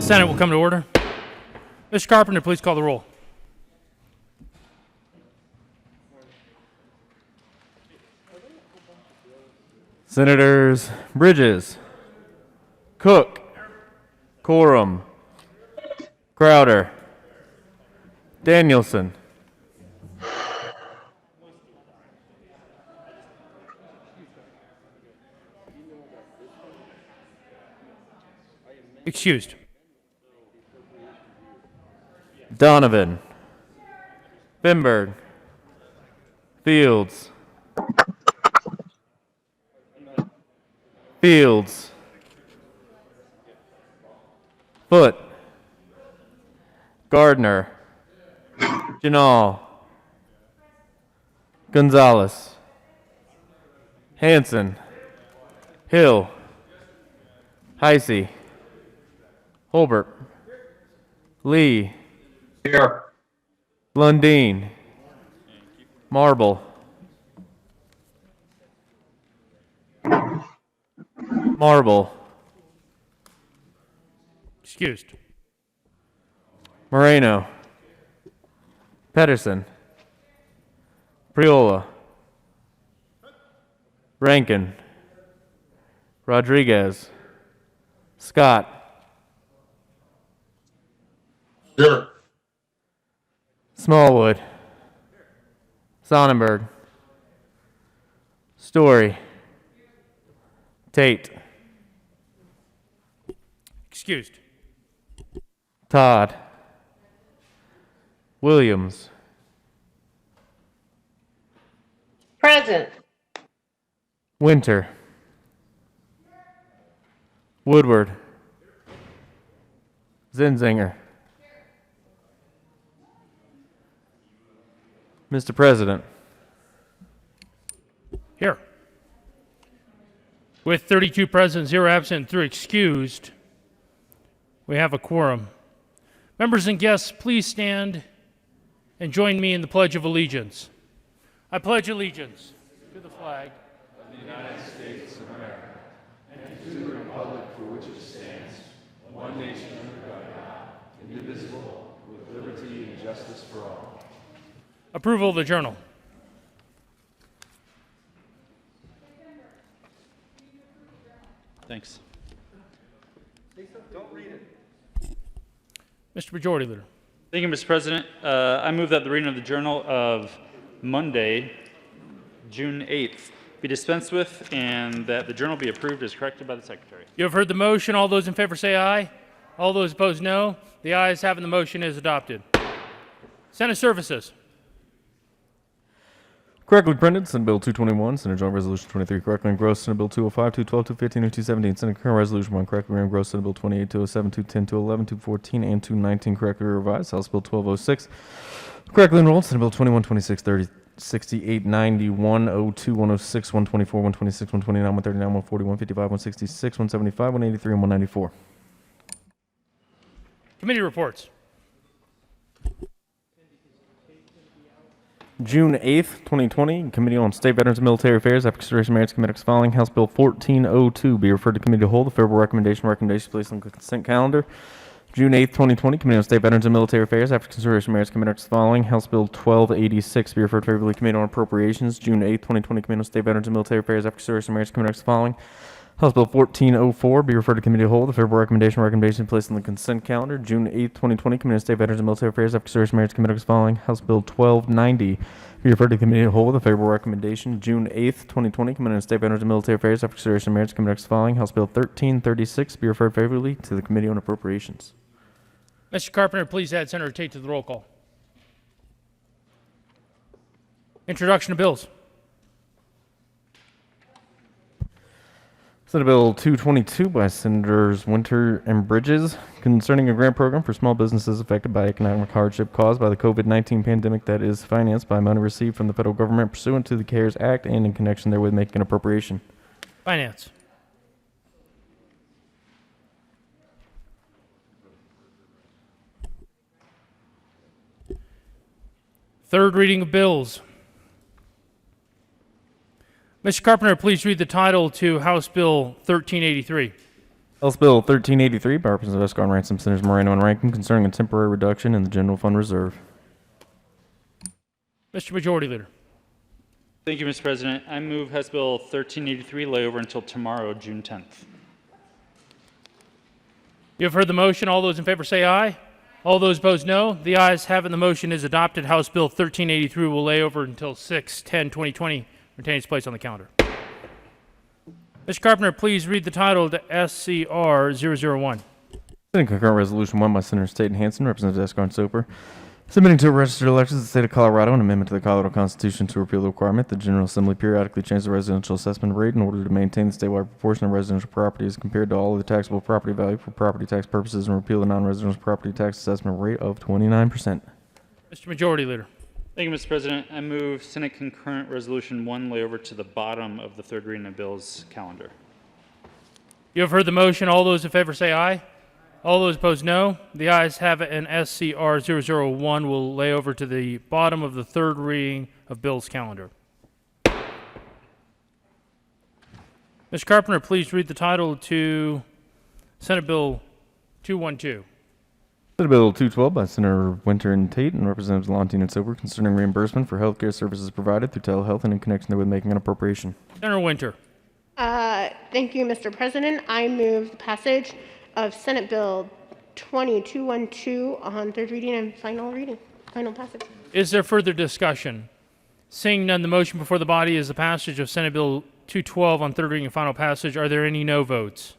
Senate will come to order. Mr. Carpenter, please call the roll. Senators Bridges, Cook, Coram, Crowder, Danielson, Excused. Donovan, Finberg, Fields, Foote, Gardner, Janal, Gonzalez, Hanson, Hill, Heisey, Holbert, Lee, Here. Lundeen, Marble, Excused. Moreno, Pedersen, Priola, Rankin, Rodriguez, Scott, Here. Smallwood, Sonnenberg, Story, Tate, Excused. Todd, Williams, Present. Winter, Woodward, Zinzinger. Mr. President, Here. With 32 present, 0 absent, 3 excused, we have a quorum. Members and guests, please stand and join me in the Pledge of Allegiance. I pledge allegiance to the flag of the United States of America and to the republic for which it stands, one nation under God, indivisible, with liberty and justice for all. Approval of the journal. Thanks. Mr. Majority Leader. Thank you, Mr. President. I move that the reading of the Journal of Monday, June 8th, be dispensed with and that the journal be approved as corrected by the Secretary. You have heard the motion. All those in favor say aye. All those opposed, no. The ayes having the motion is adopted. Senate Services. correctly printed, Senate Bill 221, Senate Joint Resolution 23, correctly engrossed, Senate Bill 205, 212, 215, and 217, Senate Concurrent Resolution 1, correctly engrossed, Senate Bill 28, 207, 210, 211, 214, and 219, correctly revised, House Bill 1206, correctly enrolled, Senate Bill 21, 26, 30, 68, 90, 102, 106, 124, 126, 129, 139, 140, 155, 166, 175, 183, and 194. Committee reports. June 8th, 2020, Committee on State Veterans and Military Affairs, after consideration merits committee as following. House Bill 1402 be referred to committee to hold. The favorable recommendation placed on the consent calendar. June 8th, 2020, Committee on State Veterans and Military Affairs, after consideration merits committee as following. House Bill 1286 be referred favorably to Committee on Appropriations. June 8th, 2020, Committee on State Veterans and Military Affairs, after consideration merits committee as following. House Bill 1404 be referred to committee to hold. The favorable recommendation placed on the consent calendar. June 8th, 2020, Committee on State Veterans and Military Affairs, after consideration merits committee as following. House Bill 1290 be referred to committee to hold. The favorable recommendation. June 8th, 2020, Committee on State Veterans and Military Affairs, after consideration merits committee as following. House Bill 1336 be referred favorably to the Committee on Appropriations. Mr. Carpenter, please add Senator Tate to the roll call. Introduction of bills. Senate Bill 222 by Senators Winter and Bridges concerning a grant program for small businesses affected by economic hardship caused by the COVID-19 pandemic that is financed by money received from the federal government pursuant to the CARES Act and in connection therewith making an appropriation. Finance. Third reading of bills. Mr. Carpenter, please read the title to House Bill 1383. House Bill 1383 by Representative Escar and Ransom, Senators Moreno and Rankin, concerning a temporary reduction in the general fund reserve. Mr. Majority Leader. Thank you, Mr. President. I move House Bill 1383 lay over until tomorrow, June 10th. You have heard the motion. All those in favor say aye. All those opposed, no. The ayes have it. The motion is adopted. House Bill 1383 will lay over until 6/10/2020, retain its place on the calendar. Mr. Carpenter, please read the title to SCR 001. Senate Concurrent Resolution 1 by Senators Tate and Hansen, Representative Escar and Soper, submitting to registered elections of the state of Colorado an amendment to the Colorado Constitution to repeal the requirement that the General Assembly periodically change the residential assessment rate in order to maintain the statewide proportion of residential property as compared to all of the taxable property value for property tax purposes, and repeal the non-residential property tax assessment rate of 29%. Mr. Majority Leader. Thank you, Mr. President. I move Senate Concurrent Resolution 1 lay over to the bottom of the third reading of bills calendar. You have heard the motion. All those in favor say aye. All those opposed, no. The ayes have it, and SCR 001 will lay over to the bottom of the third reading of bills calendar. Mr. Carpenter, please read the title to Senate Bill 212. Senate Bill 212 by Senator Winter and Tate and Representatives Valentine and Soper, concerning reimbursement for healthcare services provided through telehealth and in connection therewith making an appropriation. Senator Winter. Thank you, Mr. President. I move the passage of Senate Bill 2212 on third reading and final passage. Is there further discussion? Seeing none, the motion before the body is the passage of Senate Bill 212 on third reading and final passage. Are there any no votes?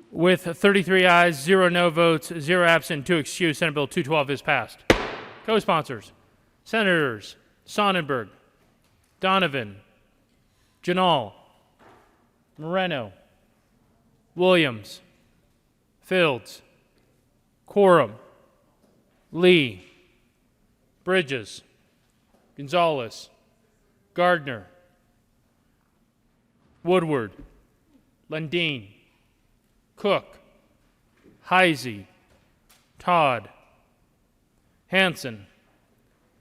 With 33 ayes, 0 no votes, 0 absent, 2 excused, Senate Bill 212 is passed. Co-sponsors, Senators Sonnenberg, Donovan, Janal, Moreno, Williams, Fields, Quorum, Lee, Bridges, Gonzalez, Gardner, Woodward, Lundeen, Cook, Heisey, Todd, Hanson,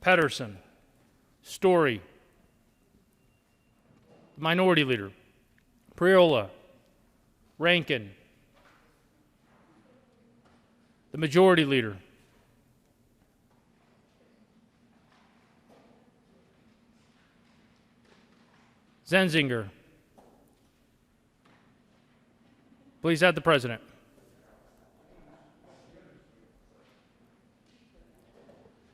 Pedersen, Story, Minority Leader, Priola, Rankin, the Majority Leader, Zenzinger. Please add the President.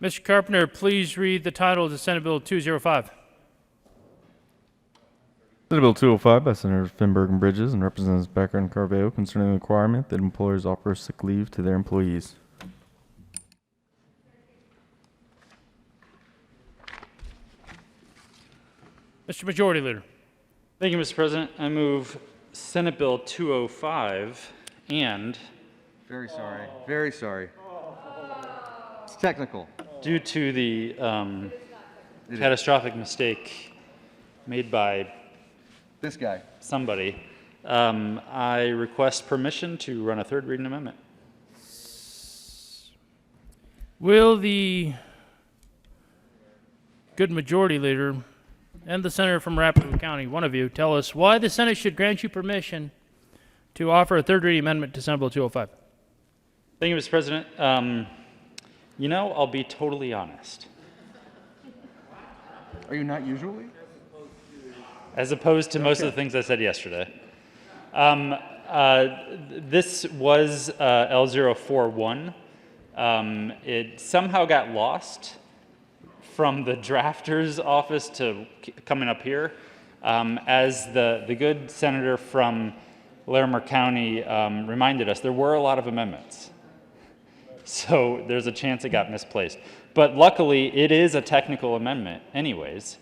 Mr. Carpenter, please read the title of the Senate Bill 205. Senate Bill 205 by Senators Finberg and Bridges and Representatives Becker and Carveo, concerning the requirement that employers offer sick leave to their employees. Mr. Majority Leader. Thank you, Mr. President. I move Senate Bill 205 and Very sorry. Very sorry. It's technical. due to the catastrophic mistake made by This guy. somebody, I request permission to run a third reading amendment. Will the good Majority Leader and the Senator from Arapahoe County, one of you, tell us why the Senate should grant you permission to offer a third reading amendment to Senate Bill 205? Thank you, Mr. President. I'll be totally honest. Are you not usually? As opposed to most of the things I said yesterday. This was L041. It somehow got lost from the drafter's office to coming up here. As the good senator from Larimer County reminded us, there were a lot of amendments. So there's a chance it got misplaced. But luckily, it is a technical amendment anyways.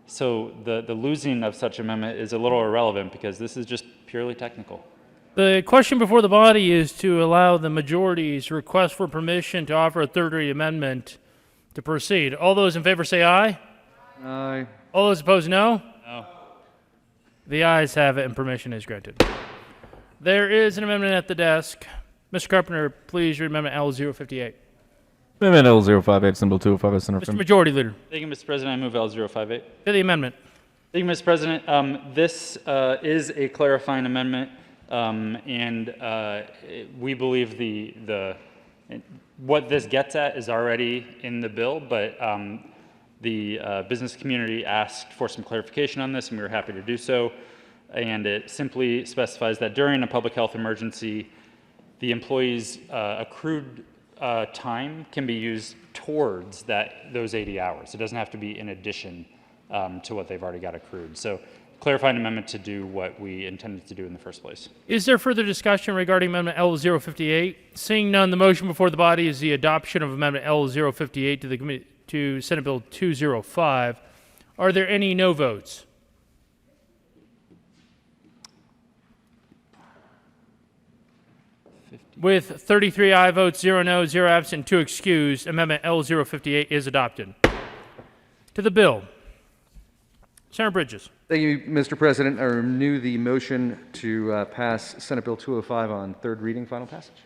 So the losing of such amendment is a little irrelevant because this is just purely technical. The question before the body is to allow the majority's request for permission to offer a third reading amendment to proceed. All those in favor say aye. Aye. All those opposed, no. No. The ayes have it and permission is granted. There is an amendment at the desk. Mr. Carpenter, please read Amendment L058. Amendment L058, symbol 205 as center Mr. from. Majority Leader. Thank you, Mr. President. I move L058. To the amendment. Thank you, Mr. President. This is a clarifying amendment, and we believe what this gets at is already in the bill, but the business community asked for some clarification on this, and we were happy to do so. And it simply specifies that during a public health emergency, the employee's accrued time can be used towards those 80 hours. It doesn't have to be in addition to what they've already got accrued. So clarifying amendment to do what we intended to do in the first place. Is there further discussion regarding Amendment L058? Seeing none, the motion before the body is the adoption of Amendment L058 to the committee to Senate Bill 205. Are there any no votes? With 33 aye votes, 0 no, 0 absent, 2 excused, Amendment L058 is adopted. To the bill. Senator Bridges. Thank you, Mr. President. I renew the motion to pass Senate Bill 205 on third reading, final passage.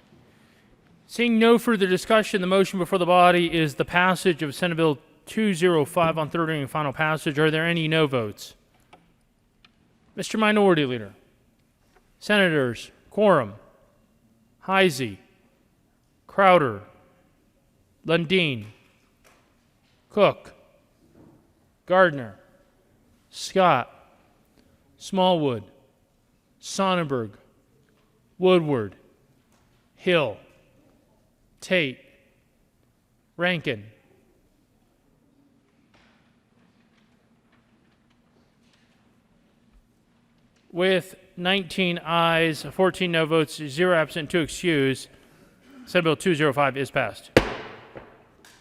Seeing no further discussion, the motion before the body is the passage of Senate Bill 205 on third reading and final passage. Are there any no votes? Mr. Minority Leader. Senators Quorum, Heisey, Crowder, Lundin, Cook, Gardner, Scott, Smallwood, Sonnenberg, Woodward, Hill, Tate, Rankin. With 19 ayes, 14 no votes, 0 absent, 2 excused, Senate Bill 205 is passed.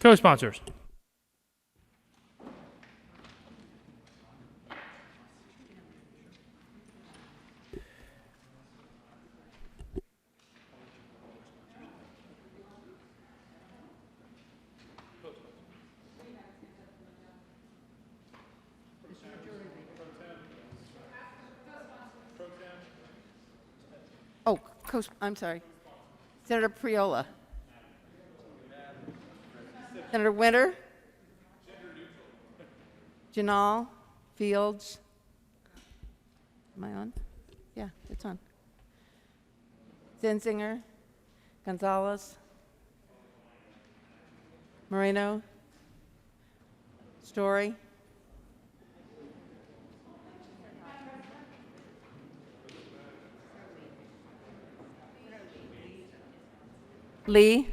Co-sponsors. Oh, I'm sorry. Senator Priola. Senator Winter. Janal, Fields. Am I on? Yeah, it's on. Zenzinger, Gonzalez, Moreno, Story. Lee,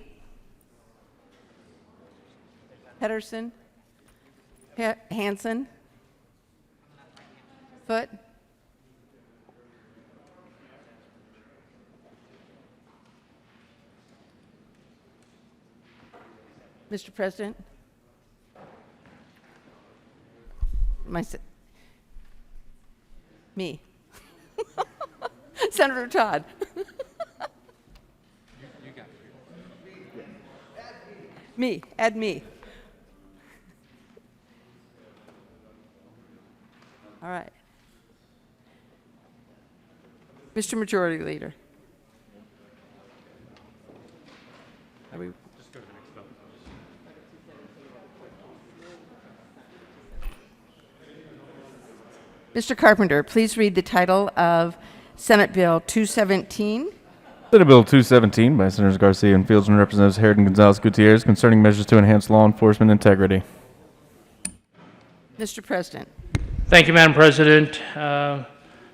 Pedersen, Hanson, Foote, Mr. President, me, Senator Todd. Me, add me. All right. Mr. Majority Leader. Are we? Just go to the next vote. Mr. Carpenter, please read the title of Senate Bill 217. Senate Bill 217 by Senators Garcia and Fields and Representatives Harrod and Gonzalez Gutierrez concerning measures to enhance law enforcement integrity. Mr. President. Thank you, Madam President.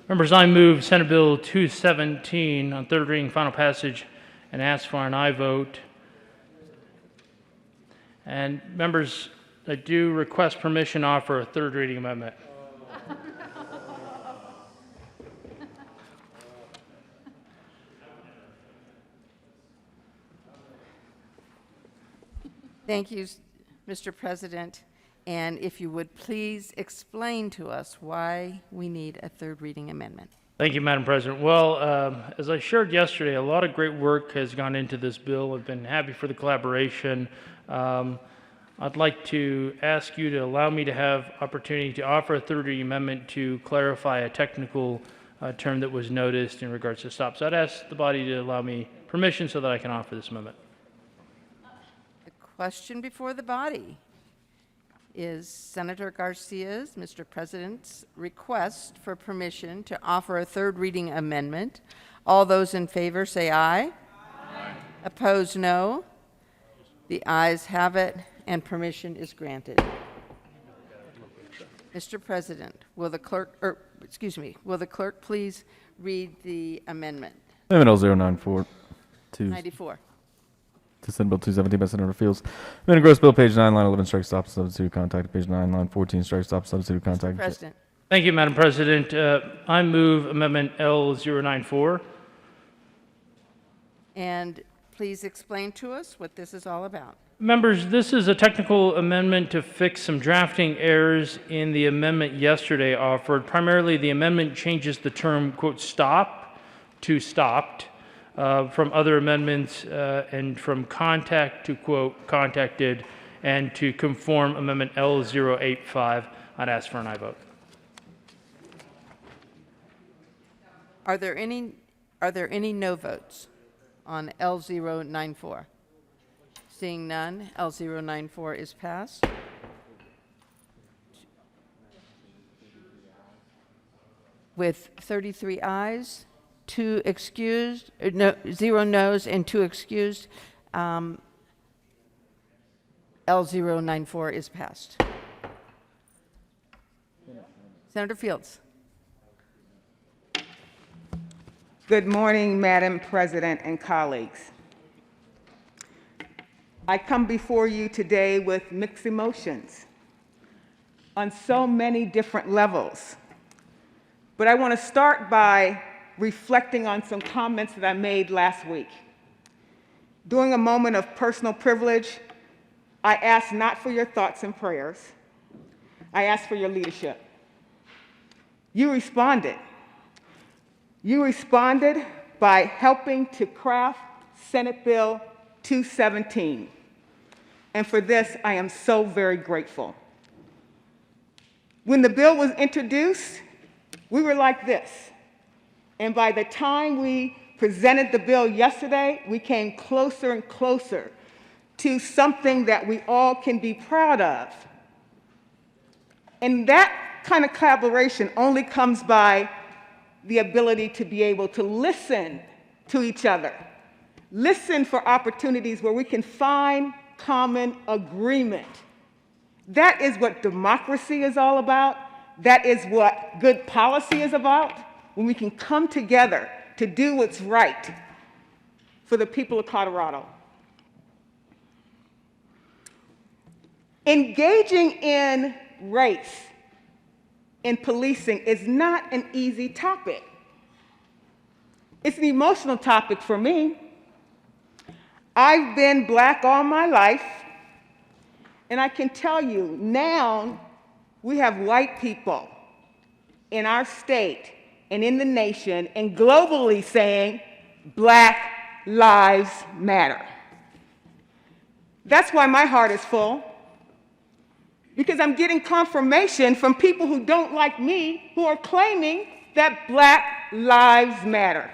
Members, I move Senate Bill 217 on third reading, final passage, and ask for an aye vote. And members, I do request permission to offer a third reading amendment. Thank you, Mr. President. And if you would please explain to us why we need a third reading amendment. Thank you, Madam President. Well, as I shared yesterday, a lot of great work has gone into this bill. I've been happy for the collaboration. I'd like to ask you to allow me to have opportunity to offer a third reading amendment to clarify a technical term that was noticed in regards to stop. So I'd ask the body to allow me permission so that I can offer this amendment. question before the body is Senator Garcia's, Mr. President's, request for permission to offer a third reading amendment. All those in favor say aye. Aye. Opposed, no. The ayes have it, and permission is granted. Mr. President, will the clerk please read the amendment? Amendment L094 to 94. Senate Bill 217 by Senator Fields. Amendment Gross Bill, page 9, line 11, strike stop, substitute contact. Page 9, line 14, strike stop, substitute contact. President, Thank you, Madam President. I move Amendment L094. and please explain to us what this is all about. Members, this is a technical amendment to fix some drafting errors in the amendment yesterday offered. Primarily, the amendment changes the term, quote, stop to stopped from other amendments and from contact to, quote, contacted, and to conform Amendment L085. I'd ask for an aye vote. Are there any no votes on L094? Seeing none, L094 is passed. With 33 ayes, 2 excused, 0 noes, and 2 excused, L094 is passed. Senator Fields. Good morning, Madam President and colleagues. I come before you today with mixed emotions on so many different levels. But I want to start by reflecting on some comments that I made last week. During a moment of personal privilege, I asked not for your thoughts and prayers. I asked for your leadership. You responded. You responded by helping to craft Senate Bill 217. And for this, I am so very grateful. When the bill was introduced, we were like this. And by the time we presented the bill yesterday, we came closer and closer to something that we all can be proud of. And that kind of collaboration only comes by the ability to be able to listen to each other. Listen for opportunities where we can find common agreement. That is what democracy is all about. That is what good policy is about, when we can come together to do what's right for the people of Colorado. Engaging in race in policing is not an easy topic. It's an emotional topic for me. I've been Black all my life, and I can tell you now we have white people in our state and in the nation and globally saying Black lives matter. That's why my heart is full, because I'm getting confirmation from people who don't like me, who are claiming that Black lives matter.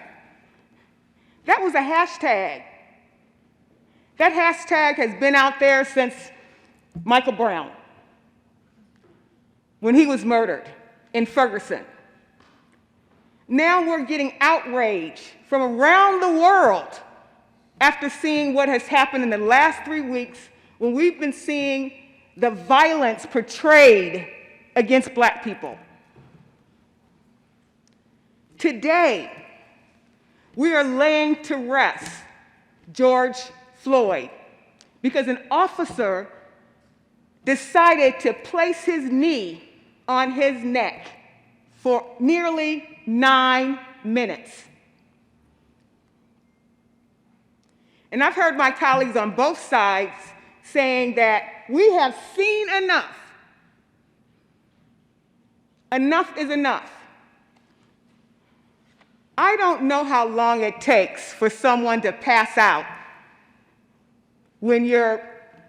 That was a hashtag. That hashtag has been out there since Michael Brown, when he was murdered in Ferguson. Now we're getting outrage from around the world after seeing what has happened in the last 3 weeks, when we've been seeing the violence portrayed against Black people. Today, we are laying to rest George Floyd because an officer decided to place his knee on his neck for nearly 9 minutes. And I've heard my colleagues on both sides saying that we have seen enough. Enough is enough. I don't know how long it takes for someone to pass out when you're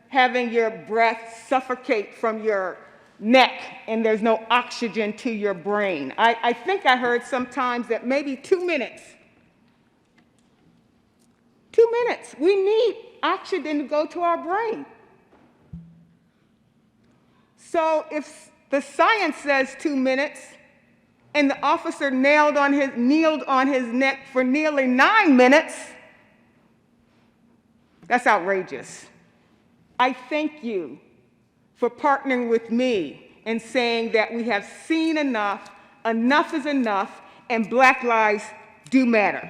having your breath suffocate from your neck and there's no oxygen to your brain. I think I heard sometimes that maybe 2 minutes. 2 minutes. We need oxygen to go to our brain. So if the science says 2 minutes and the officer kneeled on his neck for nearly 9 minutes, that's outrageous. I thank you for partnering with me in saying that we have seen enough, enough is enough, and Black lives do matter.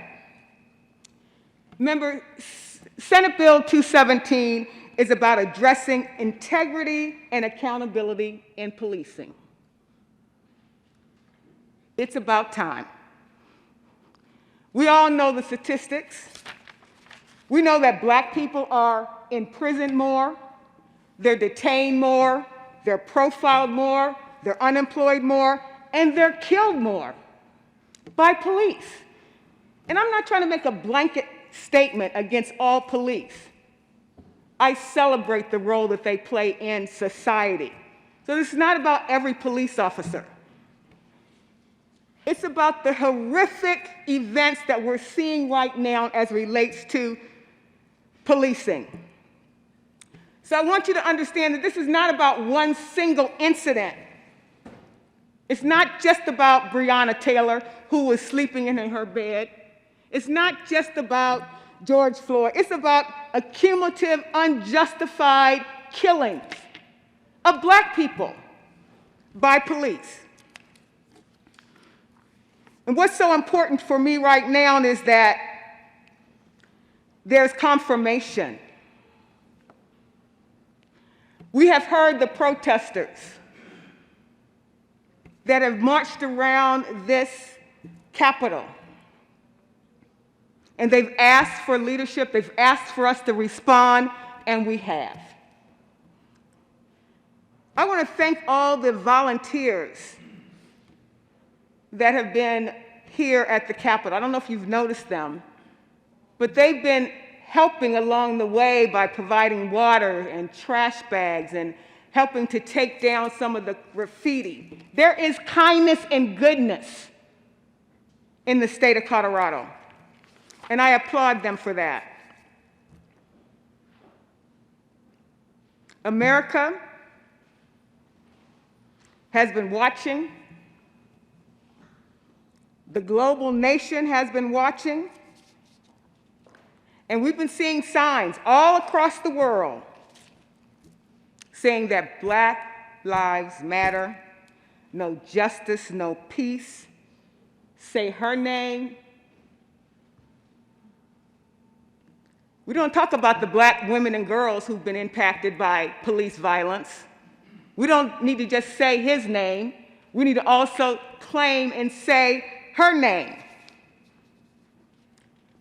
Remember, Senate Bill 217 is about addressing integrity and accountability in policing. It's about time. We all know the statistics. We know that Black people are in prison more, they're detained more, they're profiled more, they're unemployed more, and they're killed more by police. And I'm not trying to make a blanket statement against all police. I celebrate the role that they play in society. So this is not about every police officer. It's about the horrific events that we're seeing right now as relates to policing. So I want you to understand that this is not about one single incident. It's not just about Breonna Taylor, who was sleeping in her bed. It's not just about George Floyd. It's about a cumulative, unjustified killings of Black people by police. And what's so important for me right now is that there's confirmation. We have heard the protesters that have marched around this Capitol, and they've asked for leadership, they've asked for us to respond, and we have. I want to thank all the volunteers that have been here at the Capitol. I don't know if you've noticed them, but they've been helping along the way by providing water and trash bags and helping to take down some of the graffiti. There is kindness and goodness in the state of Colorado, and I applaud them for that. America has been watching. The global nation has been watching. And we've been seeing signs all across the world saying that Black lives matter, no justice, no peace. Say her name. We don't talk about the Black women and girls who've been impacted by police violence. We don't need to just say his name. We need to also claim and say her name.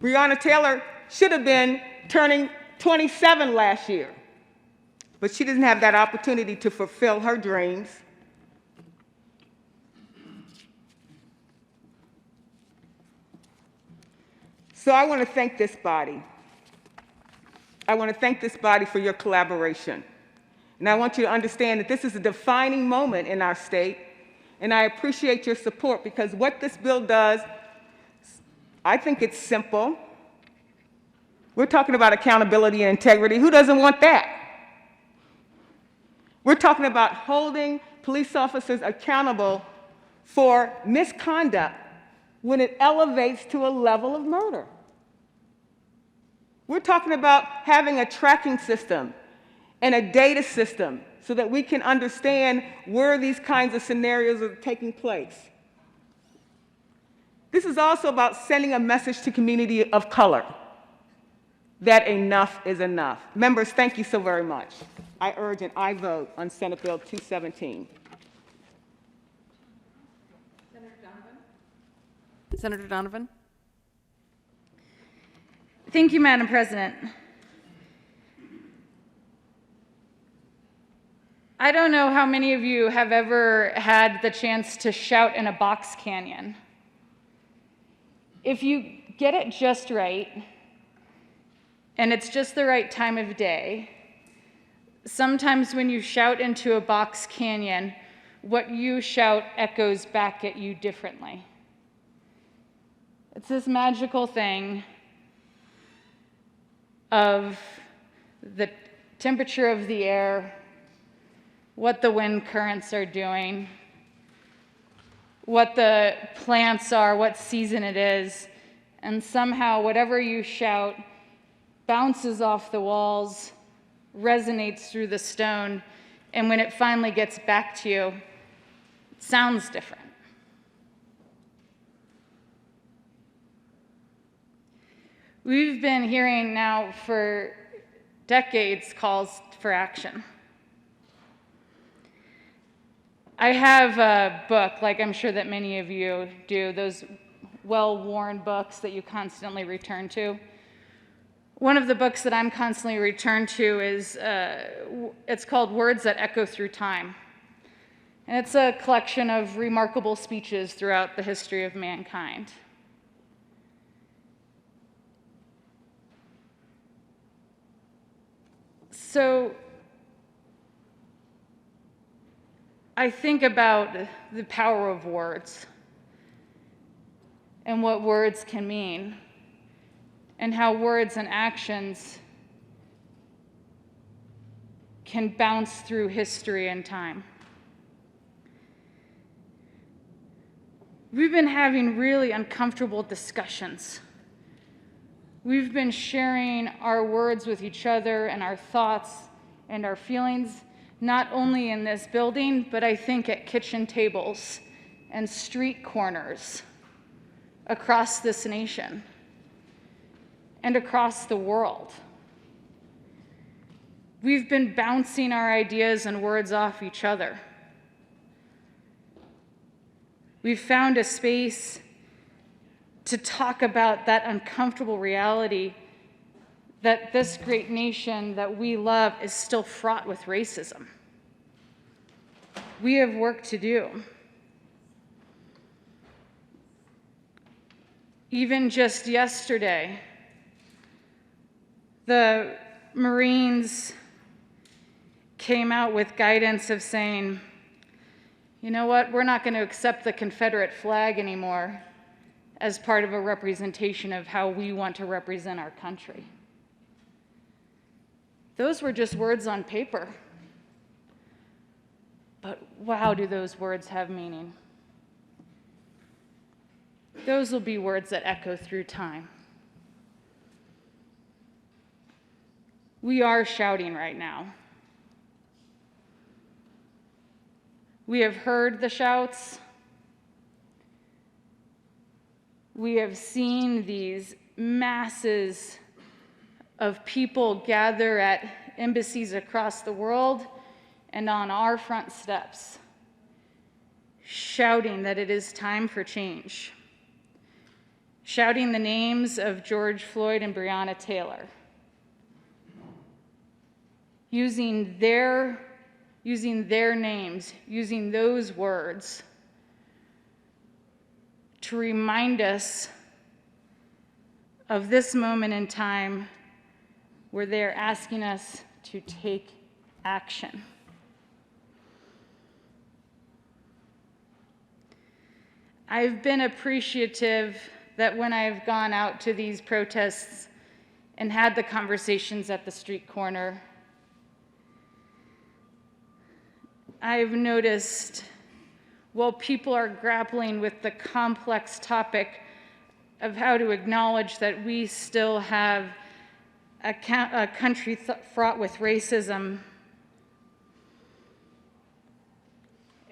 Breonna Taylor should have been turning 27 last year, but she doesn't have that opportunity to fulfill her dreams. So I want to thank this body. I want to thank this body for your collaboration. And I want you to understand that this is a defining moment in our state, and I appreciate your support, because what this bill does, I think it's simple. We're talking about accountability and integrity. Who doesn't want that? We're talking about holding police officers accountable for misconduct when it elevates to a level of murder. We're talking about having a tracking system and a data system so that we can understand where these kinds of scenarios are taking place. This is also about sending a message to community of color that enough is enough. Members, thank you so very much. I urge an aye vote on Senate Bill 217. Senator Donovan? Thank you, Madam President. I don't know how many of you have ever had the chance to shout in a box canyon. If you get it just right, and it's just the right time of day, sometimes when you shout into a box canyon, what you shout echoes back at you differently. It's this magical thing of the temperature of the air, what the wind currents are doing, what the plants are, what season it is, and somehow whatever you shout bounces off the walls, resonates through the stone, and when it finally gets back to you, it sounds different. We've been hearing now for decades calls for action. I have a book, like I'm sure that many of you do, those well-worn books that you constantly return to. One of the books that I'm constantly returned to is, it's called Words That Echo Through Time. And it's a collection of remarkable speeches throughout the history of mankind. So I think about the power of words and what words can mean and how words and actions can bounce through history and time. We've been having really uncomfortable discussions. We've been sharing our words with each other and our thoughts and our feelings, not only in this building, but I think at kitchen tables and street corners across this nation and across the world. We've been bouncing our ideas and words off each other. We've found a space to talk about that uncomfortable reality that this great nation that we love is still fraught with racism. We have work to do. Even just yesterday, the Marines came out with guidance of saying, you know what, we're not going to accept the Confederate flag anymore as part of a representation of how we want to represent our country. Those were just words on paper. But wow, do those words have meaning. Those will be words that echo through time. We are shouting right now. We have heard the shouts. We have seen these masses of people gather at embassies across the world and on our front steps, shouting that it is time for change, shouting the names of George Floyd and Breonna Taylor, using their names, using those words to remind us of this moment in time where they're asking us to take action. I've been appreciative that when I've gone out to these protests and had the conversations at the street corner, I've noticed while people are grappling with the complex topic of how to acknowledge that we still have a country fraught with racism,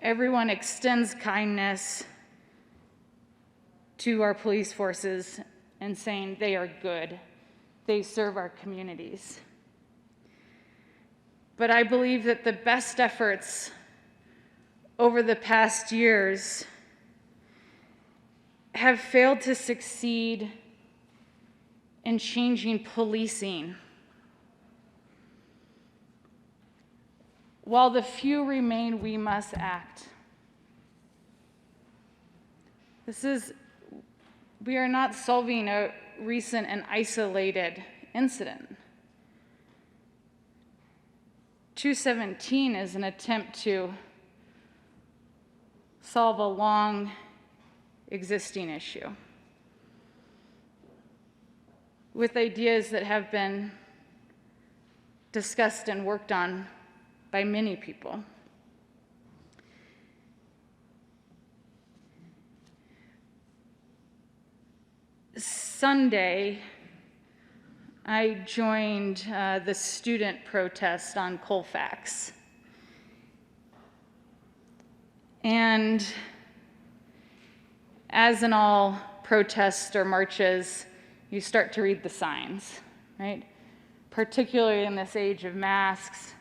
everyone extends kindness to our police forces and saying they are good, they serve our communities. But I believe that the best efforts over the past years have failed to succeed in changing policing. While the few remain, we must act. We are not solving a recent and isolated incident. 217 is an attempt to solve a long existing issue with ideas that have been discussed and worked on by many people. Sunday, I joined the student protest on Colfax. And as in all protests or marches, you start to read the signs, right? Particularly in this age of masks,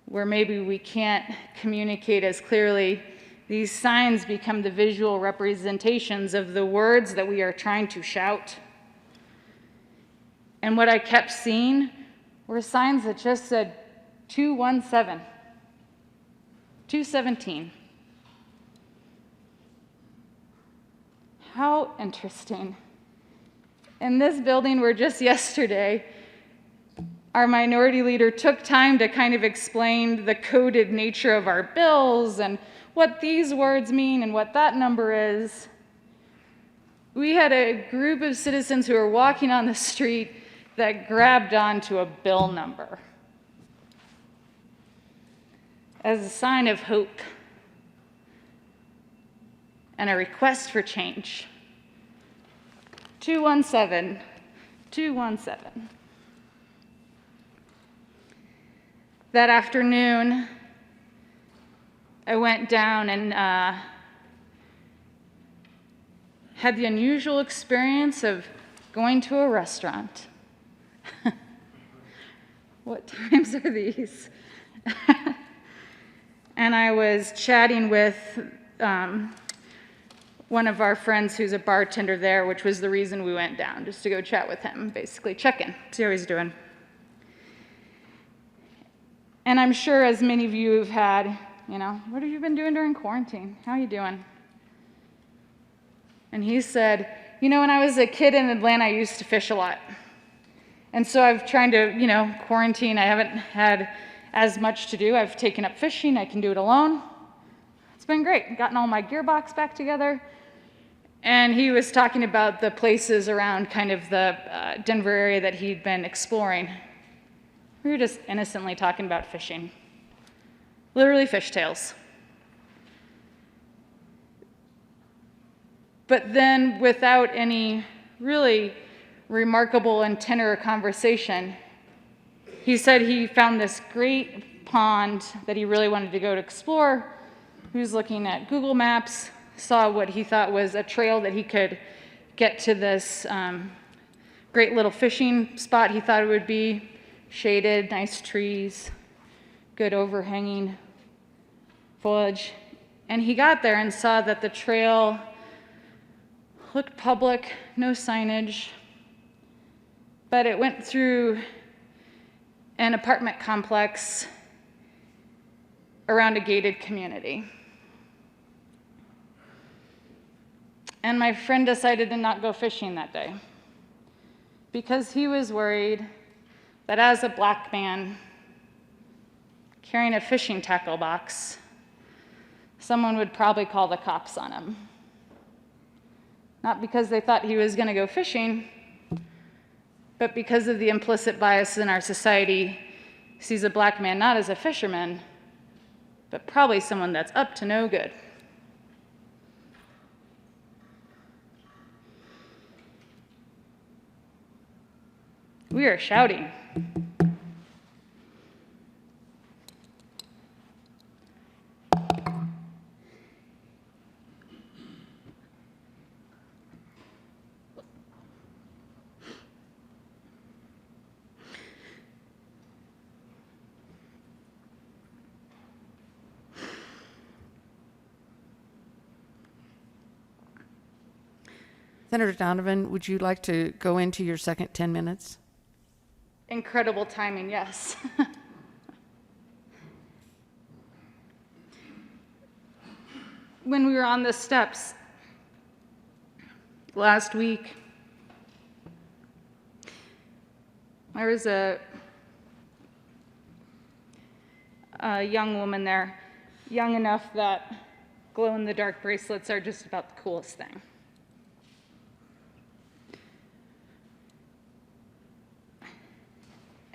where maybe we can't communicate as clearly, these signs become the visual representations of the words that we are trying to shout. And what I kept seeing were signs that just said 217, 217. How interesting. In this building where just yesterday, our minority leader took time to kind of explain the coded nature of our bills and what these words mean and what that number is. We had a group of citizens who were walking on the street that grabbed onto a bill number as a sign of hope and a request for change. 217, 217. That afternoon, I went down and had the unusual experience of going to a restaurant. What times are these? And I was chatting with one of our friends who's a bartender there, which was the reason we went down, just to go chat with him, basically check in, see how he's doing. And I'm sure as many of you have had, what have you been doing during quarantine? How are you doing? And he said, when I was a kid in Atlanta, I used to fish a lot. And so I've tried to, quarantine, I haven't had as much to do. I've taken up fishing, I can do it alone. It's been great, gotten all my gearbox back together. And he was talking about the places around kind of the Denver area that he'd been exploring. We were just innocently talking about fishing. Literally fishtails. But then without any really remarkable and tender conversation, he said he found this great pond that he really wanted to go to explore. He was looking at Google Maps, saw what he thought was a trail that he could get to this great little fishing spot he thought it would be, shaded, nice trees, good overhanging foliage. And he got there and saw that the trail looked public, no signage, but it went through an apartment complex around a gated community. And my friend decided to not go fishing that day because he was worried that as a black man carrying a fishing tackle box, someone would probably call the cops on him. Not because they thought he was going to go fishing, but because of the implicit bias in our society, sees a black man not as a fisherman, but probably someone that's up to no good. We are shouting. Senator Donovan, would you like to go into your second 10 minutes? Incredible timing, yes. When we were on the steps last week, there was a young woman there, young enough that glow-in-the-dark bracelets are just about the coolest thing.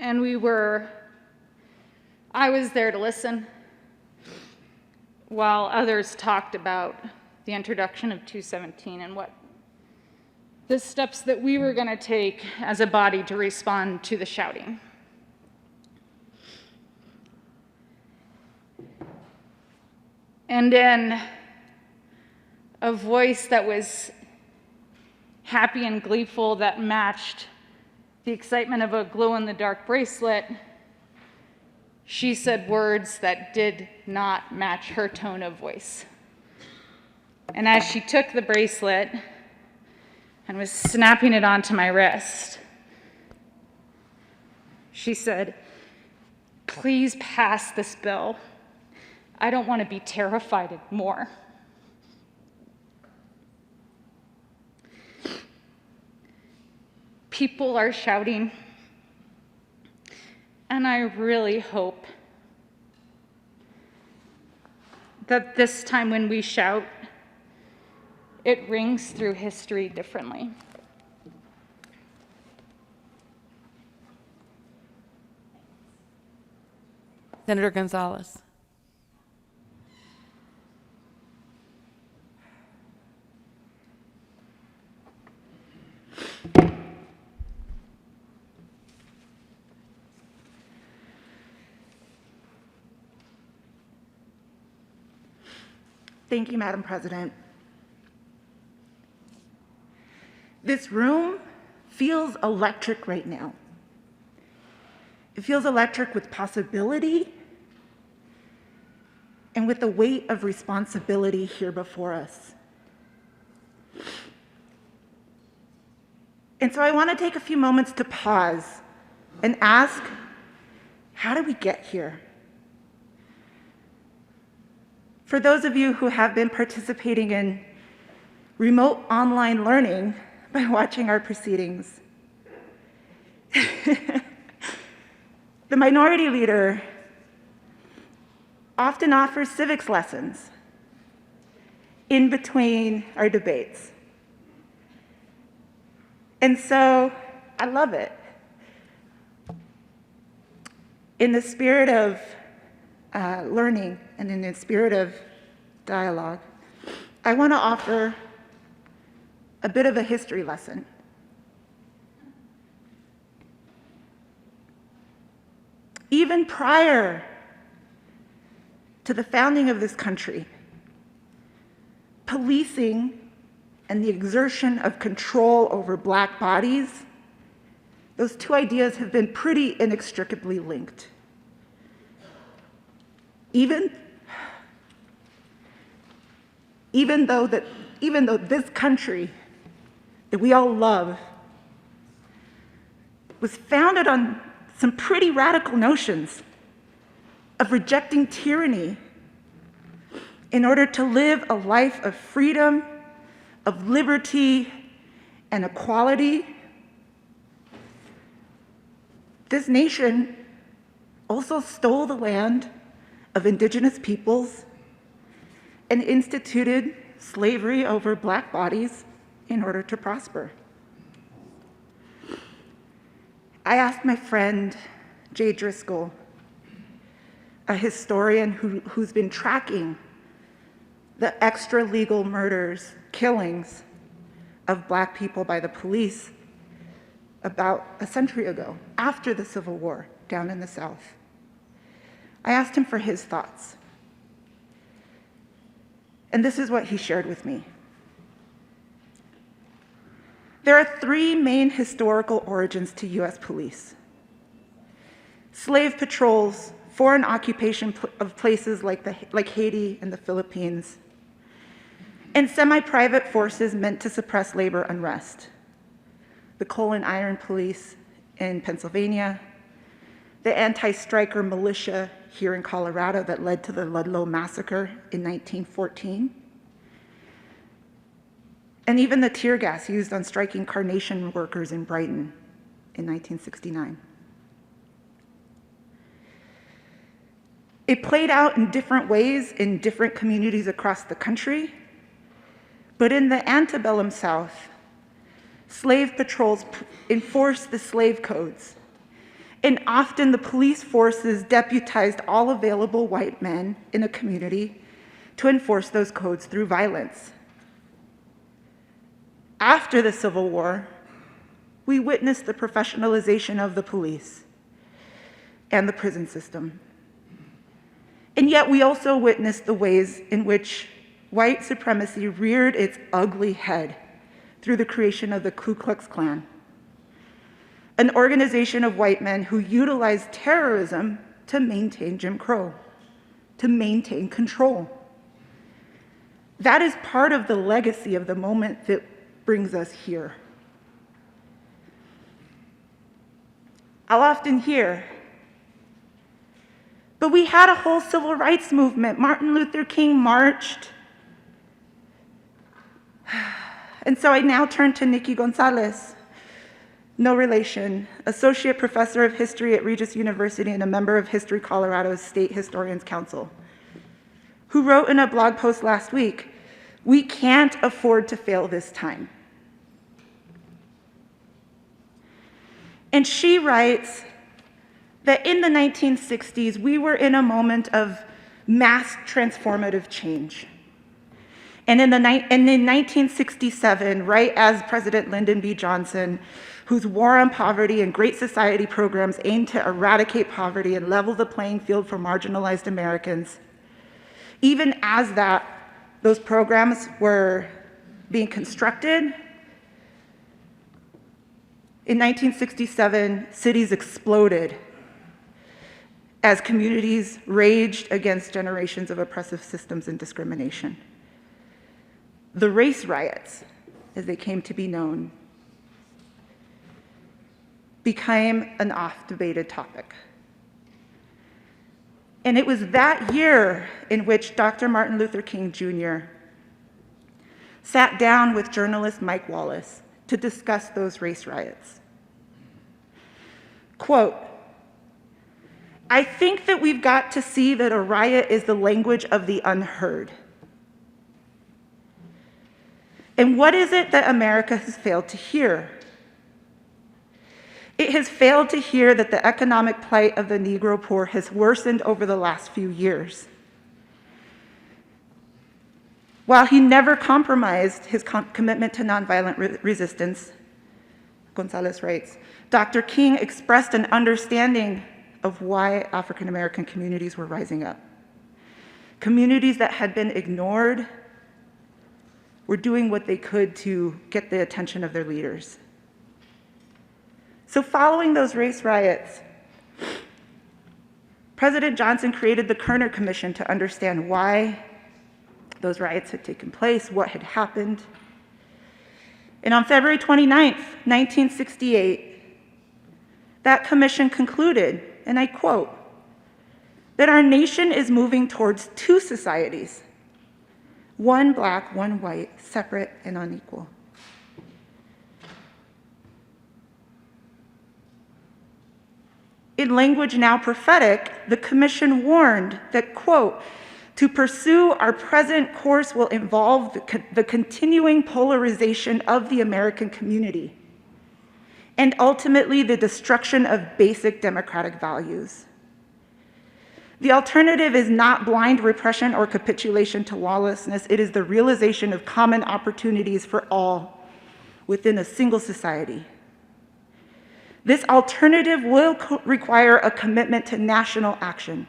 And I was there to listen while others talked about the introduction of 217 and what the steps that we were going to take as a body to respond to the shouting. And in a voice that was happy and gleeful, that matched the excitement of a glow-in-the-dark bracelet, she said words that did not match her tone of voice. And as she took the bracelet and was snapping it onto my wrist, she said, "Please pass this bill. I don't want to be terrified more." People are shouting, and I really hope that this time when we shout, it rings through history differently. Senator Gonzalez. Thank you, Madam President. This room feels electric right now. It feels electric with possibility and with the weight of responsibility here before us. And so I want to take a few moments to pause and ask, how did we get here? For those of you who have been participating in remote online learning by watching our proceedings, the minority leader often offers civics lessons in between our debates. And so I love it. In the spirit of learning and in the spirit of dialogue, I want to offer a bit of a history lesson. Even prior to the founding of this country, policing and the exertion of control over Black bodies, those two ideas have been pretty inextricably linked. Even though this country that we all love was founded on some pretty radical notions of rejecting tyranny in order to live a life of freedom, of liberty, and equality, this nation also stole the land of indigenous peoples and instituted slavery over Black bodies in order to prosper. I asked my friend Jay Driscoll, a historian who's been tracking the extra-legal murders, killings of Black people by the police about a century ago, after the Civil War down in the South. I asked him for his thoughts. And this is what he shared with me. There are three main historical origins to US police: slave patrols, foreign occupation of places like Haiti and the Philippines, and semi-private forces meant to suppress labor unrest. The coal and iron police in Pennsylvania, the anti-striker militia here in Colorado that led to the Ludlow Massacre in 1914, and even the tear gas used on striking carnation workers in Brighton in 1969. It played out in different ways in different communities across the country, but in the antebellum South, slave patrols enforced the slave codes, and often the police forces deputized all available white men in a community to enforce those codes through violence. After the Civil War, we witnessed the professionalization of the police and the prison system. And yet we also witnessed the ways in which white supremacy reared its ugly head through the creation of the Ku Klux Klan, an organization of white men who utilized terrorism to maintain Jim Crow, to maintain control. That is part of the legacy of the moment that brings us here. I'll often hear, but we had a whole civil rights movement. Martin Luther King marched. And so I now turn to Nikki Gonzalez, no relation, associate professor of history at Regis University and a member of History Colorado's State Historians Council, who wrote in a blog post last week, "We can't afford to fail this time." And she writes that in the 1960s, we were in a moment of mass transformative change. And in 1967, right as President Lyndon B. Johnson, whose War on Poverty and Great Society programs aimed to eradicate poverty and level the playing field for marginalized Americans, even as those programs were being constructed, in 1967, cities exploded as communities raged against generations of oppressive systems and discrimination. The race riots, as they came to be known, became an oft-debated topic. And it was that year in which Dr. Martin Luther King Jr. sat down with journalist Mike Wallace to discuss those race riots. Quote, "I think that we've got to see that a riot is the language of the unheard. And what is it that America has failed to hear? It has failed to hear that the economic plight of the Negro poor has worsened over the last few years. While he never compromised his commitment to nonviolent resistance," Gonzalez writes, "Dr. King expressed an understanding of why African American communities were rising up. Communities that had been ignored were doing what they could to get the attention of their leaders." So following those race riots, President Johnson created the Kerner Commission to understand why those riots had taken place, what had happened. And on February 29th, 1968, that commission concluded, and I quote, "that our nation is moving towards two societies, one black, one white, separate and unequal." In language now prophetic, the commission warned that, quote, "to pursue our present course will involve the continuing polarization of the American community and ultimately the destruction of basic democratic values. The alternative is not blind repression or capitulation to lawlessness. It is the realization of common opportunities for all within a single society. This alternative will require a commitment to national action,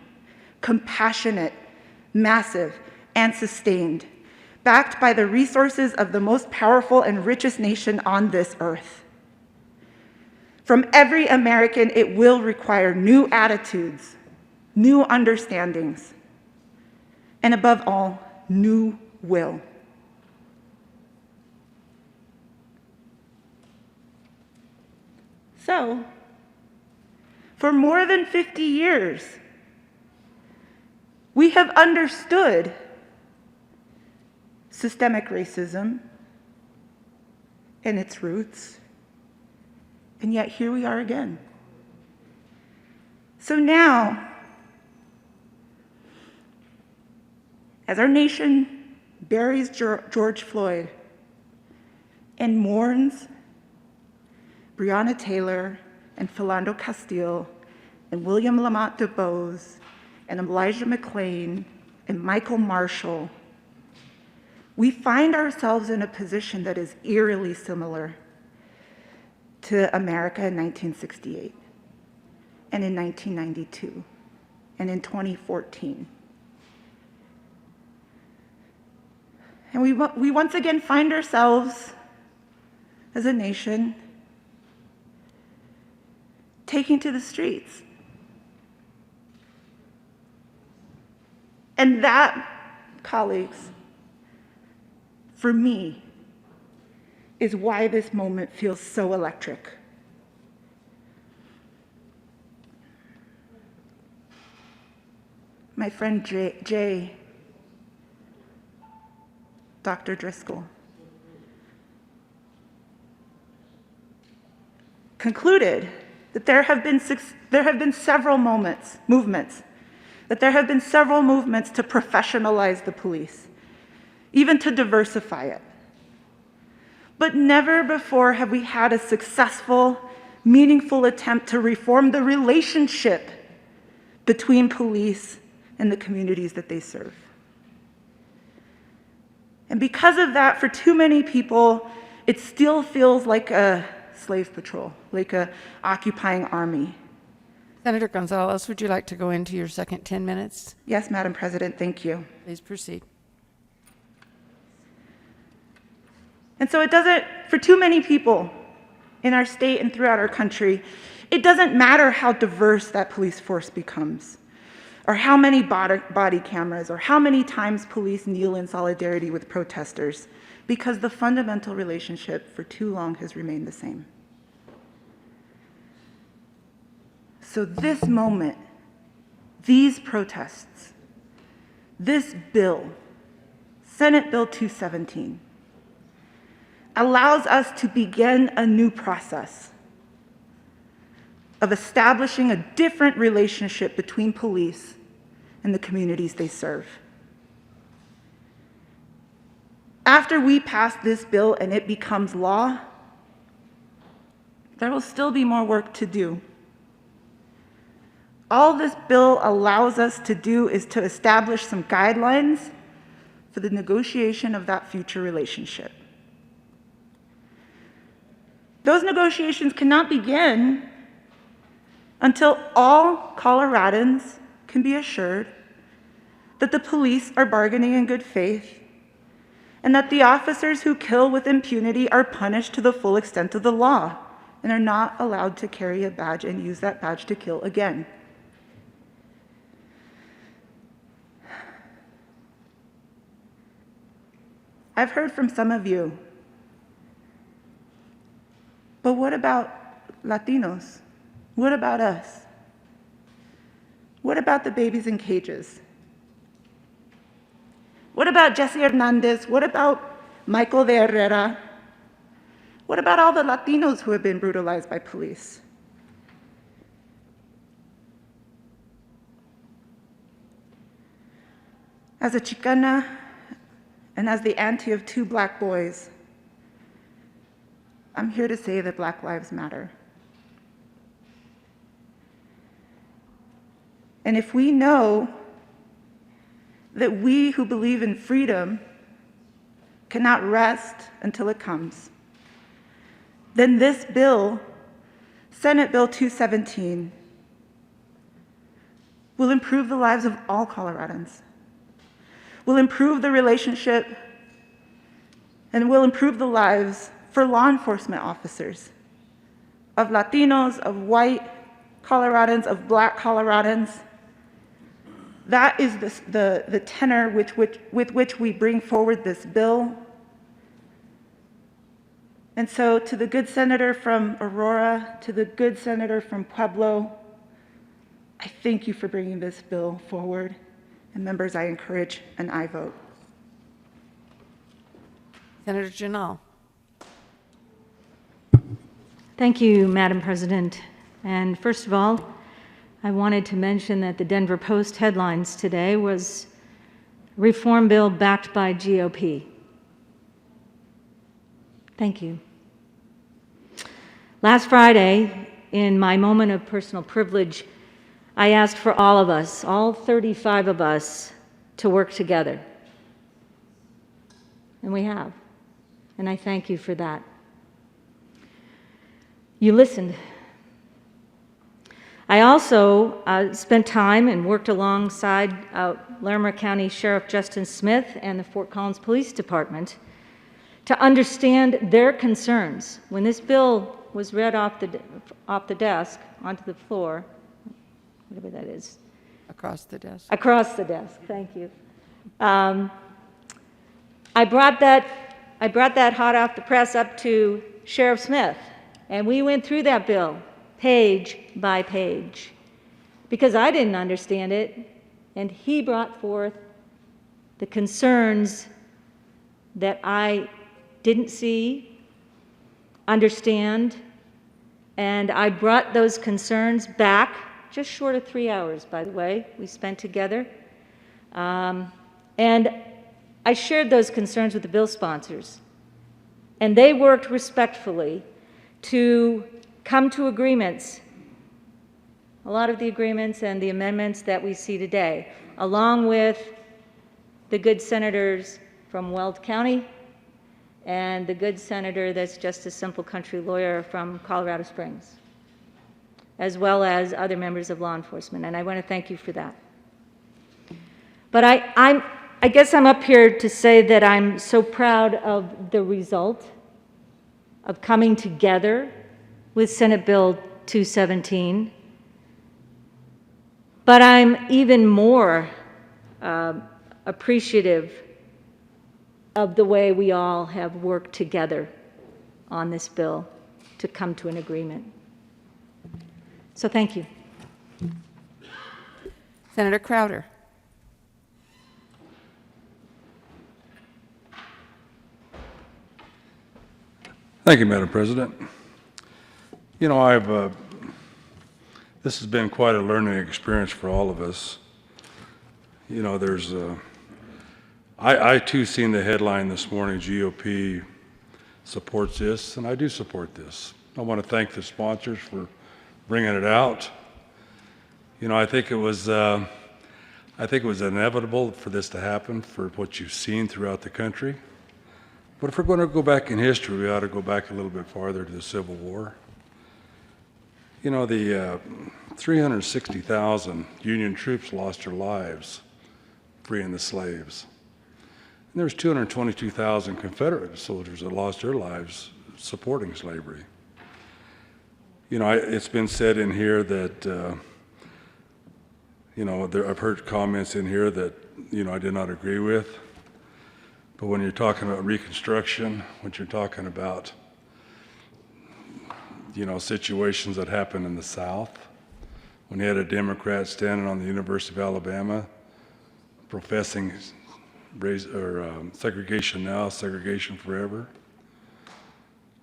compassionate, massive, and sustained, backed by the resources of the most powerful and richest nation on this earth. From every American, it will require new attitudes, new understandings, and above all, new will." So, for more than 50 years, we have understood systemic racism and its roots, and yet here we are again. So now, as our nation buries George Floyd and mourns Breonna Taylor and Philando Castile and William Lamont DuBose and Elijah McClain and Michael Marshall, we find ourselves in a position that is eerily similar to America in 1968 and in 1992 and in 2014. And we once again find ourselves as a nation taking to the streets. And that, colleagues, for me, is why this moment feels so electric. My friend Jay, Dr. Driscoll, concluded that there have been several movements to professionalize the police, even to diversify it. But never before have we had a successful, meaningful attempt to reform the relationship between police and the communities that they serve. And because of that, for too many people, it still feels like a slave patrol, like an occupying army. Senator Gonzalez, would you like to go into your second 10 minutes? Yes, Madam President, thank you. Please proceed. And so it doesn't, for too many people in our state and throughout our country, it doesn't matter how diverse that police force becomes, or how many body cameras, or how many times police kneel in solidarity with protesters, because the fundamental relationship for too long has remained the same. So this moment, these protests, this bill, Senate Bill 217, allows us to begin a new process of establishing a different relationship between police and the communities they serve. After we pass this bill and it becomes law, there will still be more work to do. All this bill allows us to do is to establish some guidelines for the negotiation of that future relationship. Those negotiations cannot begin until all Coloradans can be assured that the police are bargaining in good faith and that the officers who kill with impunity are punished to the full extent of the law and are not allowed to carry a badge and use that badge to kill again. I've heard from some of you, but what about Latinos? What about us? What about the babies in cages? What about Jesse Hernandez? What about Michael de Herrera? What about all the Latinos who have been brutalized by police? As a Chicana and as the auntie of 2 Black boys, I'm here to say that Black lives matter. And if we know that we who believe in freedom cannot rest until it comes, then this bill, Senate Bill 217, will improve the lives of all Coloradans, will improve the relationship, and will improve the lives for law enforcement officers, of Latinos, of white Coloradans, of Black Coloradans. That is the tenor with which we bring forward this bill. And so to the good senator from Aurora, to the good senator from Pueblo, I thank you for bringing this bill forward. And members, I encourage an aye vote. Senator Janal. Thank you, Madam President. And first of all, I wanted to mention that the Denver Post headlines today was reform bill backed by GOP. Thank you. Last Friday, in my moment of personal privilege, I asked for all of us, all 35 of us, to work together. and we have. And I thank you for that. You listened. I also spent time and worked alongside Larimer County Sheriff Justin Smith and the Fort Collins Police Department to understand their concerns. When this bill was read off the desk onto the floor, whatever that is. Across the desk. Across the desk, thank you. I brought that hot off the press up to Sheriff Smith, and we went through that bill page by page because I didn't understand it, and he brought forth the concerns that I didn't see, understand, and I brought those concerns back, just short of 3 hours, by the way, we spent together. And I shared those concerns with the bill sponsors, and they worked respectfully to come to agreements, a lot of the agreements and the amendments that we see today, along with the good senators from Weld County and the good senator that's just a simple country lawyer from Colorado Springs, as well as other members of law enforcement, and I want to thank you for that. But I guess I'm up here to say that I'm so proud of the result of coming together with Senate Bill 217, but I'm even more appreciative of the way we all have worked together on this bill to come to an agreement. So thank you. Senator Crowder. Thank you, Madam President. You know, this has been quite a learning experience for all of us. You know, I too seen the headline this morning, GOP supports this, and I do support this. I want to thank the sponsors for bringing it out. You know, I think it was inevitable for this to happen for what you've seen throughout the country. But if we're going to go back in history, we ought to go back a little bit farther to the Civil War. You know, the 360,000 Union troops lost their lives freeing the slaves. And there was 222,000 Confederate soldiers that lost their lives supporting slavery. You know, it's been said in here that, you know, I've heard comments in here that, you know, I did not agree with. But when you're talking about Reconstruction, when you're talking about, you know, situations that happened in the South, when you had a Democrat standing on the University of Alabama professing segregation now, segregation forever,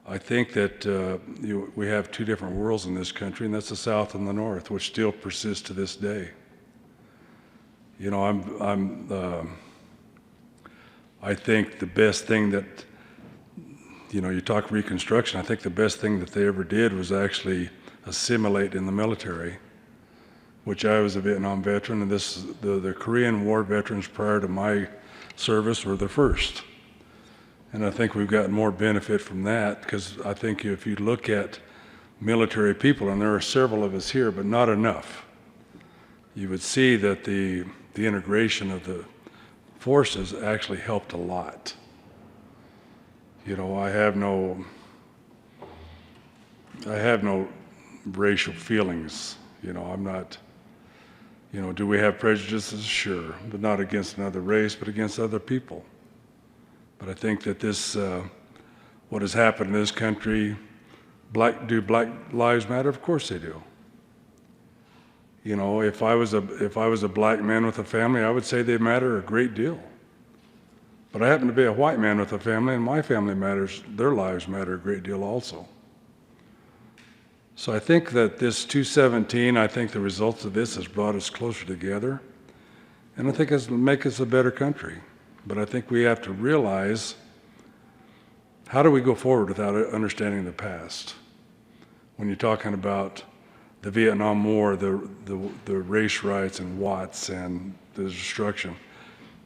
I think that we have two different worlds in this country, and that's the South and the North, which still persists to this day. You know, I think the best thing that, you know, you talk Reconstruction, I think the best thing that they ever did was actually assimilate in the military, which I was a Vietnam veteran, and the Korean War veterans prior to my service were the first. And I think we've gotten more benefit from that, because I think if you look at military people, and there are several of us here, but not enough, you would see that the integration of the forces actually helped a lot. You know, I have no racial feelings. You know, I'm not, you know, do we have prejudices? Sure, but not against another race, but against other people. But I think that this, what has happened in this country, do Black Lives Matter? Of course they do. You know, if I was a black man with a family, I would say they matter a great deal. But I happen to be a white man with a family, and my family matters, their lives matter a great deal also. So I think that this 217, I think the results of this has brought us closer together, and I think it's make us a better country. But I think we have to realize, how do we go forward without understanding the past? When you're talking about the Vietnam War, the race riots and Watts and the destruction,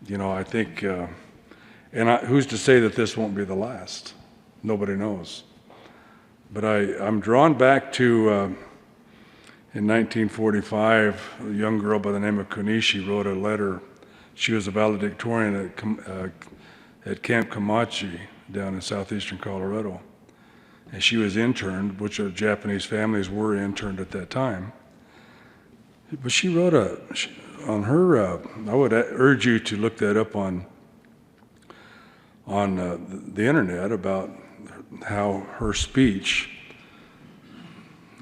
you know, I think, And who's to say that this won't be the last? Nobody knows. But I'm drawn back to, in 1945, a young girl by the name of Kunishi wrote a letter. She was a valedictorian at Camp Kamachi down in southeastern Colorado. And she was interned, which Japanese families were interned at that time. But she wrote on her, I would urge you to look that up on the internet about how her speech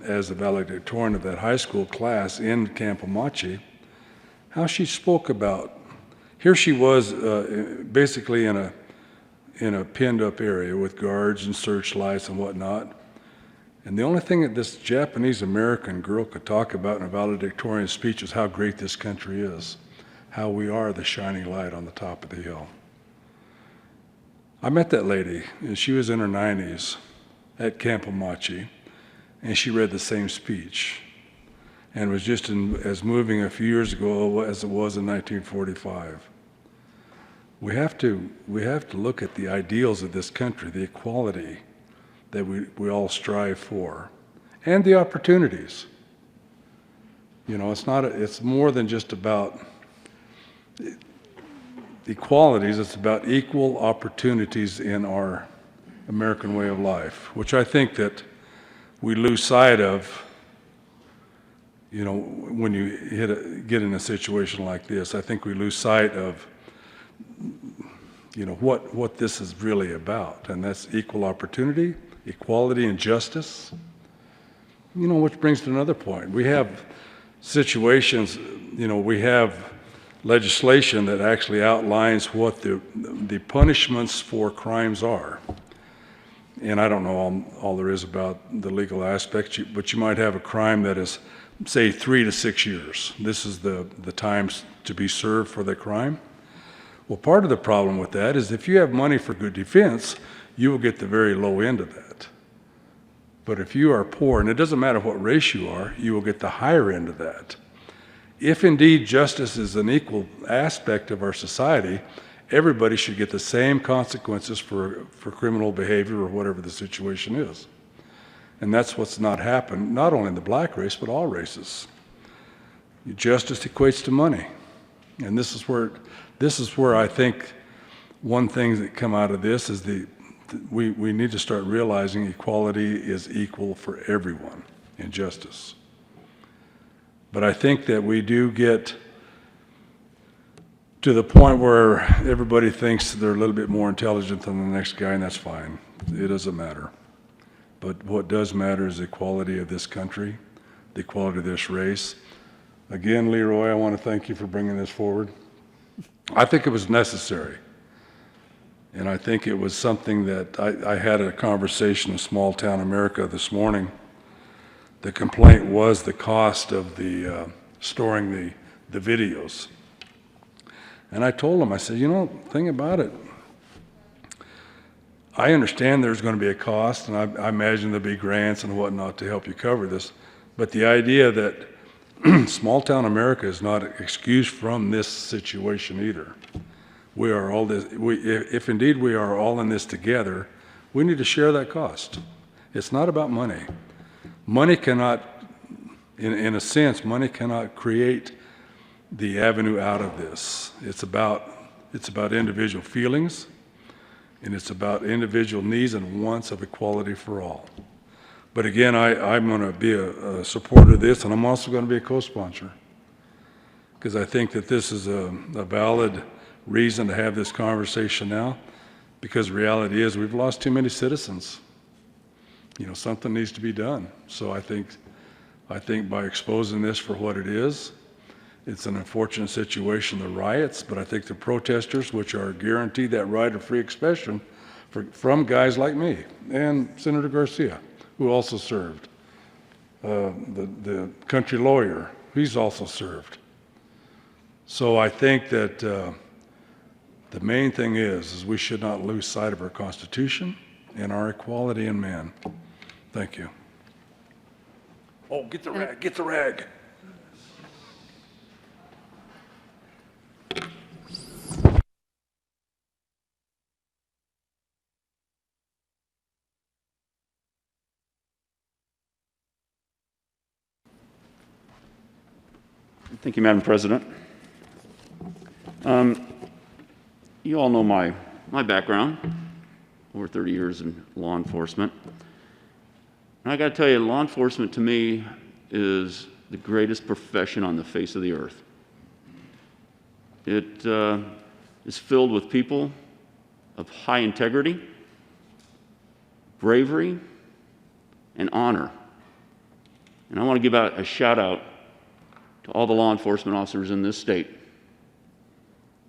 as a valedictorian of that high school class in Camp Kamachi, how she spoke about, here she was basically in a pinned up area with guards and searchlights and whatnot. And the only thing that this Japanese American girl could talk about in a valedictorian speech is how great this country is, how we are the shining light on the top of the hill. I met that lady, and she was in her 90s at Camp Kamachi, and she read the same speech, and was just as moving a few years ago as it was in 1945. We have to look at the ideals of this country, the equality that we all strive for, and the opportunities. You know, it's more than just about equalities, it's about equal opportunities in our American way of life, which I think that we lose sight of, you know, when you get in a situation like this. I think we lose sight of, you know, what this is really about, and that's equal opportunity, equality, and justice. You know, which brings to another point. We have situations, you know, we have legislation that actually outlines what the punishments for crimes are. And I don't know all there is about the legal aspects, but you might have a crime that is, say, 3 to 6 years. This is the times to be served for the crime. Well, part of the problem with that is if you have money for good defense, you will get the very low end of that. But if you are poor, and it doesn't matter what race you are, you will get the higher end of that. If indeed justice is an equal aspect of our society, everybody should get the same consequences for criminal behavior or whatever the situation is. And that's what's not happened, not only in the black race, but all races. Justice equates to money. And this is where I think one thing that come out of this is we need to start realizing equality is equal for everyone in justice. But I think that we do get to the point where everybody thinks they're a little bit more intelligent than the next guy, and that's fine. It doesn't matter. But what does matter is the equality of this country, the equality of this race. Again, Leroy, I want to thank you for bringing this forward. I think it was necessary. And I think it was something that I had a conversation in small town America this morning. The complaint was the cost of the storing the videos. And I told them, I said, you know, thing about it, I understand there's going to be a cost, and I imagine there'll be grants and whatnot to help you cover this. But the idea that small town America is not excused from this situation either. We are all this. If indeed we are all in this together, we need to share that cost. It's not about money. Money cannot, in a sense, money cannot create the avenue out of this. It's about individual feelings, and it's about individual needs and wants of equality for all. But again, I'm going to be a supporter of this, and I'm also going to be a co-sponsor, because I think that this is a valid reason to have this conversation now, because the reality is we've lost too many citizens. You know, something needs to be done. So I think by exposing this for what it is, it's an unfortunate situation, the riots, but I think the protesters, which are guaranteed that right of free expression from guys like me and Senator Garcia, who also served, the country lawyer, he's also served. So I think that the main thing is we should not lose sight of our Constitution and our equality in man. Thank you. Oh, get the rag, get the rag. Thank you, Madam President. You all know my background, over 30 years in law enforcement. And I got to tell you, law enforcement to me is the greatest profession on the face of the earth. It is filled with people of high integrity, bravery, and honor. And I want to give out a shout out to all the law enforcement officers in this state.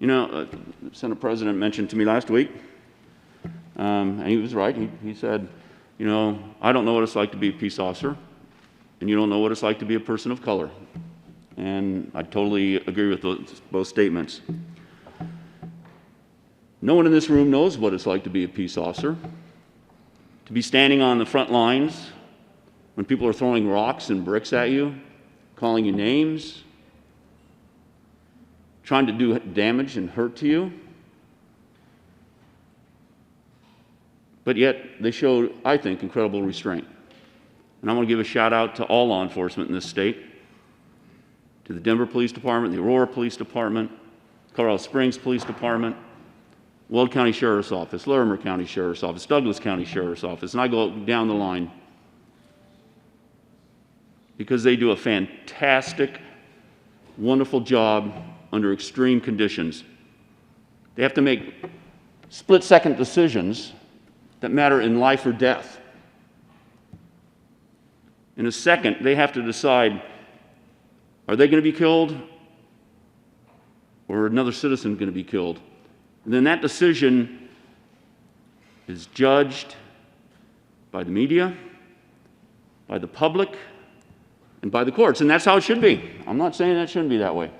You know, the Senate President mentioned to me last week, and he was right. He said, you know, I don't know what it's like to be a peace officer, and you don't know what it's like to be a person of color. And I totally agree with both statements. No one in this room knows what it's like to be a peace officer, to be standing on the front lines when people are throwing rocks and bricks at you, calling you names, trying to do damage and hurt to you. But yet, they showed, I think, incredible restraint. And I want to give a shout out to all law enforcement in this state, to the Denver Police Department, the Aurora Police Department, Colorado Springs Police Department, Weld County Sheriff's Office, Larimer County Sheriff's Office, Douglas County Sheriff's Office, and I go down the line, because they do a fantastic, wonderful job under extreme conditions. They have to make split-second decisions that matter in life or death. In a second, they have to decide, are they going to be killed or another citizen going to be killed? And then that decision is judged by the media, by the public, and by the courts. And that's how it should be. I'm not saying that shouldn't be that way.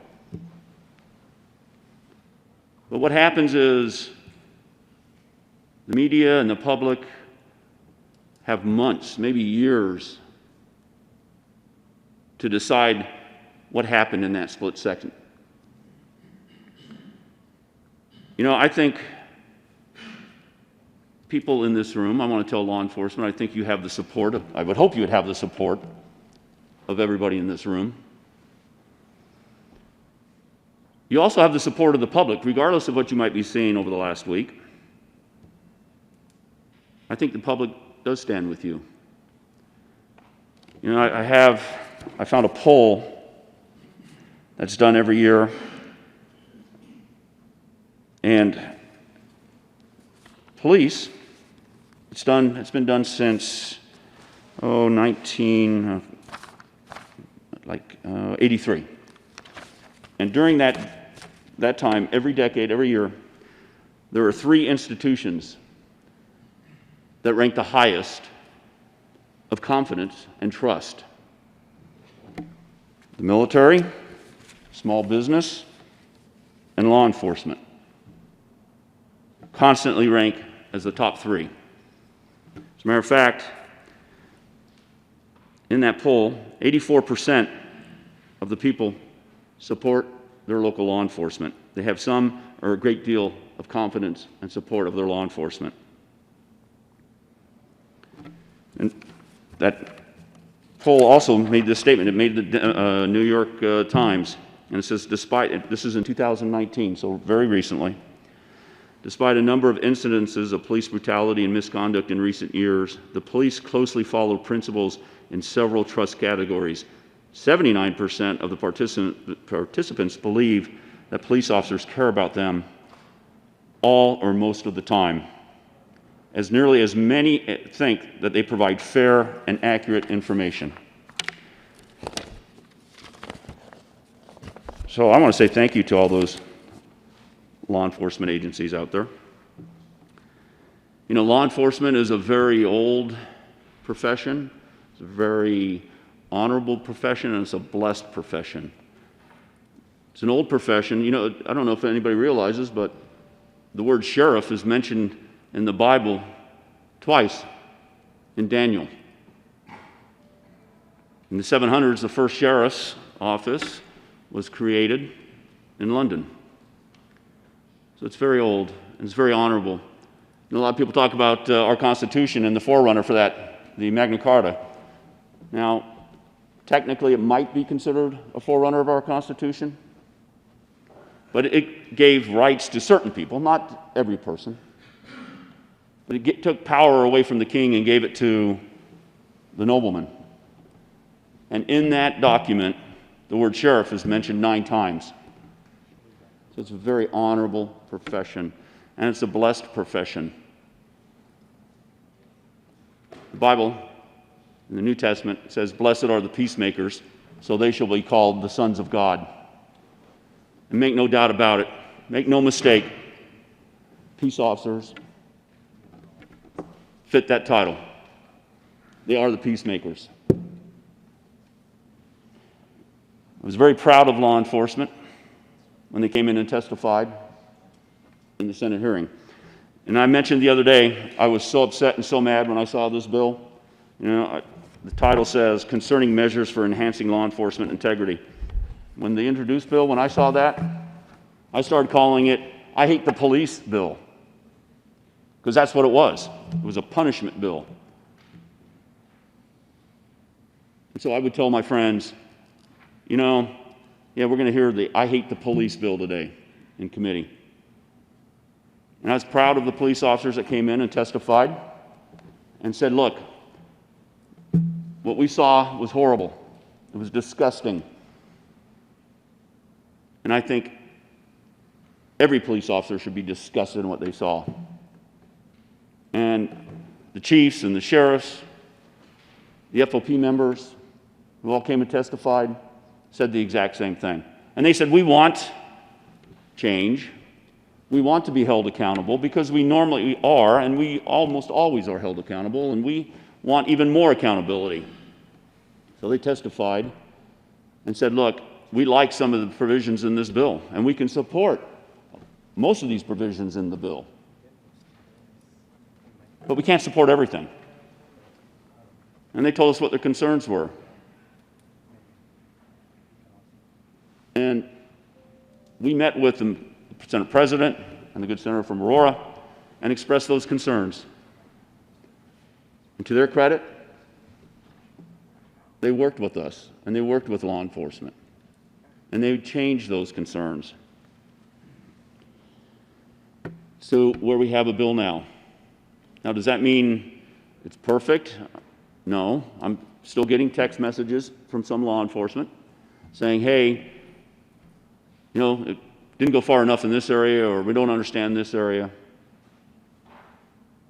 But what happens is the media and the public have months, maybe years, to decide what happened in that split second. You know, I think people in this room, I want to tell law enforcement, I think you have the support of, I would hope you would have the support of everybody in this room. You also have the support of the public, regardless of what you might be seeing over the last week. I think the public does stand with you. You know, I found a poll that's done every year, and police, it's been done since 83. And during that time, every decade, every year, there are 3 institutions that rank the highest of confidence and trust. The military, small business, and law enforcement constantly rank as the top 3. As a matter of fact, in that poll, 84% of the people support their local law enforcement. They have some or a great deal of confidence and support of their law enforcement. And that poll also made this statement. It made the New York Times, and it says, this is in 2019, so very recently, despite a number of incidences of police brutality and misconduct in recent years, the police closely follow principles in several trust categories. 79% of the participants believe that police officers care about them all or most of the time, as nearly as many think that they provide fair and accurate information. So I want to say thank you to all those law enforcement agencies out there. You know, law enforcement is a very old profession. It's a very honorable profession, and it's a blessed profession. It's an old profession. You know, I don't know if anybody realizes, but the word sheriff is mentioned in the Bible twice in Daniel. In the 700s, the first sheriff's office was created in London. So it's very old, and it's very honorable. And a lot of people talk about our Constitution and the forerunner for that, the Magna Carta. Now, Technically, it might be considered a forerunner of our Constitution, but it gave rights to certain people, not every person. But it took power away from the king and gave it to the nobleman. And in that document, the word sheriff is mentioned 9 times. So it's a very honorable profession, and it's a blessed profession. The Bible, in the New Testament, says, "Blessed are the peacemakers, so they shall be called the sons of God." And make no doubt about it, make no mistake, peace officers fit that title. They are the peacemakers. I was very proud of law enforcement when they came in and testified in the Senate hearing. And I mentioned the other day, I was so upset and so mad when I saw this bill. The title says, "Concerning Measures for Enhancing Law Enforcement Integrity." When they introduced bill, when I saw that, I started calling it, "I hate the police bill." Because that's what it was. It was a punishment bill. And so I would tell my friends, yeah, we're going to hear the "I hate the police bill" today in committee. And I was proud of the police officers that came in and testified and said, look, what we saw was horrible. It was disgusting. And I think every police officer should be disgusted in what they saw. And the chiefs and the sheriffs, the FOP members who all came and testified said the exact same thing. And they said, we want change. We want to be held accountable because we normally are, and we almost always are held accountable, and we want even more accountability. So they testified and said, look, we like some of the provisions in this bill, and we can support most of these provisions in the bill. But we can't support everything. And they told us what their concerns were. And we met with the Senate President and the good senator from Aurora and expressed those concerns. And to their credit, they worked with us, and they worked with law enforcement, and they changed those concerns. So where we have a bill now. Now, does that mean it's perfect? No. I'm still getting text messages from some law enforcement saying, hey, it didn't go far enough in this area, or we don't understand this area.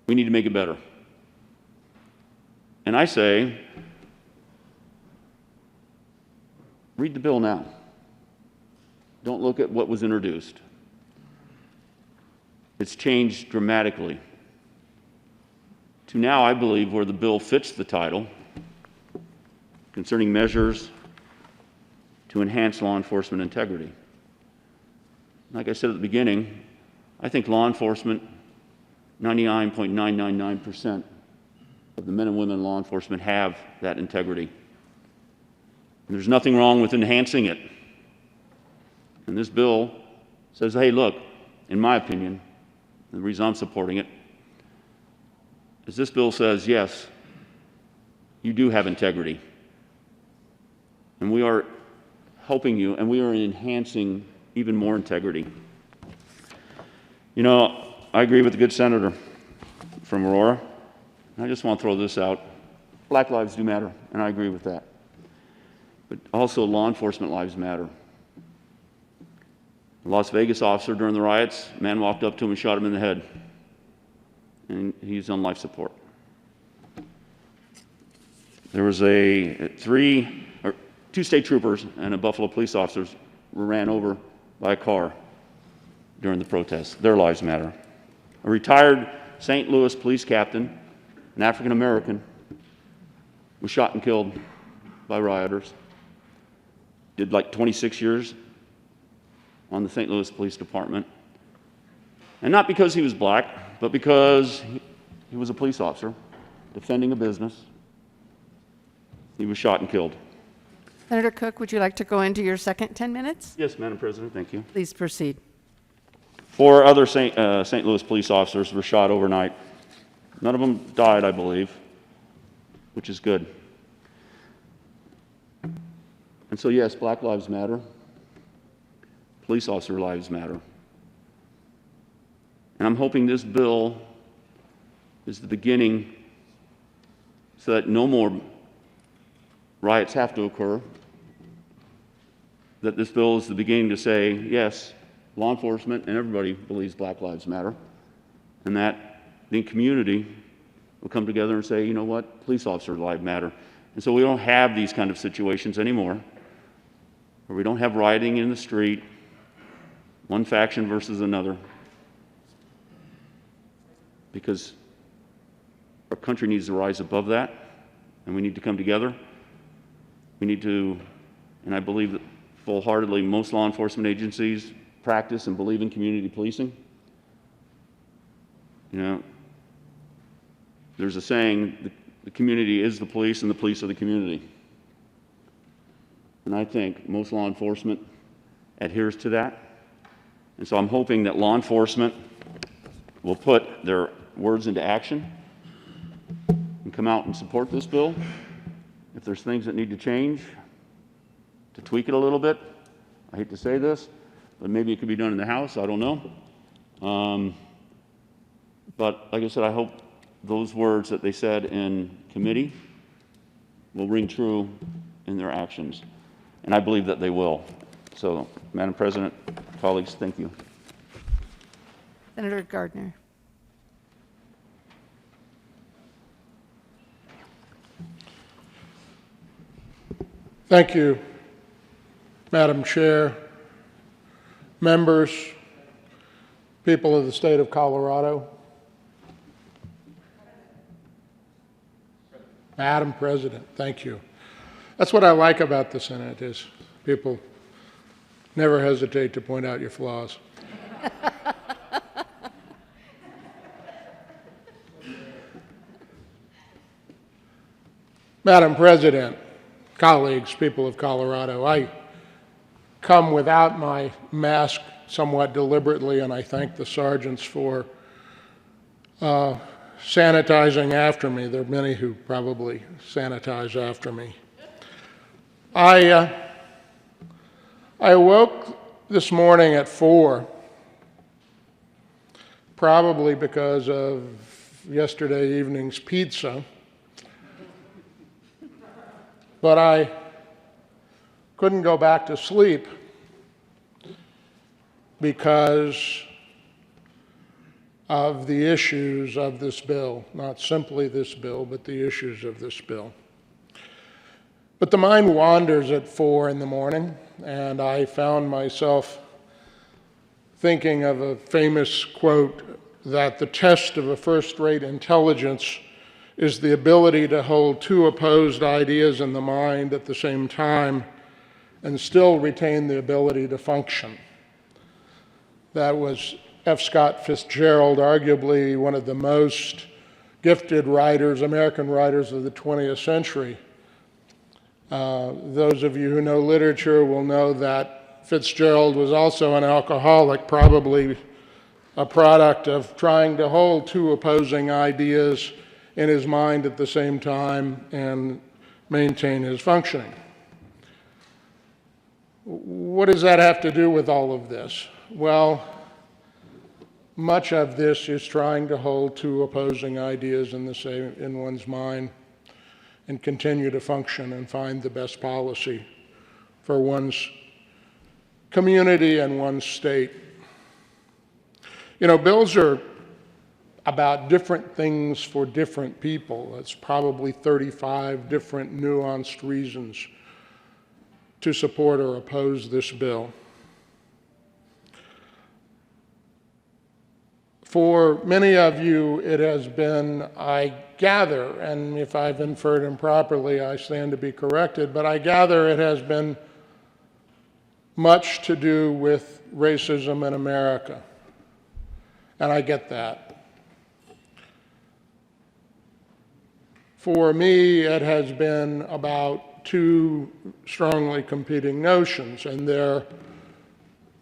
We need to make it better. And I say, read the bill now. Don't look at what was introduced. It's changed dramatically to now, I believe, where the bill fits the title, concerning measures to enhance law enforcement integrity. Like I said at the beginning, I think law enforcement, 99.999% of the men and women in law enforcement have that integrity. And there's nothing wrong with enhancing it. And this bill says, hey, look, in my opinion, the reason I'm supporting it is this bill says, yes, you do have integrity. And we are helping you, and we are enhancing even more integrity. I agree with the good senator from Aurora. I just want to throw this out. Black lives do matter, and I agree with that. But also law enforcement lives matter. A Las Vegas officer during the riots, a man walked up to him and shot him in the head. And he's on life support. There was two state troopers and a Buffalo police officers were ran over by a car during the protests. Their lives matter. A retired St. Louis police captain, an African American, was shot and killed by rioters. Did like 26 years on the St. Louis Police Department. And not because he was black, but because he was a police officer defending a business. He was shot and killed. Senator Cook, would you like to go into your second 10 minutes? Yes, Madam President, thank you. Please proceed. 4 other St. Louis police officers were shot overnight. None of them died, I believe, which is good. And so, yes, Black Lives Matter. Police officer lives matter. And I'm hoping this bill is the beginning so that no more riots have to occur, that this bill is the beginning to say, yes, law enforcement and everybody believes Black Lives Matter, and that the community will come together and say, you know what, police officer lives matter. And so we don't have these kind of situations anymore, where we don't have rioting in the street, one faction versus another, because our country needs to rise above that, and we need to come together. We need to, and I believe that full-heartedly most law enforcement agencies practice and believe in community policing. You know, there's a saying, the community is the police and the police are the community. And I think most law enforcement adheres to that. And so I'm hoping that law enforcement will put their words into action and come out and support this bill. If there's things that need to change, to tweak it a little bit, I hate to say this, but maybe it could be done in the House, I don't know. But like I said, I hope those words that they said in committee will ring true in their actions. And I believe that they will. So, Madam President, colleagues, thank you. Senator Gardner. Thank you, Madam Chair, members, people of the state of Colorado. Madam President, thank you. That's what I like about the Senate is people never hesitate to point out your flaws. Madam President, colleagues, people of Colorado, I come without my mask somewhat deliberately, and I thank the sergeants for sanitizing after me. There are many who probably sanitize after me. I awoke this morning at 4, probably because of yesterday evening's pizza, but I couldn't go back to sleep because of the issues of this bill, not simply this bill, but the issues of this bill. But the mind wanders at 4 in the morning, and I found myself thinking of a famous quote that the test of a first-rate intelligence is the ability to hold two opposed ideas in the mind at the same time and still retain the ability to function. That was F. Scott Fitzgerald, arguably one of the most gifted writers, American writers of the 20th century. Those of you who know literature will know that Fitzgerald was also an alcoholic, probably a product of trying to hold two opposing ideas in his mind at the same time and maintain his functioning. What does that have to do with all of this? Well, much of this is trying to hold two opposing ideas in one's mind and continue to function and find the best policy for one's community and one's state. You know, bills are about different things for different people. It's probably 35 different nuanced reasons to support or oppose this bill. For many of you, it has been, I gather, and if I've inferred improperly, I stand to be corrected, but I gather it has been much to do with racism in America. And I get that. For me, it has been about two strongly competing notions, and they're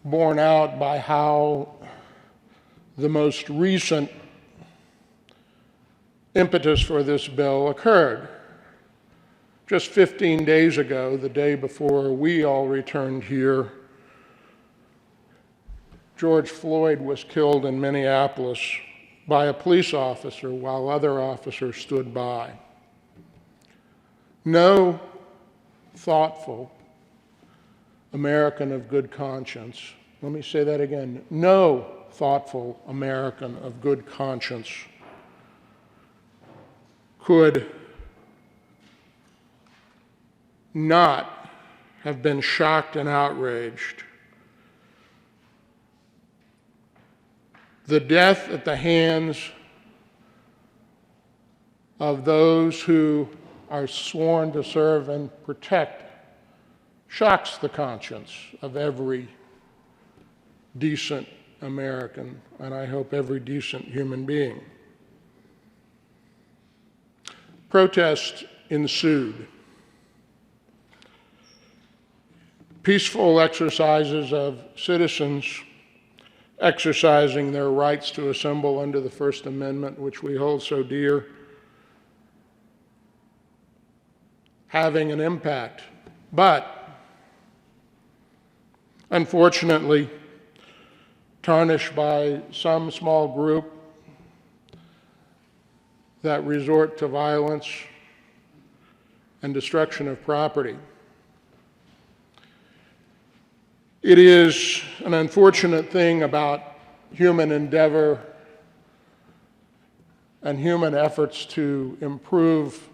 borne out by how the most recent impetus for this bill occurred. just 15 days ago, the day before we all returned here, George Floyd was killed in Minneapolis by a police officer while other officers stood by. No thoughtful American of good conscience, let me say that again, no thoughtful American of good conscience could not have been shocked and outraged. The death at the hands of those who are sworn to serve and protect shocks the conscience of every decent American, and I hope every decent human being. Protest ensued. Peaceful exercises of citizens exercising their rights to assemble under the First Amendment, which we hold so dear, having an impact. But, unfortunately, tarnished by some small group that resort to violence and destruction of property. It is an unfortunate thing about human endeavor and human efforts to improve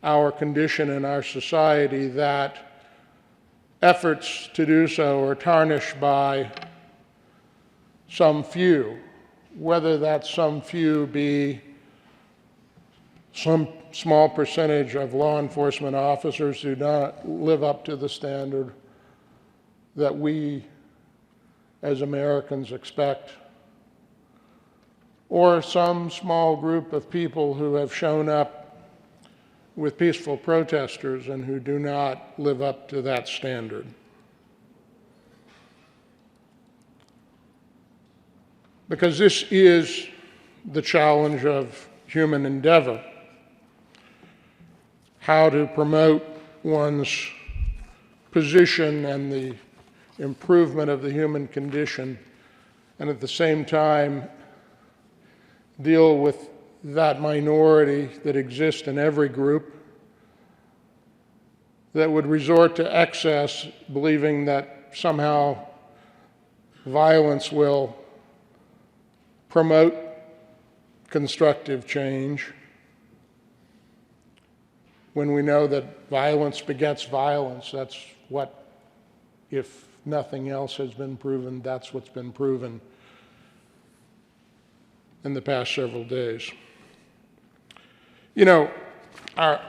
our condition in our society that efforts to do so are tarnished by some few, whether that some few be some small percentage of law enforcement officers who do not live up to the standard that we as Americans expect, or some small group of people who have shown up with peaceful protesters and who do not live up to that standard. Because this is the challenge of human endeavor, how to promote one's position and the improvement of the human condition, and at the same time deal with that minority that exists in every group that would resort to excess, believing that somehow violence will promote constructive change, when we know that violence begets violence. That's what, if nothing else has been proven, that's what's been proven in the past several days. You know, our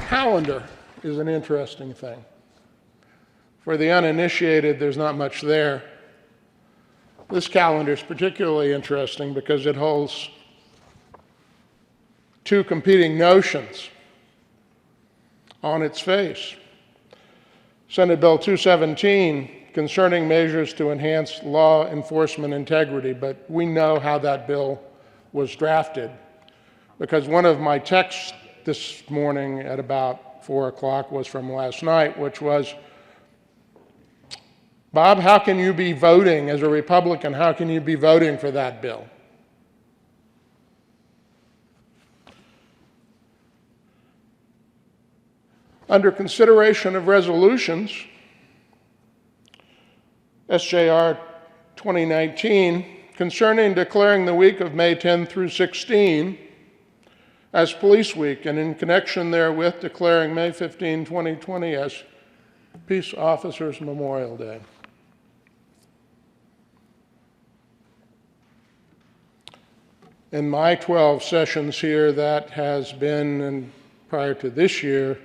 calendar is an interesting thing. For the uninitiated, there's not much there. This calendar is particularly interesting because it holds two competing notions on its face. Senate Bill 217 concerning measures to enhance law enforcement integrity, but we know how that bill was drafted, because one of my texts this morning at about 4 o'clock was from last night, which was, Bob, how can you be voting as a Republican? How can you be voting for that bill? Under consideration of resolutions, SJR 2019, concerning declaring the week of May 10 through 16 as Police Week, and in connection therewith declaring May 15, 2020 as Peace Officers Memorial Day. In my 12 sessions here, that has been, and prior to this year,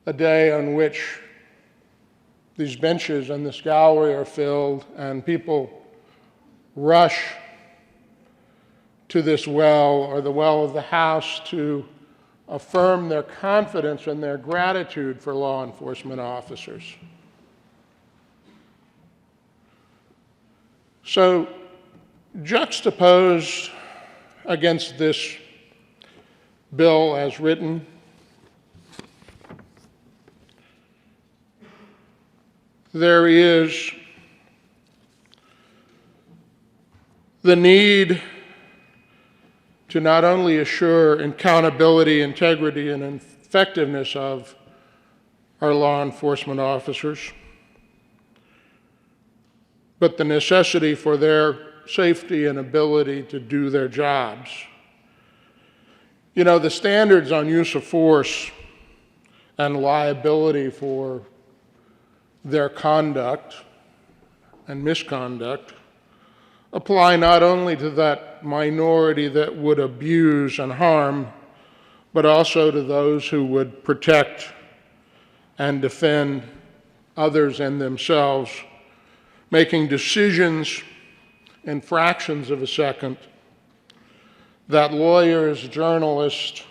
a day on which these benches and this gallery are filled and people rush to this well or the well of the House to affirm their confidence and their gratitude for law enforcement officers. So, juxtaposed against this bill as written there is the need to not only assure accountability, integrity, and effectiveness of our law enforcement officers, but the necessity for their safety and ability to do their jobs. You know, the standards on use of force and liability for their conduct and misconduct apply not only to that minority that would abuse and harm, but also to those who would protect and defend others and themselves, making decisions in fractions of a second that lawyers, journalists,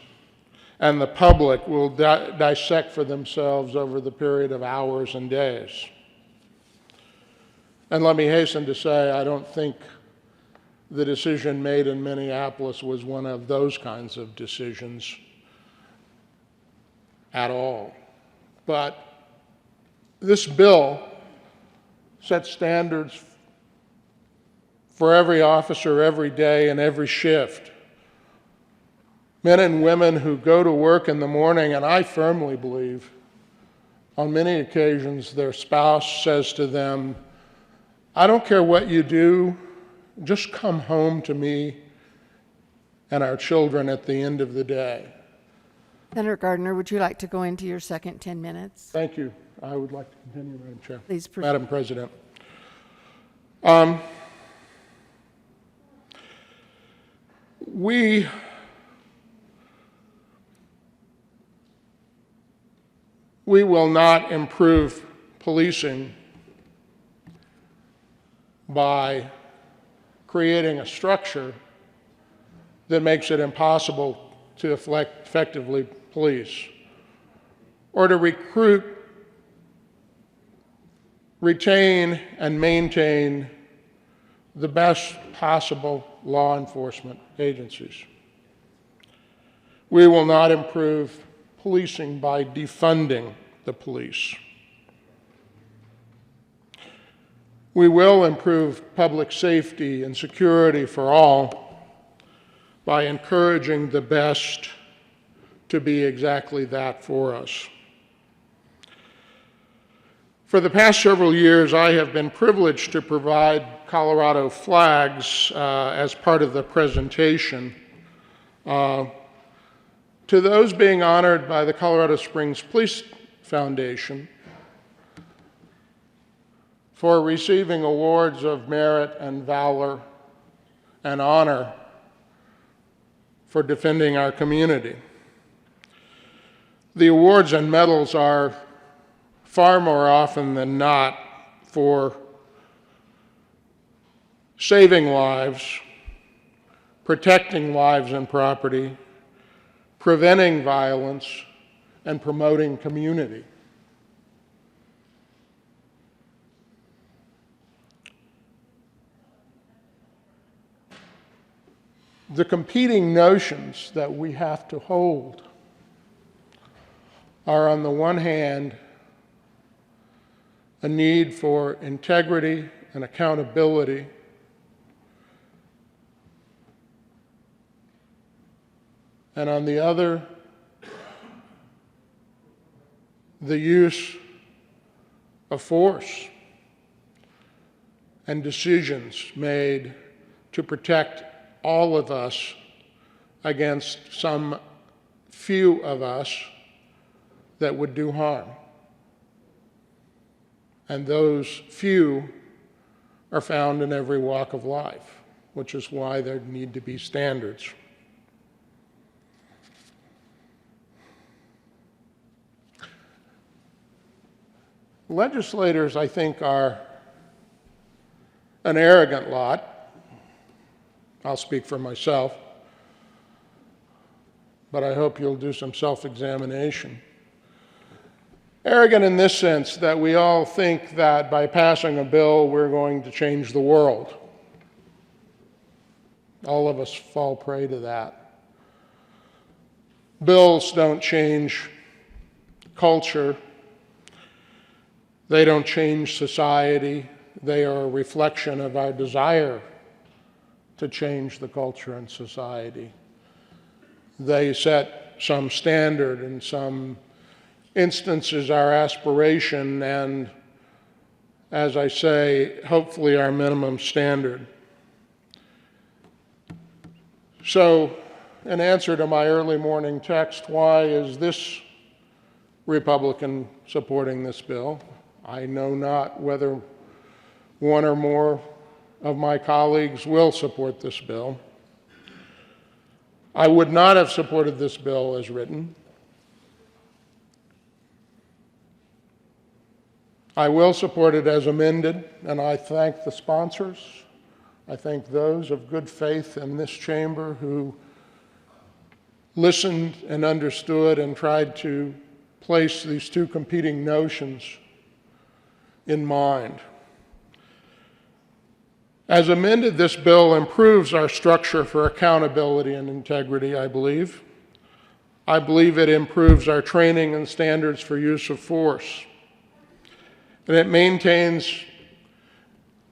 and the public will dissect for themselves over the period of hours and days. And let me hasten to say, I don't think the decision made in Minneapolis was one of those kinds of decisions at all. But this bill sets standards for every officer, every day, and every shift. Men and women who go to work in the morning, and I firmly believe on many occasions their spouse says to them, I don't care what you do, just come home to me and our children at the end of the day. Senator Gardner, would you like to go into your second 10 minutes? Thank you. I would like to continue, Madam Chair. Please proceed. Madam President. We will not improve policing by creating a structure that makes it impossible to effectively police, or to recruit, retain, and maintain the best possible law enforcement agencies. We will not improve policing by defunding the police. We will improve public safety and security for all by encouraging the best to be exactly that for us. For the past several years, I have been privileged to provide Colorado flags as part of the presentation to those being honored by the Colorado Springs Police Foundation for receiving awards of merit and valor and honor for defending our community. The awards and medals are far more often than not for saving lives, protecting lives and property, preventing violence, and promoting community. The competing notions that we have to hold are, on the one hand, a need for integrity and accountability, and on the other, the use of force and decisions made to protect all of us against some few of us that would do harm. And those few are found in every walk of life, which is why there need to be standards. Legislators, I think, are an arrogant lot. I'll speak for myself, but I hope you'll do some self-examination. Arrogant in this sense that we all think that by passing a bill we're going to change the world. All of us fall prey to that. Bills don't change culture. They don't change society. They are a reflection of our desire to change the culture and society. They set some standard, in some instances our aspiration, and as I say, hopefully our minimum standard. So, in answer to my early morning text, why is this Republican supporting this bill? I know not whether one or more of my colleagues will support this bill. I would not have supported this bill as written. I will support it as amended, and I thank the sponsors. I thank those of good faith in this chamber who listened and understood and tried to place these two competing notions in mind. As amended, this bill improves our structure for accountability and integrity, I believe. I believe it improves our training and standards for use of force. And it maintains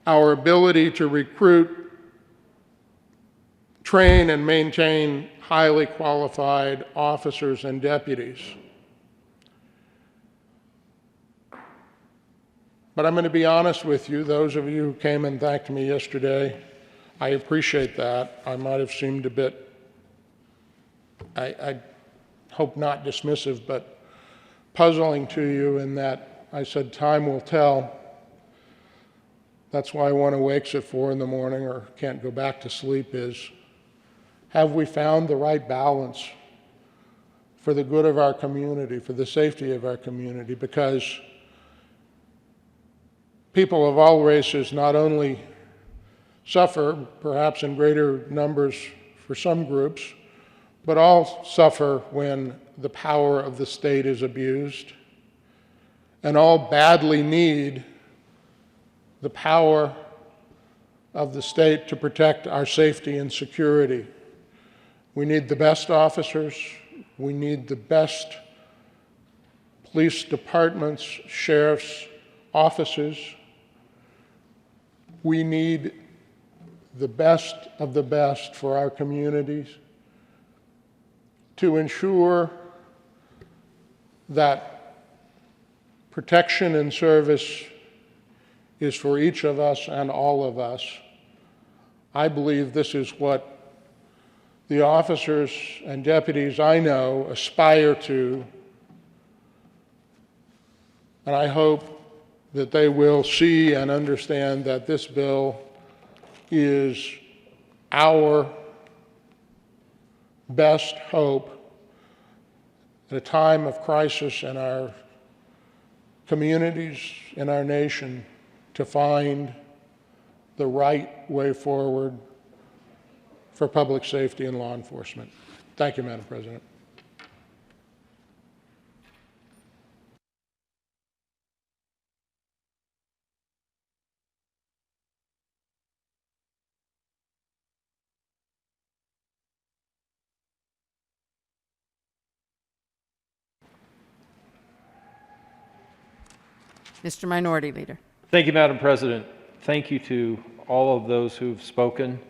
our ability to recruit, train, and maintain highly qualified officers and deputies. But I'm going to be honest with you, those of you who came and thanked me yesterday, I appreciate that. I might have seemed a bit, I hope not dismissive, but puzzling to you in that I said time will tell. That's why one awakes at 4 in the morning or can't go back to sleep is, have we found the right balance for the good of our community, for the safety of our community? Because people of all races not only suffer, perhaps in greater numbers for some groups, but all suffer when the power of the state is abused, and all badly need the power of the state to protect our safety and security. We need the best officers, we need the best police departments, sheriff's offices. We need the best of the best for our communities to ensure that protection and service is for each of us and all of us. I believe this is what the officers and deputies I know aspire to, and I hope that they will see and understand that this bill is our best hope at a time of crisis in our communities, in our nation, to find the right way forward for public safety and law enforcement. Thank you, Madam President. Mr. Minority Leader. Thank you, Madam President. Thank you to all of those who've spoken.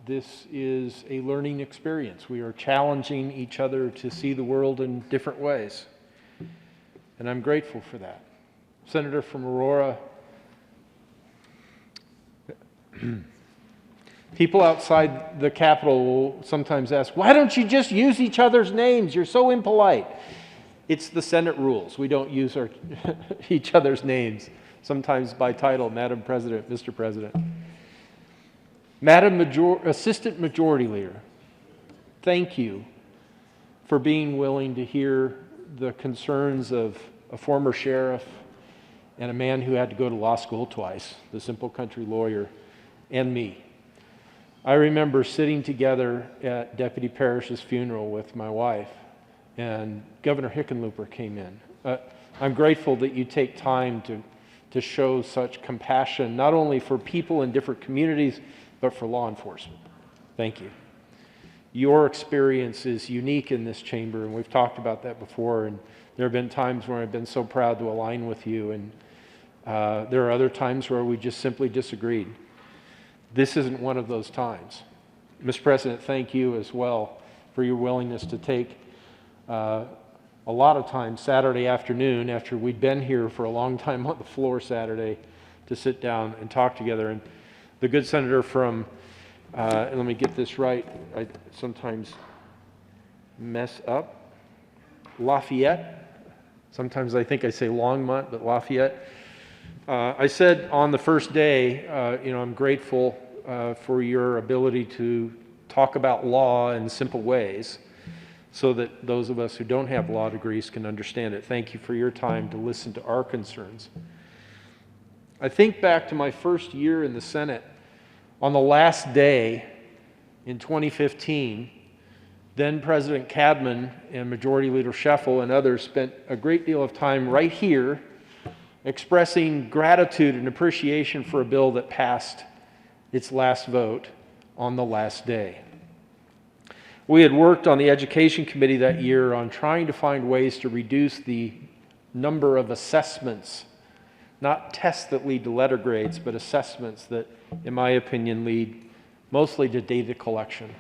This is a learning experience. We are challenging each other to see the world in different ways, and I'm grateful for that. Senator from Aurora, people outside the Capitol will sometimes ask, why don't you just use each other's names? You're so impolite. It's the Senate rules. We don't use each other's names, sometimes by title, Madam President, Mr. President. Madam Assistant Majority Leader, thank you for being willing to hear the concerns of a former sheriff and a man who had to go to law school twice, the simple country lawyer, and me. I remember sitting together at Deputy Parrish's funeral with my wife, and Governor Hickenlooper came in. I'm grateful that you take time to show such compassion, not only for people in different communities, but for law enforcement. Thank you. Your experience is unique in this chamber, and we've talked about that before, and there have been times where I've been so proud to align with you, and there are other times where we just simply disagreed. This isn't one of those times. Mr. President, thank you as well for your willingness to take a lot of time Saturday afternoon after we'd been here for a long time on the floor Saturday to sit down and talk together. And the good senator from, and let me get this right, I sometimes mess up, Lafayette. Sometimes I think I say Longmont, but Lafayette. I said on the first day, I'm grateful for your ability to talk about law in simple ways so that those of us who don't have law degrees can understand it. Thank you for your time to listen to our concerns. I think back to my first year in the Senate. On the last day in 2015, then President Cadman and Majority Leader Scheffel and others spent a great deal of time right here expressing gratitude and appreciation for a bill that passed its last vote on the last day. We had worked on the Education Committee that year on trying to find ways to reduce the number of assessments, not tests that lead to letter grades, but assessments that, in my opinion, lead mostly to data collection.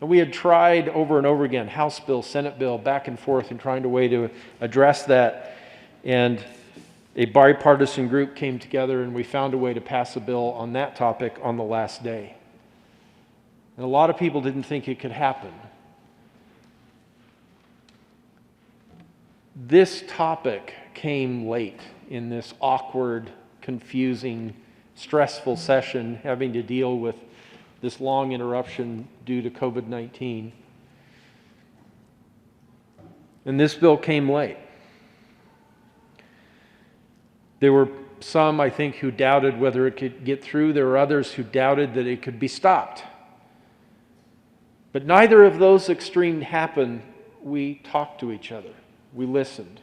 And we had tried over and over again, House bill, Senate bill, back and forth, and trying a way to address that. And a bipartisan group came together and we found a way to pass a bill on that topic on the last day. And a lot of people didn't think it could happen. This topic came late in this awkward, confusing, stressful session, having to deal with this long interruption due to COVID-19. And this bill came late. There were some, I think, who doubted whether it could get through. There were others who doubted that it could be stopped. But neither of those extremes happened. We talked to each other. We listened.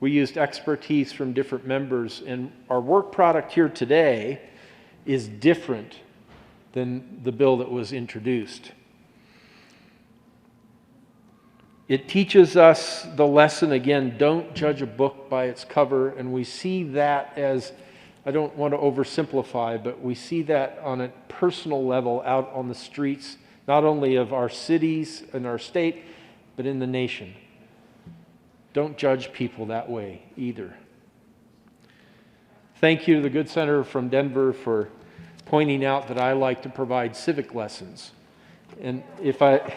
We used expertise from different members, and our work product here today is different than the bill that was introduced. It teaches us the lesson, again, don't judge a book by its cover, and we see that as, I don't want to oversimplify, but we see that on a personal level out on the streets, not only of our cities and our state, but in the nation. Don't judge people that way either. Thank you to the good senator from Denver for pointing out that I like to provide civic lessons. And if I...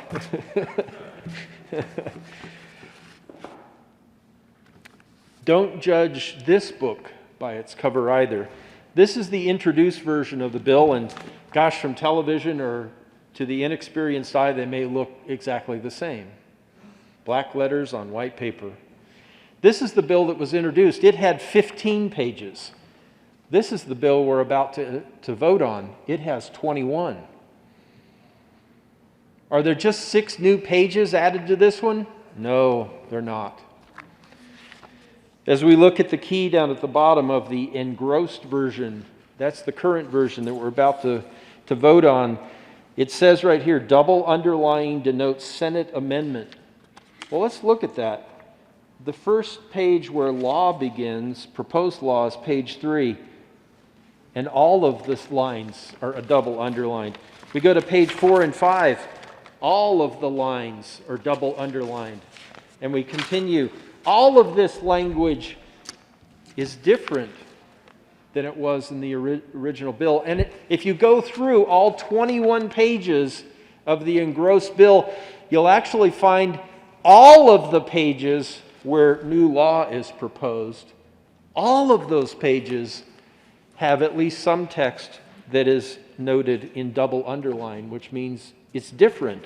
Don't judge this book by its cover either. This is the introduced version of the bill, and gosh, from television or to the inexperienced eye, they may look exactly the same. Black letters on white paper. This is the bill that was introduced. It had 15 pages. This is the bill we're about to vote on. It has 21. Are there just 6 new pages added to this one? No, they're not. As we look at the key down at the bottom of the engrossed version, that's the current version that we're about to vote on, it says right here, double underlying denotes Senate amendment. Well, let's look at that. The first page where law begins, proposed law, is page 3. And all of these lines are a double underlined. We go to page 4 and 5. All of the lines are double underlined. And we continue. All of this language is different than it was in the original bill. And if you go through all 21 pages of the engrossed bill, you'll actually find all of the pages where new law is proposed. All of those pages have at least some text that is noted in double underline, which means it's different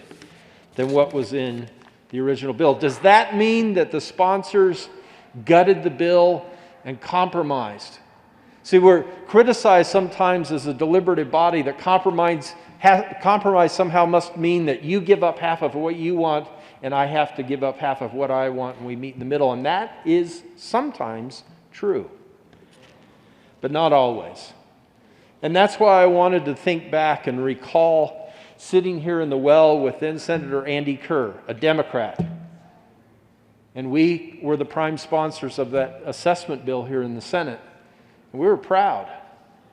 than what was in the original bill. Does that mean that the sponsors gutted the bill and compromised? See, we're criticized sometimes as a deliberative body that compromise somehow must mean that you give up half of what you want and I have to give up half of what I want and we meet in the middle. And that is sometimes true, but not always. And that's why I wanted to think back and recall sitting here in the well with then Senator Andy Kerr, a Democrat. And we were the prime sponsors of that assessment bill here in the Senate. And we were proud.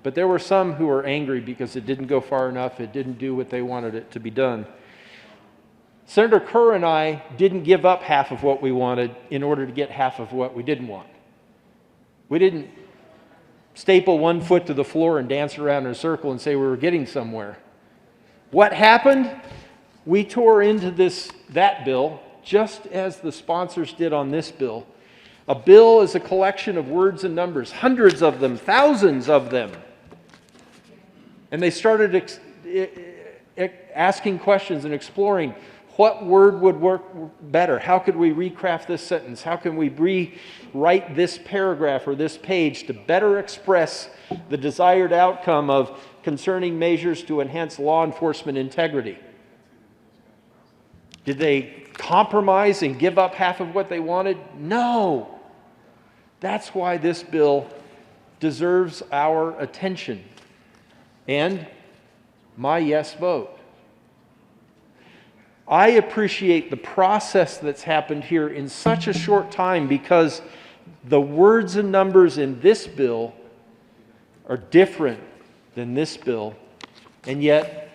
But there were some who were angry because it didn't go far enough, it didn't do what they wanted it to be done. Senator Kerr and I didn't give up half of what we wanted in order to get half of what we didn't want. We didn't staple one foot to the floor and dance around in a circle and say we were getting somewhere. What happened? We tore into that bill just as the sponsors did on this bill. A bill is a collection of words and numbers, hundreds of them, thousands of them. And they started asking questions and exploring what word would work better. How could we recraft this sentence? How can we rewrite this paragraph or this page to better express the desired outcome of concerning measures to enhance law enforcement integrity? Did they compromise and give up half of what they wanted? No. That's why this bill deserves our attention and my yes vote. I appreciate the process that's happened here in such a short time because the words and numbers in this bill are different than this bill, and yet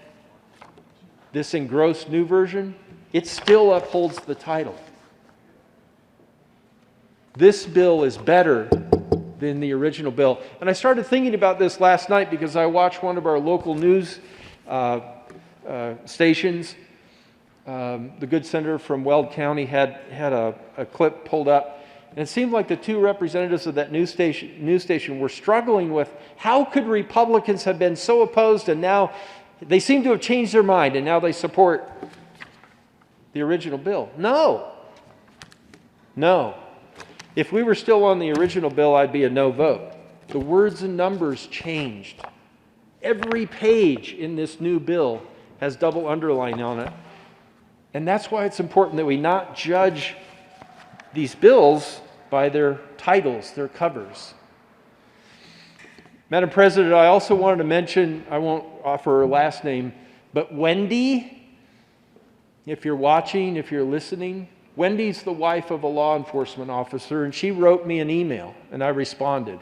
this engrossed new version, it still upholds the title. This bill is better than the original bill. And I started thinking about this last night because I watched one of our local news stations. The good senator from Weld County had a clip pulled up, and it seemed like the two representatives of that news station were struggling with how could Republicans have been so opposed and now they seem to have changed their mind and now they support the original bill. No. If we were still on the original bill, I'd be a no vote. The words and numbers changed. Every page in this new bill has double underline on it. And that's why it's important that we not judge these bills by their titles, their covers. Madam President, I also wanted to mention, I won't offer her last name, but Wendy, if you're watching, if you're listening, Wendy's the wife of a law enforcement officer, and she wrote me an email, and I responded.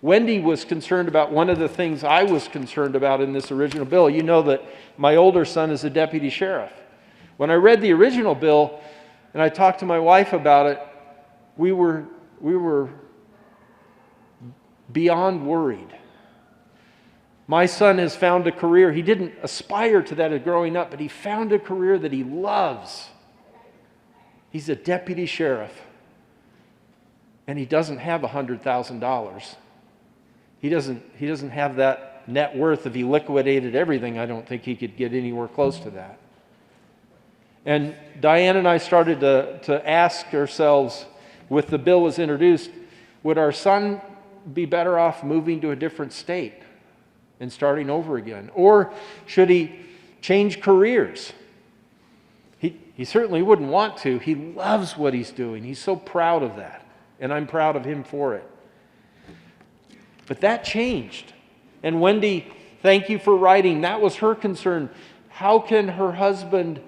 Wendy was concerned about one of the things I was concerned about in this original bill. You know that my older son is a deputy sheriff. When I read the original bill and I talked to my wife about it, we were beyond worried. My son has found a career. He didn't aspire to that growing up, but he found a career that he loves. He's a deputy sheriff, and he doesn't have $100,000. He doesn't have that net worth. If he liquidated everything, I don't think he could get anywhere close to that. And Diane and I started to ask ourselves, with the bill was introduced, would our son be better off moving to a different state and starting over again? Or should he change careers? He certainly wouldn't want to. He loves what he's doing. He's so proud of that. And I'm proud of him for it. But that changed. And Wendy, thank you for writing. That was her concern. How could her husband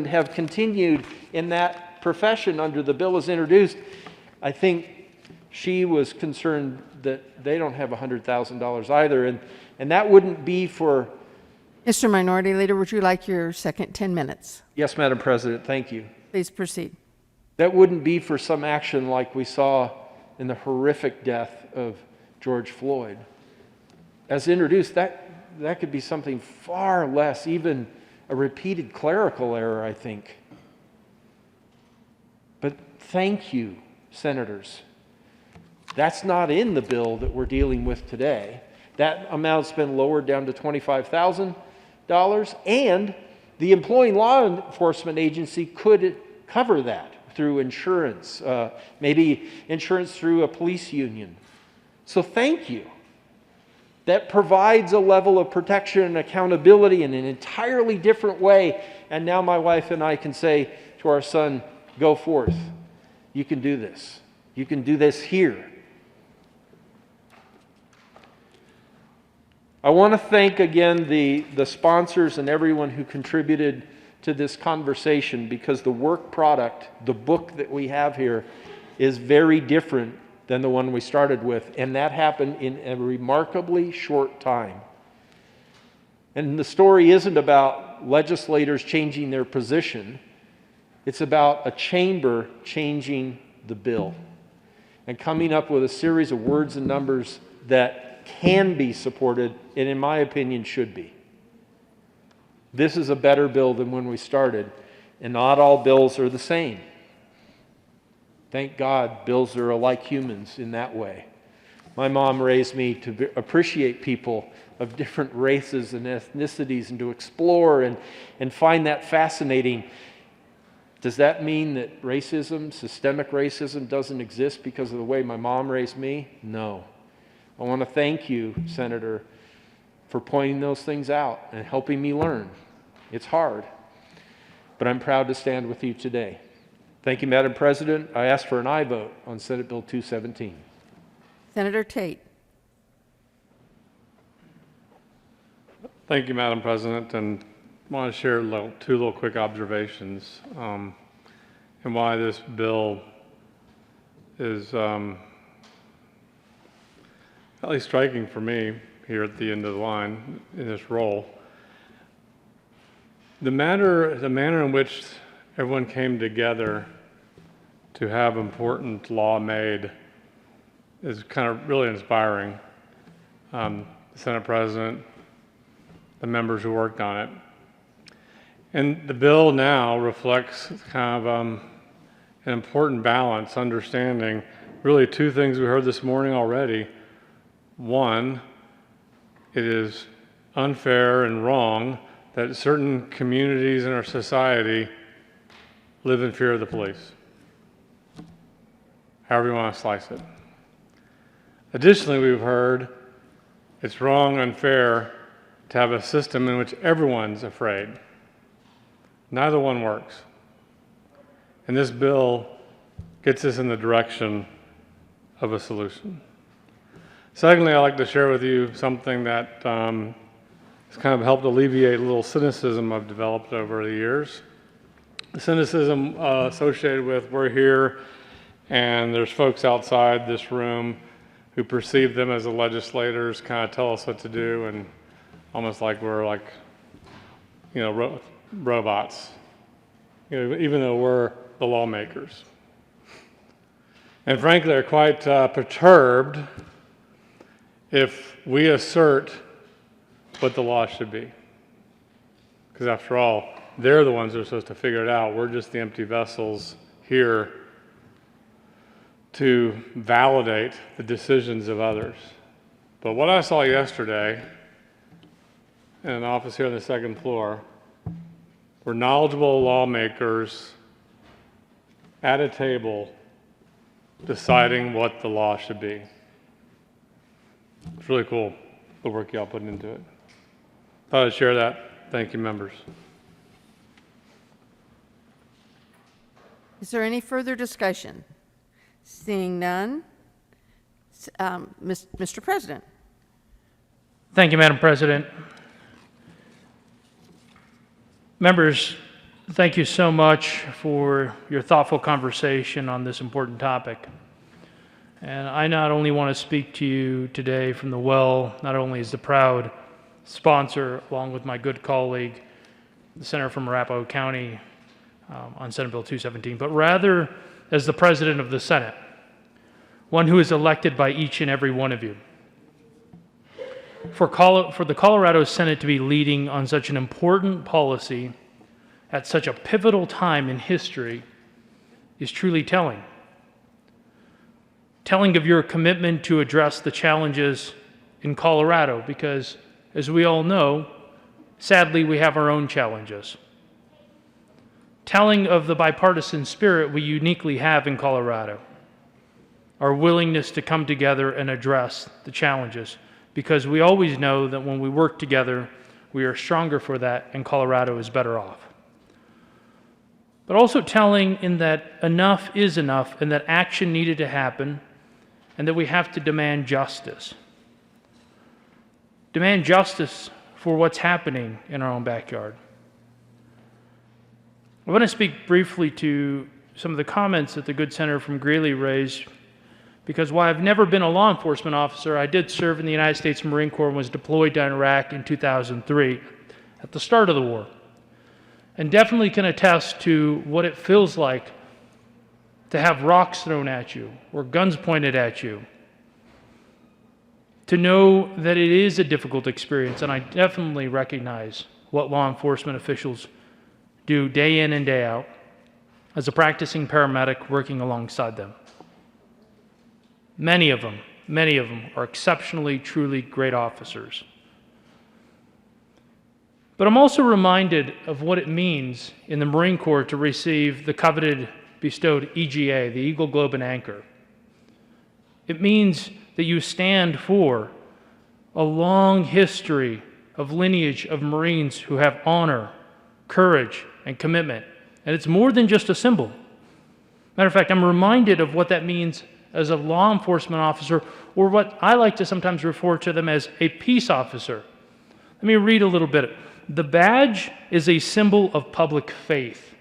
have continued in that profession under the bill as introduced? I think she was concerned that they don't have $100,000 either. And that wouldn't be for... Mr. Minority Leader, would you like your second 10 minutes? Yes, Madam President, thank you. Please proceed. That wouldn't be for some action like we saw in the horrific death of George Floyd. As introduced, that could be something far less, even a repeated clerical error, I think. But thank you, senators. That's not in the bill that we're dealing with today. That amount's been lowered down to $25,000, and the employing law enforcement agency could cover that through insurance, maybe insurance through a police union. So thank you. That provides a level of protection and accountability in an entirely different way. And now my wife and I can say to our son, go forth. You can do this. You can do this here. I want to thank again the sponsors and everyone who contributed to this conversation, because the work product, the book that we have here, is very different than the one we started with, and that happened in a remarkably short time. And the story isn't about legislators changing their position. It's about a chamber changing the bill and coming up with a series of words and numbers that can be supported, and in my opinion should be. This is a better bill than when we started, and not all bills are the same. Thank God bills are like humans in that way. My mom raised me to appreciate people of different races and ethnicities and to explore and find that fascinating. Does that mean that racism, systemic racism, doesn't exist because of the way my mom raised me? No. I want to thank you, Senator, for pointing those things out and helping me learn. It's hard, but I'm proud to stand with you today. Thank you, Madam President. I ask for an aye vote on Senate Bill 217. Senator Tate. Thank you, Madam President, and I want to share two little quick observations and why this bill is at least striking for me here at the end of the line in this role. The manner in which everyone came together to have important law made is kind of really inspiring. The Senate President, the members who worked on it. And the bill now reflects kind of an important balance, understanding really two things we heard this morning already. One, it is unfair and wrong that certain communities in our society live in fear of the police, however you want to slice it. Additionally, we've heard it's wrong, unfair to have a system in which everyone's afraid. Neither one works. And this bill gets us in the direction of a solution. Secondly, I'd like to share with you something that has kind of helped alleviate a little cynicism I've developed over the years. The cynicism associated with we're here and there's folks outside this room who perceive them as the legislators, kind of tell us what to do, and almost like we're like, robots, even though we're the lawmakers. And frankly, they're quite perturbed if we assert what the law should be. Because after all, they're the ones who are supposed to figure it out. We're just the empty vessels here to validate the decisions of others. But what I saw yesterday in an office here on the second floor were knowledgeable lawmakers at a table deciding what the law should be. It's really cool, the work y'all put into it. Thought I'd share that. Thank you, members. Is there any further discussion? Seeing none, Mr. President. Thank you, Madam President. Members, thank you so much for your thoughtful conversation on this important topic. And I not only want to speak to you today from the well, not only as the proud sponsor, along with my good colleague, the Senator from Arapahoe County, on Senate Bill 217, but rather as the President of the Senate, one who is elected by each and every one of you. For the Colorado Senate to be leading on such an important policy at such a pivotal time in history is truly telling. Telling of your commitment to address the challenges in Colorado, because as we all know, sadly, we have our own challenges. Telling of the bipartisan spirit we uniquely have in Colorado, our willingness to come together and address the challenges, because we always know that when we work together, we are stronger for that, and Colorado is better off. But also telling in that enough is enough, and that action needed to happen, and that we have to demand justice. demand justice for what's happening in our own backyard. I want to speak briefly to some of the comments that the good senator from Greeley raised, because while I've never been a law enforcement officer, I did serve in the United States Marine Corps and was deployed to Iraq in 2003 at the start of the war, and definitely can attest to what it feels like to have rocks thrown at you or guns pointed at you, to know that it is a difficult experience. And I definitely recognize what law enforcement officials do day in and day out as a practicing paramedic working alongside them. Many of them are exceptionally, truly great officers. But I'm also reminded of what it means in the Marine Corps to receive the coveted, bestowed EGA, the Eagle, Globe, and Anchor. It means that you stand for a long history of lineage of Marines who have honor, courage, and commitment. And it's more than just a symbol. Matter of fact, I'm reminded of what that means as a law enforcement officer, or what I like to sometimes refer to them as a peace officer. Let me read a little bit. The badge is a symbol of public faith.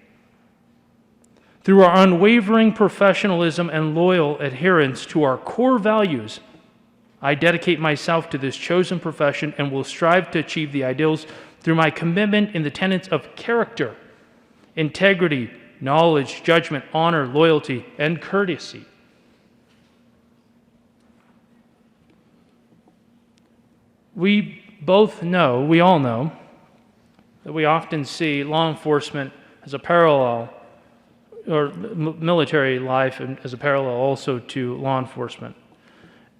Through our unwavering professionalism and loyal adherence to our core values, I dedicate myself to this chosen profession and will strive to achieve the ideals through my commitment in the tenets of character, integrity, knowledge, judgment, honor, loyalty, and courtesy. We all know, that we often see law enforcement as a parallel, or military life as a parallel also to law enforcement.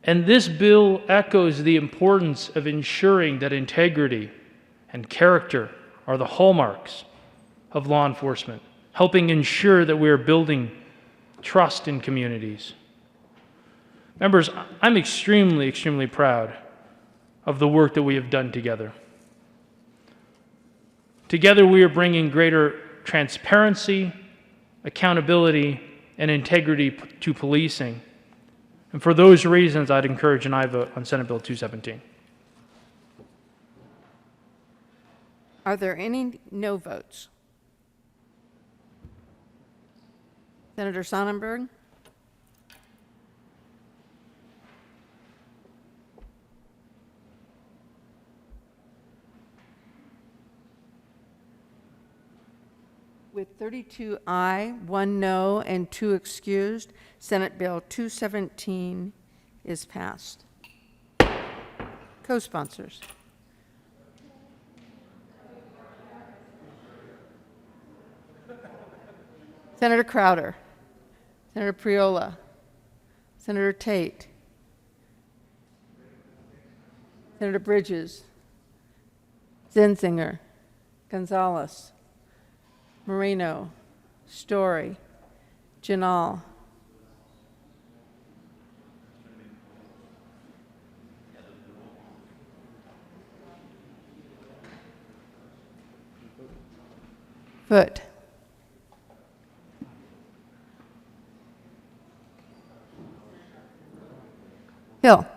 And this bill echoes the importance of ensuring that integrity and character are the hallmarks of law enforcement, helping ensure that we are building trust in communities. Members, I'm extremely, extremely proud of the work that we have done together. Together, we are bringing greater transparency, accountability, and integrity to policing. And for those reasons, I'd encourage an aye vote on Senate Bill 217. Are there any no votes? Senator Sonnenberg? With 32 aye, 1 no, and 2 excused, Senate Bill 217 is passed. Co-sponsors. Senator Crowder, Senator Priola, Senator Tate, Senator Bridges, Zenzinger, Gonzalez, Moreno, Story, Janal, Foote, Hill,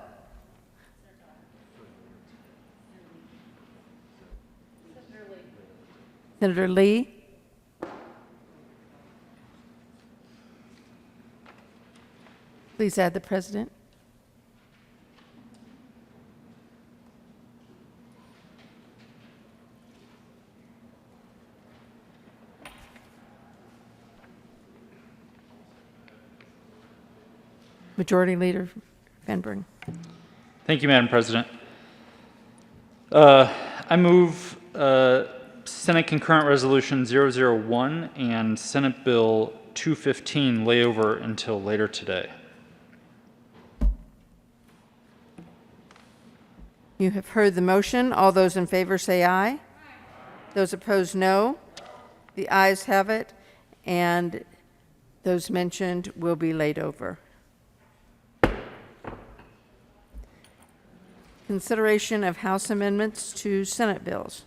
Senator Lee, please add the president. Majority Leader Van Buren. Thank you, Madam President. I move Senate Concurrent Resolution 001 and Senate Bill 215 lay over until later today. You have heard the motion. All those in favor say aye. Those opposed, no. The ayes have it, and those mentioned will be laid over. Consideration of House amendments to Senate bills.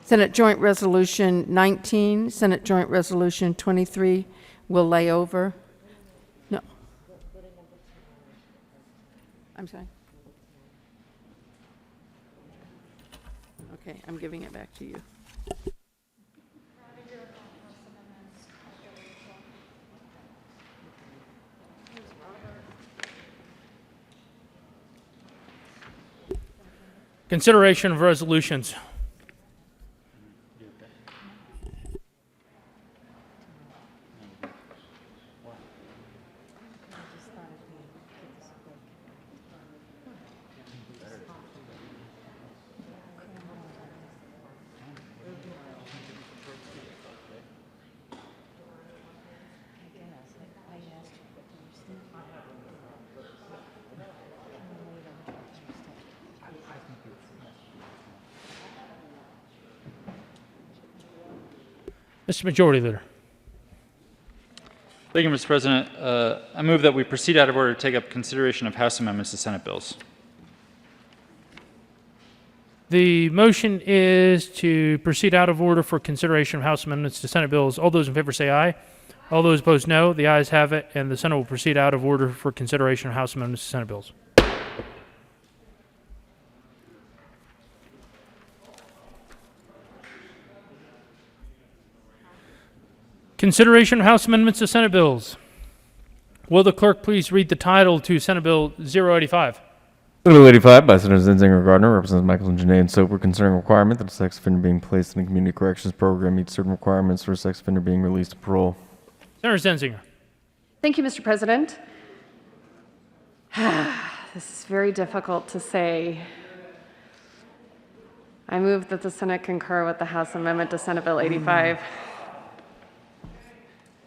Senate Joint Resolution 19, Senate Joint Resolution 23 will lay over. No. I'm sorry. Okay, I'm giving it back to you. Consideration of resolutions. Mr. Majority Leader. Thank you, Mr. President. I move that we proceed out of order to take up consideration of House amendments to Senate bills. The motion is to proceed out of order for consideration of House amendments to Senate bills. All those in favor say aye. All those opposed, no. The ayes have it, and the Senate will proceed out of order for consideration of House amendments to Senate bills. Consideration of House amendments to Senate bills. Will the clerk please read the title to Senate Bill 085? Senate Bill 85 by Senators Zinzinger Gardner, Representatives Michael and Janae and Soper, concerning a requirement that a sex offender being placed in a community corrections program meets certain requirements for a sex offender being released to parole. Senator Zinzinger. Thank you, Mr. President. This is very difficult to say. I move that the Senate concur with the House amendment to Senate Bill 85.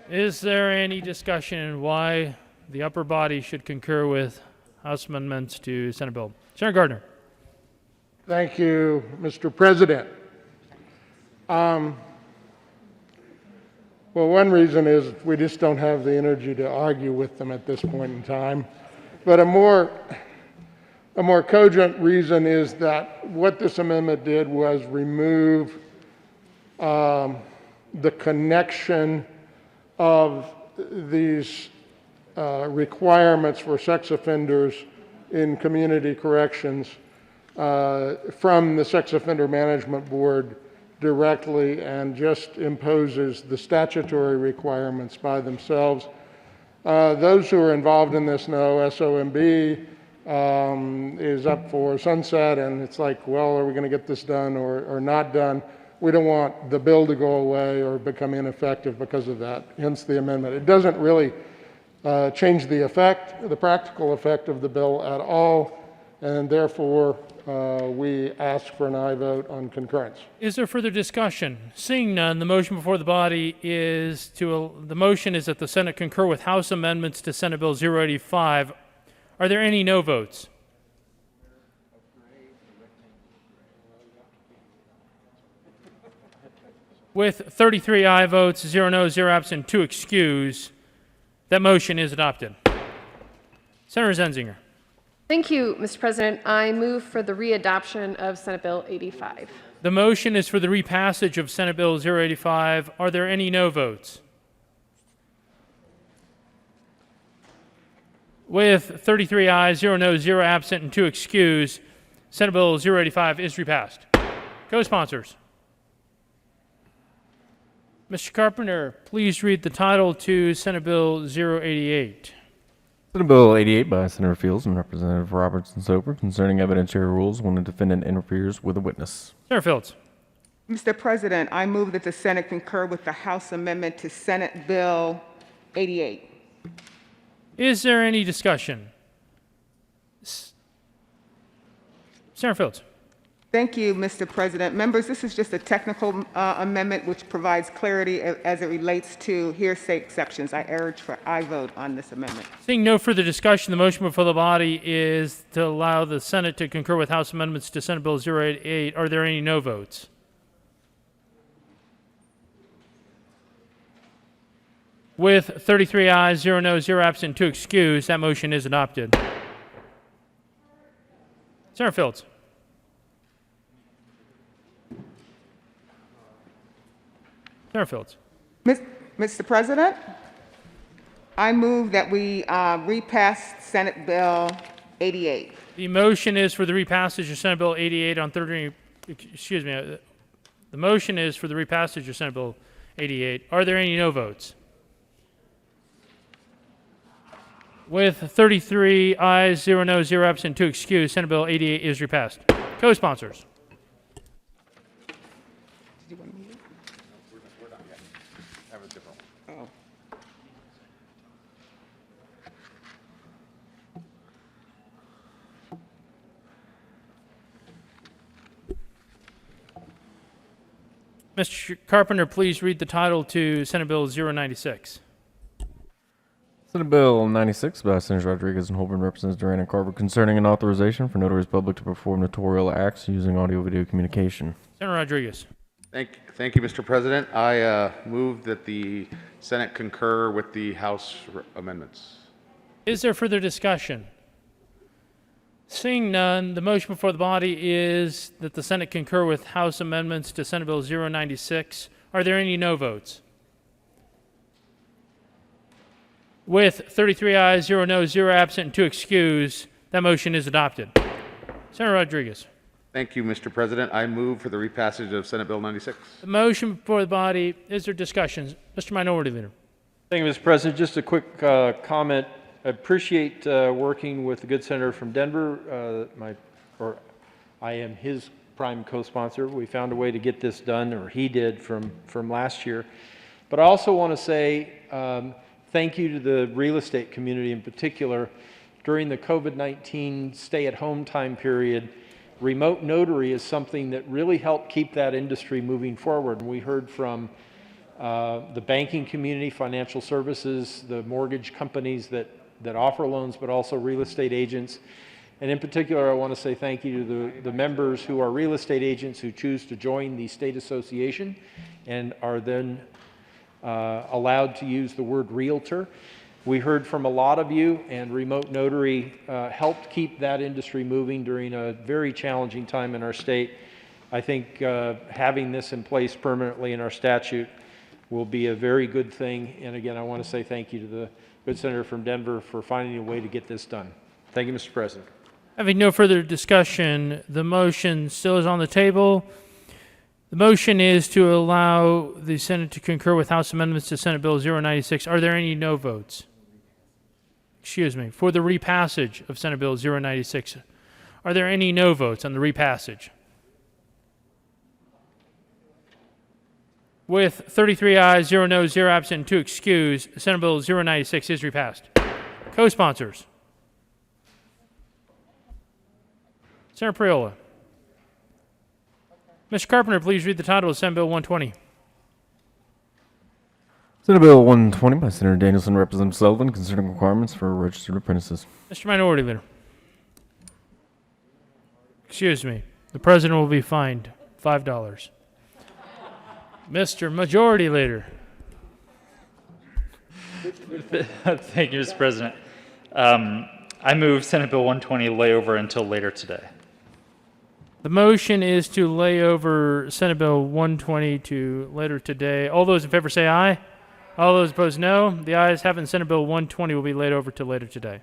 Is there any discussion why the upper body should concur with House amendments to Senate Bill? Senator Gardner. Thank you, Mr. President. Well, one reason is we just don't have the energy to argue with them at this point in time. But a more cogent reason is that what this amendment did was remove the connection of these requirements for sex offenders in community corrections from the Sex Offender Management Board directly, and just imposes the statutory requirements by themselves. Those who are involved in this know SOMB is up for sunset, and it's like, well, are we going to get this done or not done? We don't want the bill to go away or become ineffective because of that, hence the amendment. It doesn't really change the effect, the practical effect of the bill at all, and therefore we ask for an aye vote on concurrence. Is there further discussion? Seeing none, the motion before the body is the motion is that the Senate concur with House amendments to Senate Bill 085. Are there any no votes? With 33 aye votes, 0 no, 0 absent, 2 excused, that motion is adopted. Senator Zenzinger. Thank you, Mr. President. I move for the readoption of Senate Bill 85. The motion is for the repassage of Senate Bill 085. Are there any no votes? With 33 ayes, 0 no, 0 absent, and 2 excused, Senate Bill 085 is repassed. Co-sponsors. Mr. Carpenter, please read the title to Senate Bill 088. Senate Bill 88 by Senator Fields and Representative Roberts and Soper, concerning evidentiary rules when a defendant interferes with a witness. Senator Fields. Mr. President, I move that the Senate concur with the House amendment to Senate Bill 88. Is there any discussion? Senator Fields. Thank you, Mr. President. Members, this is just a technical amendment which provides clarity as it relates to hearsay exceptions. I urge for aye vote on this amendment. Seeing no further discussion, the motion before the body is to allow the Senate to concur with House amendments to Senate Bill 088. Are there any no votes? With 33 ayes, 0 no, 0 absent, 2 excused, that motion is adopted. Senator Fields. Senator Fields. Mr. President, I move that we repass Senate Bill 88. The motion is for the repassage of Senate Bill 88 on third reading. Excuse me. The motion is for the repassage of Senate Bill 88. Are there any no votes? With 33 ayes, 0 noes, 0 absent, 2 excused, Senate Bill 88 is repassed. Co-sponsors. Mr. Carpenter, please read the title to Senate Bill 096. Senate Bill 96 by Senators Rodriguez and Holborn, Representatives Duran and Carver, concerning an authorization for notaries public to perform notarial acts using audio-video communication. Senator Rodriguez. Thank you, Mr. President. I move that the Senate concur with the House amendments. Is there further discussion? Seeing none, the motion before the body is that the Senate concur with House amendments to Senate Bill 096. Are there any no votes? With 33 ayes, 0 noes, 0 absent, and 2 excused, that motion is adopted. Senator Rodriguez. Thank you, Mr. President. I move for the repassage of Senate Bill 96. The motion before the body, is there discussion? Mr. Minority Leader. Thank you, Mr. President. Just a quick comment. I appreciate working with the good senator from Denver. I am his prime co-sponsor. We found a way to get this done, or he did from last year. But I also want to say thank you to the real estate community in particular. During the COVID-19 stay-at-home time period, remote notary is something that really helped keep that industry moving forward. And we heard from the banking community, financial services, the mortgage companies that offer loans, but also real estate agents. And in particular, I want to say thank you to the members who are real estate agents who choose to join the state association and are then allowed to use the word realtor. We heard from a lot of you, and remote notary helped keep that industry moving during a very challenging time in our state. I think having this in place permanently in our statute will be a very good thing. And again, I want to say thank you to the good senator from Denver for finding a way to get this done. Thank you, Mr. President. Having no further discussion, the motion still is on the table. The motion is to allow the Senate to concur with House amendments to Senate Bill 096. Are there any no votes? Excuse me, for the repassage of Senate Bill 096. Are there any no votes on the repassage? With 33 ayes, 0 noes, 0 absent, and 2 excused, Senate Bill 096 is repassed. Co-sponsors. Senator Priola. Mr. Carpenter, please read the title of Senate Bill 120. Senate Bill 120 by Senator Danielson, Representative Sullivan, concerning requirements for registered apprentices. Mr. Minority Leader. Excuse me. The President will be fined $5. Mr. Majority Leader. Thank you, Mr. President. I move Senate Bill 120 lay over until later today. The motion is to lay over Senate Bill 120 to later today. All those in favor say aye. All those opposed, no. The ayes have it, and Senate Bill 120 will be laid over to later today.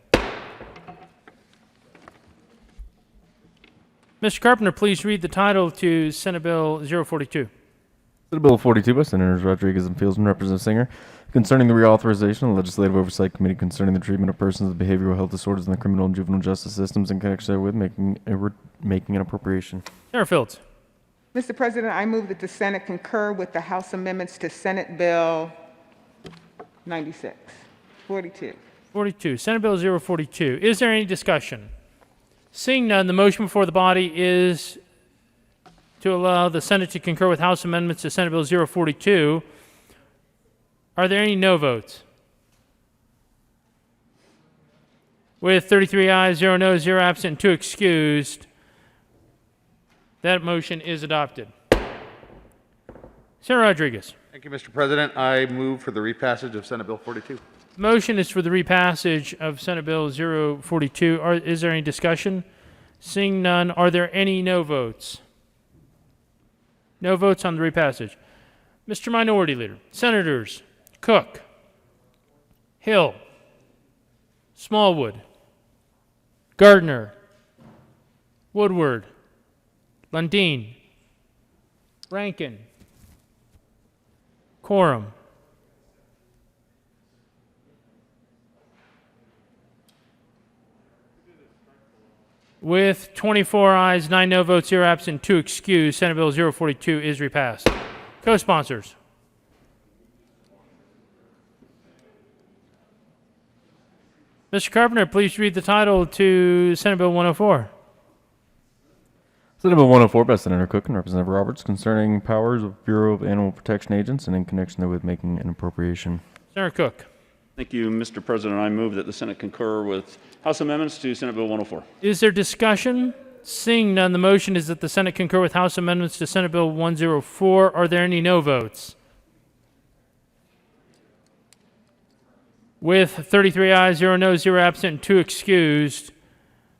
Mr. Carpenter, please read the title to Senate Bill 042. Senate Bill 42 by Senators Rodriguez and Fields and Representative Singer, concerning the reauthorization of the Legislative Oversight Committee concerning the treatment of persons with behavioral health disorders in the criminal and juvenile justice systems in connection therewith, making an appropriation. Senator Fields. Mr. President, I move that the Senate concur with the House amendments to Senate Bill 42. 42. Senate Bill 042. Is there any discussion? Seeing none, the motion before the body is to allow the Senate to concur with House amendments to Senate Bill 042. Are there any no votes? With 33 ayes, 0 noes, 0 absent, and 2 excused, that motion is adopted. Senator Rodriguez. Thank you, Mr. President. I move for the repassage of Senate Bill 42. The motion is for the repassage of Senate Bill 042. Is there any discussion? Seeing none, are there any no votes? No votes on the repassage. Mr. Minority Leader, Senators Cook, Hill, Smallwood, Gardner, Woodward, Lundin, Rankin, Quorum. With 24 ayes, 9 no votes, 0 absent, 2 excused, Senate Bill 042 is repassed. Co-sponsors. Mr. Carpenter, please read the title to Senate Bill 104. Senate Bill 104 by Senator Cook and Representative Roberts concerning powers of Bureau of Animal Protection agents and in connection therewith making an appropriation. Senator Cook. Thank you, Mr. President. I move that the Senate concur with House amendments to Senate Bill 104. Is there discussion? Seeing none, the motion is that the Senate concur with House amendments to Senate Bill 104. Are there any no votes? With 33 ayes, 0 noes, 0 absent, and 2 excused,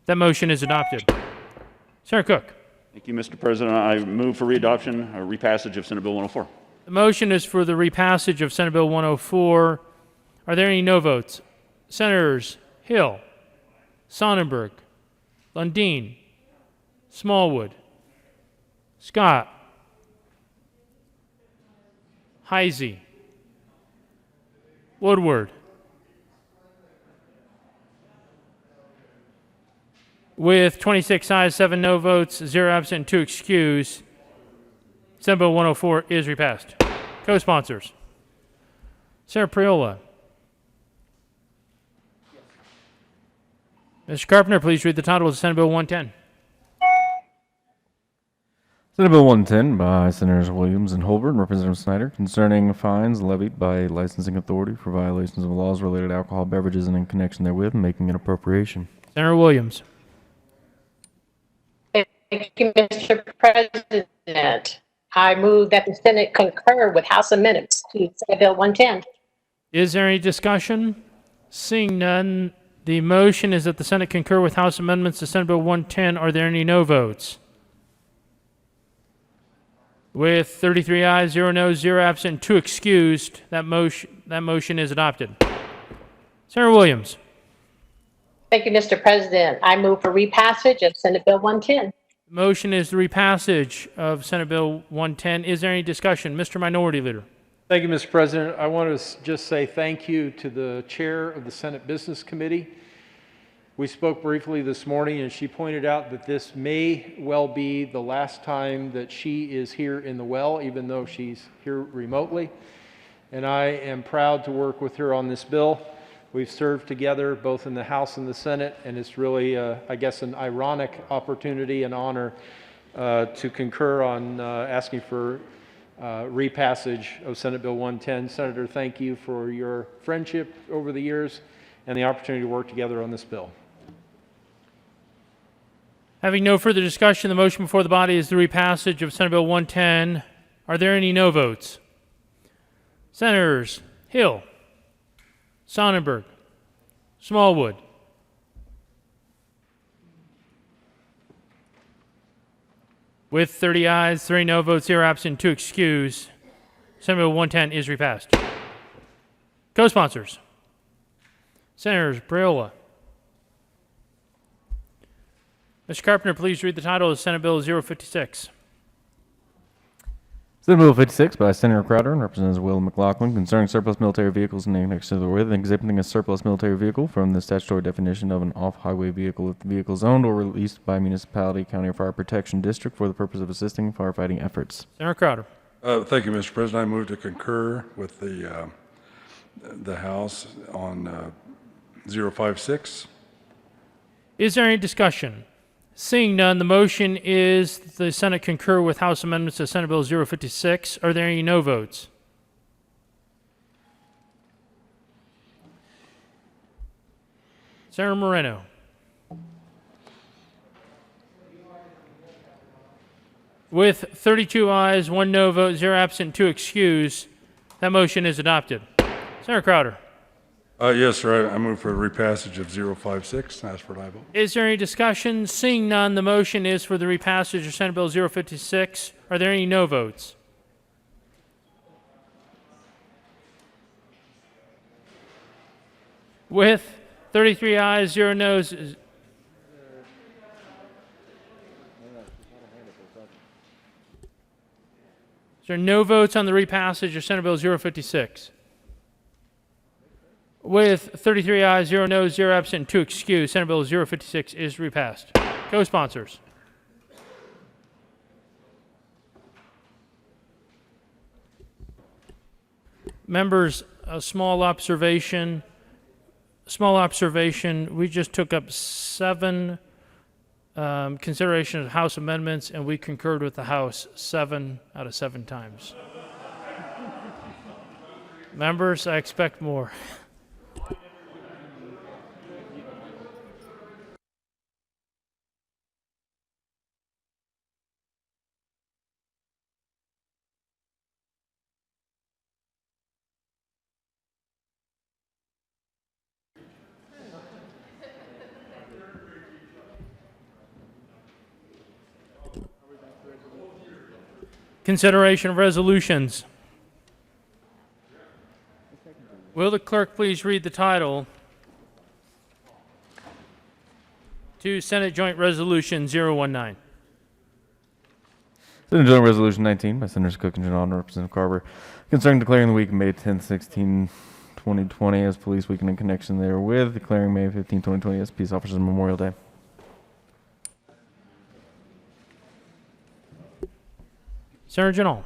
that motion is adopted. Senator Cook. Thank you, Mr. President. I move for readoption or repassage of Senate Bill 104. The motion is for the repassage of Senate Bill 104. Are there any no votes? Senators Hill, Sonnenberg, Lundin, Smallwood, Scott, Heisey, Woodward. With 26 ayes, 7 no votes, 0 absent, 2 excused, Senate Bill 104 is repassed. Co-sponsors. Senator Priola. Mr. Carpenter, please read the title of Senate Bill 110. Senate Bill 110 by Senators Williams and Holbert and Representative Snyder concerning fines levied by licensing authority for violations of laws related to alcohol beverages and in connection therewith making an appropriation. Senator Williams. Thank you, Mr. President. I move that the Senate concur with House amendments to Senate Bill 110. Is there any discussion? Seeing none, the motion is that the Senate concur with House amendments to Senate Bill 110. Are there any no votes? With 33 ayes, 0 noes, 0 absent, 2 excused, that motion is adopted. Senator Williams. Thank you, Mr. President. I move for repassage of Senate Bill 110. The motion is the repassage of Senate Bill 110. Is there any discussion? Mr. Minority Leader. Thank you, Mr. President. I want to just say thank you to the chair of the Senate Business Committee. We spoke briefly this morning, and she pointed out that this may well be the last time that she is here in the well, even though she's here remotely. And I am proud to work with her on this bill. We've served together both in the House and the Senate, and it's really, I guess, an ironic opportunity and honor to concur on asking for repassage of Senate Bill 110. Senator, thank you for your friendship over the years and the opportunity to work together on this bill. Having no further discussion, the motion before the body is the repassage of Senate Bill 110. Are there any no votes? Senators Hill, Sonnenberg, Smallwood, with 30 ayes, 3 no votes, 0 absent, 2 excused, Senate Bill 110 is repassed. Co-sponsors. Senators Priola. Mr. Carpenter, please read the title of Senate Bill 056. Senate Bill 56 by Senator Crowder and Representative Will McLaughlin concerning surplus military vehicles and in connection therewith and exempting a surplus military vehicle from the statutory definition of an off-highway vehicle if the vehicle is owned or released by municipality, county, or fire protection district for the purpose of assisting firefighting efforts. Senator Crowder. Thank you, Mr. President. I move to concur with the House on 056. Is there any discussion? Seeing none, the motion is the Senate concur with House amendments to Senate Bill 056. Are there any no votes? Senator Moreno. With 32 ayes, 1 no vote, 0 absent, 2 excused, that motion is adopted. Senator Crowder. Yes, sir. I move for repassage of 056. Ask for aye vote. Is there any discussion? Seeing none, the motion is for the repassage of Senate Bill 056. Are there any no votes? With 33 ayes, 0 noes. Is there no votes on the repassage of Senate Bill 056? With 33 ayes, 0 noes, 0 absent, and 2 excused, Senate Bill 056 is repassed. Co-sponsors. Members, a small observation. We just took up 7 consideration of House amendments, and we concurred with the House 7 out of 7 times. Members, I expect more. Consideration of resolutions. Will the clerk please read the title to Senate Joint Resolution 019? Senate Joint Resolution 19 by Senators Cook and Janal and Representative Carver concerning declaring the week of May 10th, 2020 as Police Week and in connection therewith, declaring May 15, 2020 as Peace Officers Memorial Day. Senator Janal.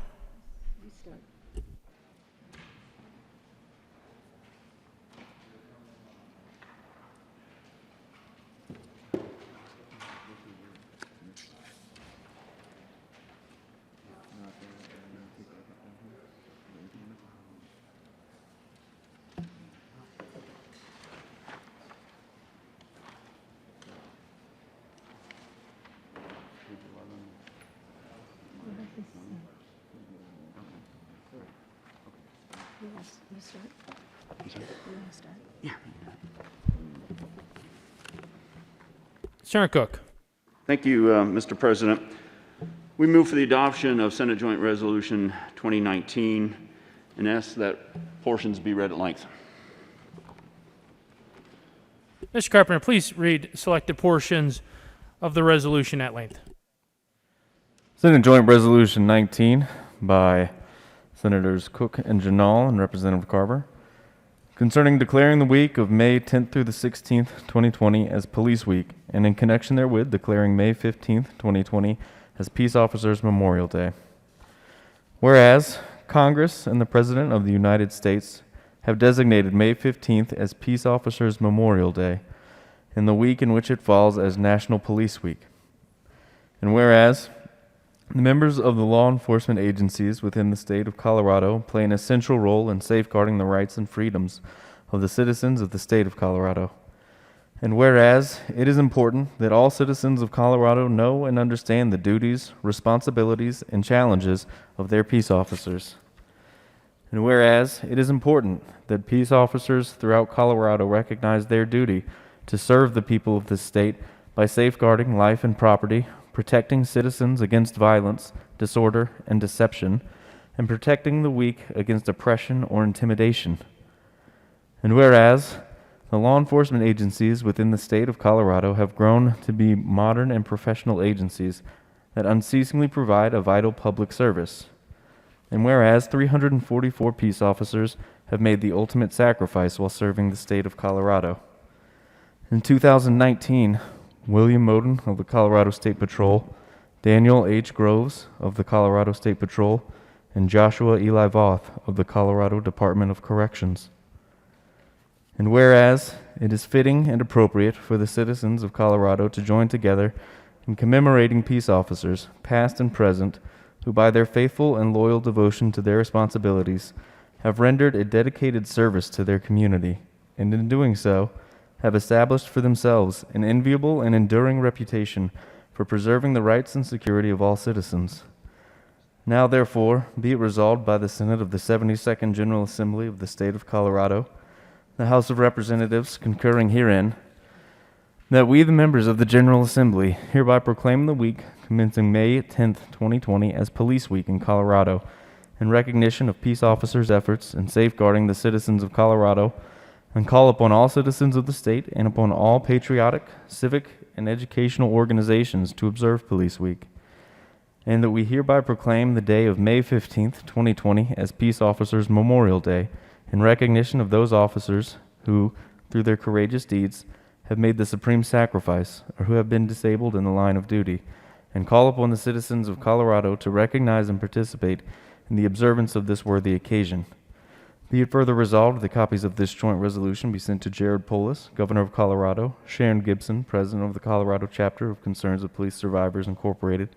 Senator Cook. Thank you, Mr. President. We move for the adoption of Senate Joint Resolution 2019 and ask that portions be read at length. Mr. Carpenter, please read selected portions of the resolution at length. Senate Joint Resolution 19 by Senators Cook and Janal and Representative Carver concerning declaring the week of May 10th through the 16th, 2020 as Police Week, and in connection therewith declaring May 15th, 2020 as Peace Officers Memorial Day. Whereas Congress and the President of the United States have designated May 15th as Peace Officers Memorial Day, and the week in which it falls as National Police Week. And whereas the members of the law enforcement agencies within the state of Colorado play an essential role in safeguarding the rights and freedoms of the citizens of the state of Colorado. And whereas it is important that all citizens of Colorado know and understand the duties, responsibilities, and challenges of their peace officers. And whereas it is important that peace officers throughout Colorado recognize their duty to serve the people of this state by safeguarding life and property, protecting citizens against violence, disorder, and deception, and protecting the weak against oppression or intimidation. And whereas the law enforcement agencies within the state of Colorado have grown to be modern and professional agencies that unceasingly provide a vital public service. And whereas 344 peace officers have made the ultimate sacrifice while serving the state of Colorado. In 2019, William Moden of the Colorado State Patrol, Daniel H. Groves of the Colorado State Patrol, and Joshua Eli Voth of the Colorado Department of Corrections. And whereas it is fitting and appropriate for the citizens of Colorado to join together in commemorating peace officers, past and present, who by their faithful and loyal devotion to their responsibilities have rendered a dedicated service to their community, and in doing so, have established for themselves an enviable and enduring reputation for preserving the rights and security of all citizens. Now, therefore, be it resolved by the Senate of the 72nd General Assembly of the State of Colorado, the House of Representatives concurring herein, that we, the members of the General Assembly, hereby proclaim the week commencing May 10th, 2020 as Police Week in Colorado, in recognition of peace officers' efforts in safeguarding the citizens of Colorado, and call upon all citizens of the state and upon all patriotic, civic, and educational organizations to observe Police Week, and that we hereby proclaim the day of May 15th, 2020 as Peace Officers Memorial Day in recognition of those officers who, through their courageous deeds, have made the supreme sacrifice or who have been disabled in the line of duty, and call upon the citizens of Colorado to recognize and participate in the observance of this worthy occasion. Be it further resolved that copies of this joint resolution be sent to Jared Polis, Governor of Colorado, Sharon Gibson, President of the Colorado Chapter of Concerns of Police Survivors Incorporated,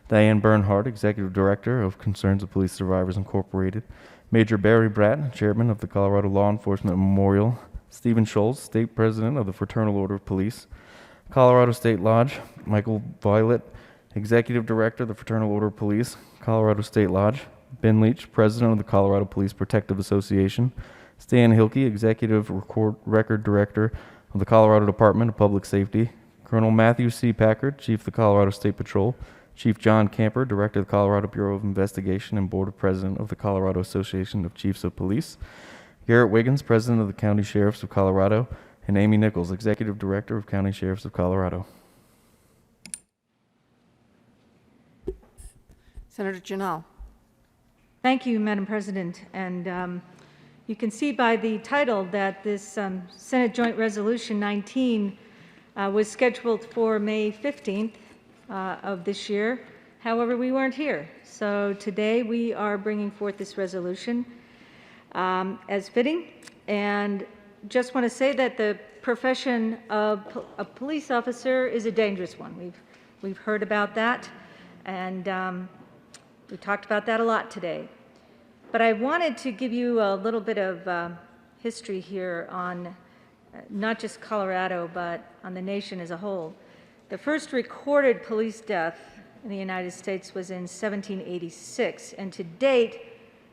Diane Bernhardt, Executive Director of Concerns of Police Survivors Incorporated, Major Barry Bratt, Chairman of the Colorado Law Enforcement Memorial, Stephen Schultz, State President of the Fraternal Order of Police, Colorado State Lodge, Michael Violet, Executive Director of the Fraternal Order of Police, Colorado State Lodge, Ben Leach, President of the Colorado Police Protective Association, Stan Hilke, Executive Record Director of the Colorado Department of Public Safety, Colonel Matthew C. Packard, Chief of the Colorado State Patrol, Chief John Camper, Director of the Colorado Bureau of Investigation and Board of President of the Colorado Association of Chiefs of Police, Garrett Wiggins, President of the County Sheriffs of Colorado, and Amy Nichols, Executive Director of County Sheriffs of Colorado. Senator Janelle. Thank you, Madam President. And you can see by the title that this Senate Joint Resolution 19 was scheduled for May 15th of this year. However, we weren't here. So today we are bringing forth this resolution as fitting. And just want to say that the profession of a police officer is a dangerous one. We've heard about that, and we talked about that a lot today. But I wanted to give you a little bit of history here on not just Colorado, but on the nation as a whole. The first recorded police death in the United States was in 1786, and to date,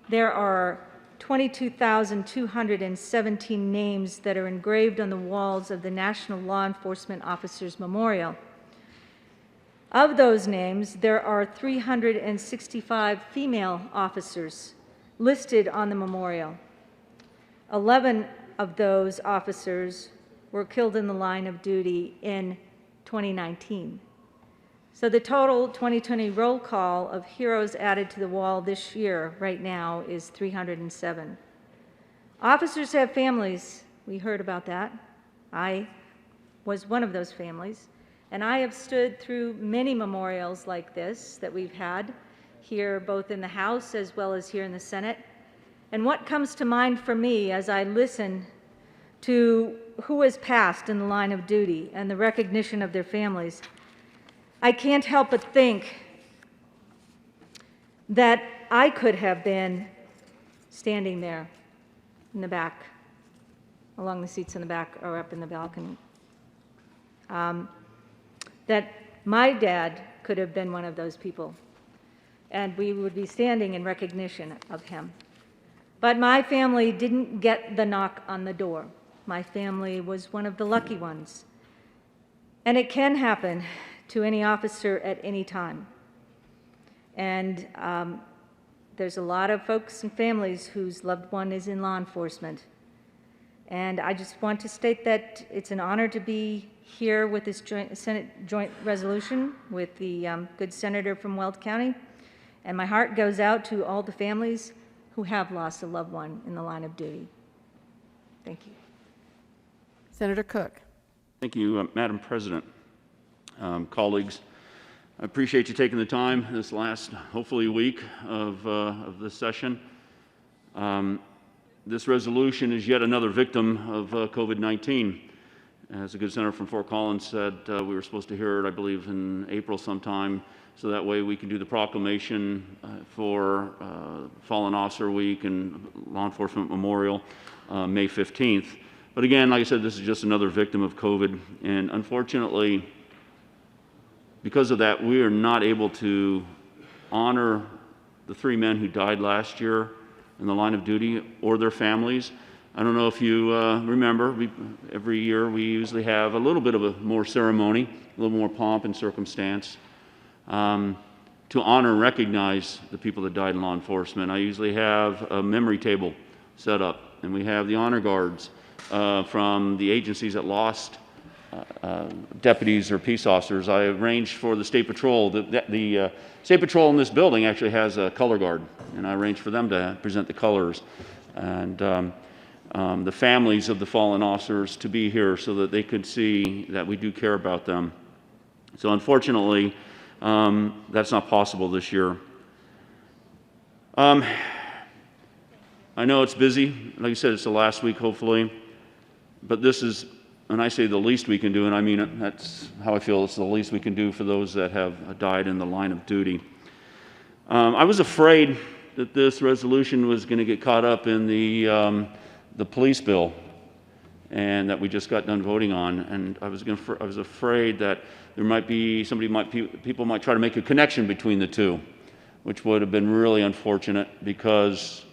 there are 22,217 names that are engraved on the walls of the National Law Enforcement Officers Memorial. Of those names, there are 365 female officers listed on the memorial. 11 of those officers were killed in the line of duty in 2019. So the total 2020 roll call of heroes added to the wall this year, right now, is 307. Officers have families. We heard about that. I was one of those families. And I have stood through many memorials like this that we've had here, both in the House as well as here in the Senate. And what comes to mind for me as I listen to who has passed in the line of duty and the recognition of their families, I can't help but think that I could have been standing there in the back, along the seats in the back or up in the balcony. That my dad could have been one of those people, and we would be standing in recognition of him. But my family didn't get the knock on the door. My family was one of the lucky ones. And it can happen to any officer at any time. And there's a lot of folks and families whose loved one is in law enforcement. And I just want to state that it's an honor to be here with this Senate joint resolution with the good senator from Weld County. And my heart goes out to all the families who have lost a loved one in the line of duty. Thank you. Senator Cook. Thank you, Madam President. Colleagues, I appreciate you taking the time this last, hopefully, week of this session. This resolution is yet another victim of COVID-19. As the good senator from Fort Collins said, we were supposed to hear it, I believe, in April sometime, so that way we can do the proclamation for Fallen Officer Week and Law Enforcement Memorial, May 15th. But again, like I said, this is just another victim of COVID, and unfortunately, because of that, we are not able to honor the 3 men who died last year in the line of duty or their families. I don't know if you remember, every year we usually have a little bit of a more ceremony, a little more pomp and circumstance to honor and recognize the people that died in law enforcement. I usually have a memory table set up. And we have the honor guards from the agencies that lost deputies or peace officers. I arranged for the State Patrol. The State Patrol in this building actually has a color guard, and I arranged for them to present the colors. And the families of the fallen officers to be here so that they could see that we do care about them. So unfortunately, that's not possible this year. I know it's busy. Like I said, it's the last week, hopefully. But this is, and I say the least we can do, and I mean it, that's how I feel. It's the least we can do for those that have died in the line of duty. I was afraid that this resolution was going to get caught up in the police bill, and that we just got done voting on. And I was afraid that there might be people might try to make a connection between the two, which would have been really unfortunate because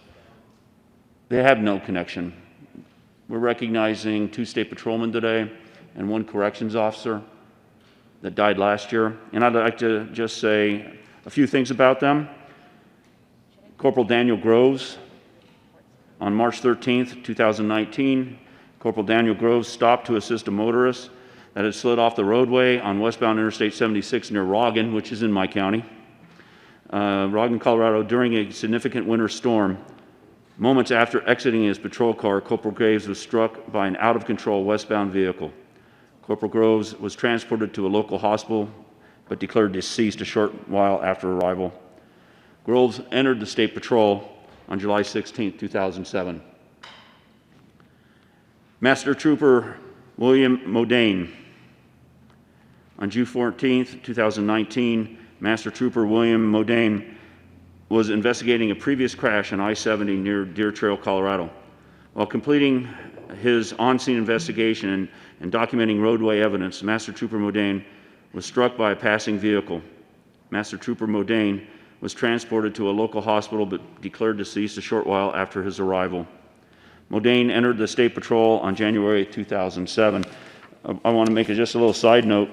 they have no connection. We're recognizing 2 state patrolmen today and 1 corrections officer that died last year. And I'd like to just say a few things about them. Corporal Daniel Groves, on March 13th, 2019, Corporal Daniel Groves stopped to assist a motorist that had slid off the roadway on westbound Interstate 76 near Roggen, which is in my county, Roggen, Colorado, during a significant winter storm. Moments after exiting his patrol car, Corporal Graves was struck by an out-of-control westbound vehicle. Corporal Groves was transported to a local hospital, but declared deceased a short while after arrival. Groves entered the State Patrol on July 16, 2007. Master Trooper William Modane. On June 14, 2019, Master Trooper William Modane was investigating a previous crash on I-70 near Deer Trail, Colorado. While completing his on-scene investigation and documenting roadway evidence, Master Trooper Modane was struck by a passing vehicle. Master Trooper Modane was transported to a local hospital but declared deceased a short while after his arrival. Modane entered the State Patrol on January 2007. I want to make just a little side note.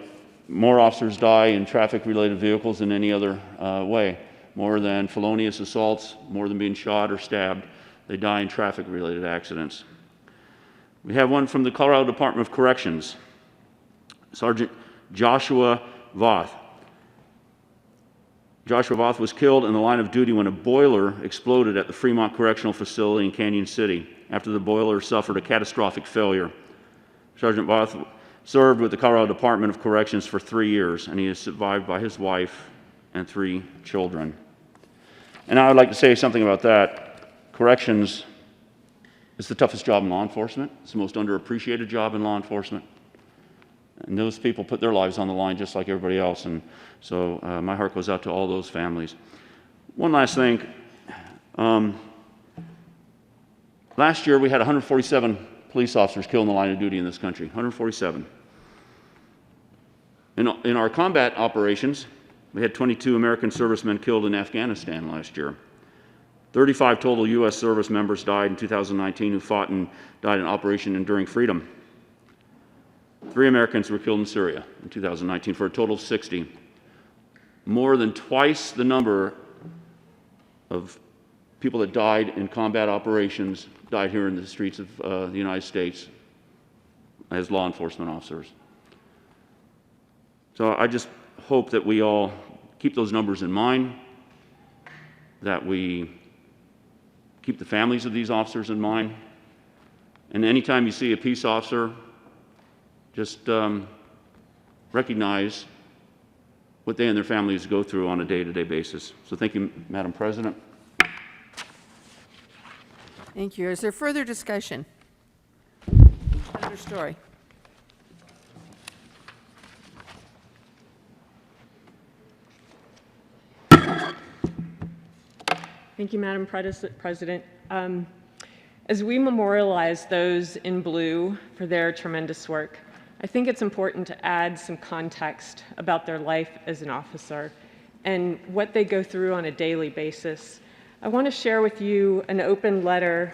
More officers die in traffic-related vehicles than any other way. More than felonious assaults, more than being shot or stabbed. They die in traffic-related accidents. We have one from the Colorado Department of Corrections. Sergeant Joshua Voth. Joshua Voth was killed in the line of duty when a boiler exploded at the Fremont Correctional Facility in Canyon City after the boiler suffered a catastrophic failure. Sergeant Voth served with the Colorado Department of Corrections for 3 years, and he is survived by his wife and 3 children. And I would like to say something about that. Corrections is the toughest job in law enforcement. It's the most underappreciated job in law enforcement. And those people put their lives on the line just like everybody else. And so my heart goes out to all those families. One last thing. Last year we had 147 police officers killed in the line of duty in this country. 147. In our combat operations, we had 22 American servicemen killed in Afghanistan last year. 35 total U.S. service members died in 2019 who fought and died in Operation Enduring Freedom. 3 Americans were killed in Syria in 2019 for a total of 60. More than twice the number of people that died in combat operations died here in the streets of the United States as law enforcement officers. So I just hope that we all keep those numbers in mind, that we keep the families of these officers in mind, and anytime you see a peace officer, just recognize what they and their families go through on a day-to-day basis. So thank you, Madam President. Thank you. Is there further discussion? Senator Story. Thank you, Madam President. As we memorialize those in blue for their tremendous work, I think it's important to add some context about their life as an officer and what they go through on a daily basis. I want to share with you an open letter,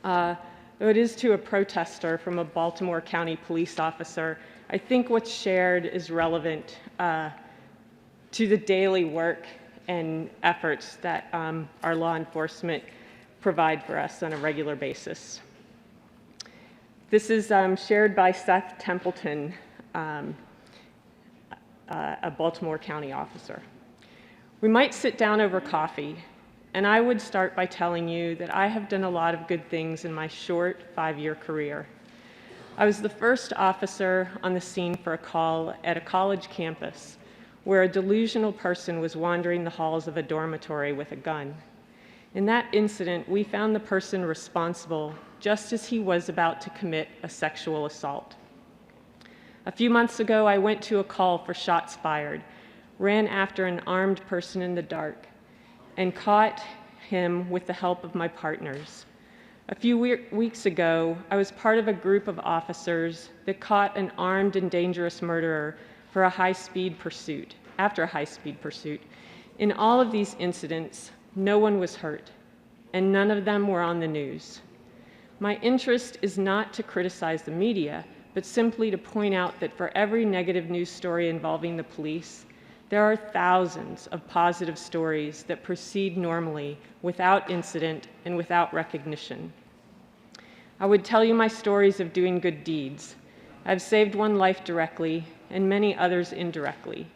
though it is to a protester from a Baltimore County police officer. I think what's shared is relevant to the daily work and efforts that our law enforcement provide for us on a regular basis. This is shared by Seth Templeton, a Baltimore County officer. We might sit down over coffee, and I would start by telling you that I have done a lot of good things in my short 5-year career. I was the first officer on the scene for a call at a college campus where a delusional person was wandering the halls of a dormitory with a gun. In that incident, we found the person responsible just as he was about to commit a sexual assault. A few months ago, I went to a call for shots fired, ran after an armed person in the dark, and caught him with the help of my partners. A few weeks ago, I was part of a group of officers that caught an armed and dangerous murderer after a high-speed pursuit. In all of these incidents, no one was hurt, and none of them were on the news. My interest is not to criticize the media, but simply to point out that for every negative news story involving the police, there are thousands of positive stories that proceed normally, without incident and without recognition. I would tell you my stories of doing good deeds. I've saved one life directly and many others indirectly.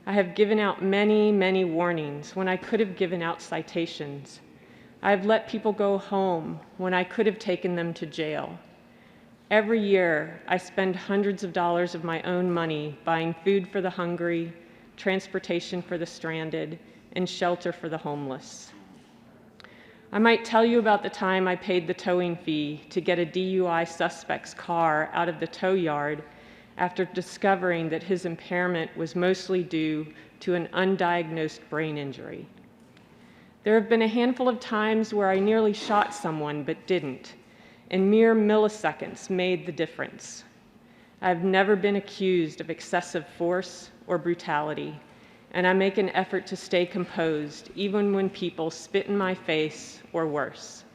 I have given out many, many warnings when I could have given out citations. I have let people go home when I could have taken them to jail. Every year, I spend hundreds of dollars of my own money buying food for the hungry, transportation for the stranded, and shelter for the homeless. I might tell you about the time I paid the towing fee to get a DUI suspect's car out of the tow yard after discovering that his impairment was mostly due to an undiagnosed brain injury. There have been a handful of times where I nearly shot someone but didn't, and mere milliseconds made the difference. I've never been accused of excessive force or brutality, and I make an effort to stay composed even when people spit in my face or worse.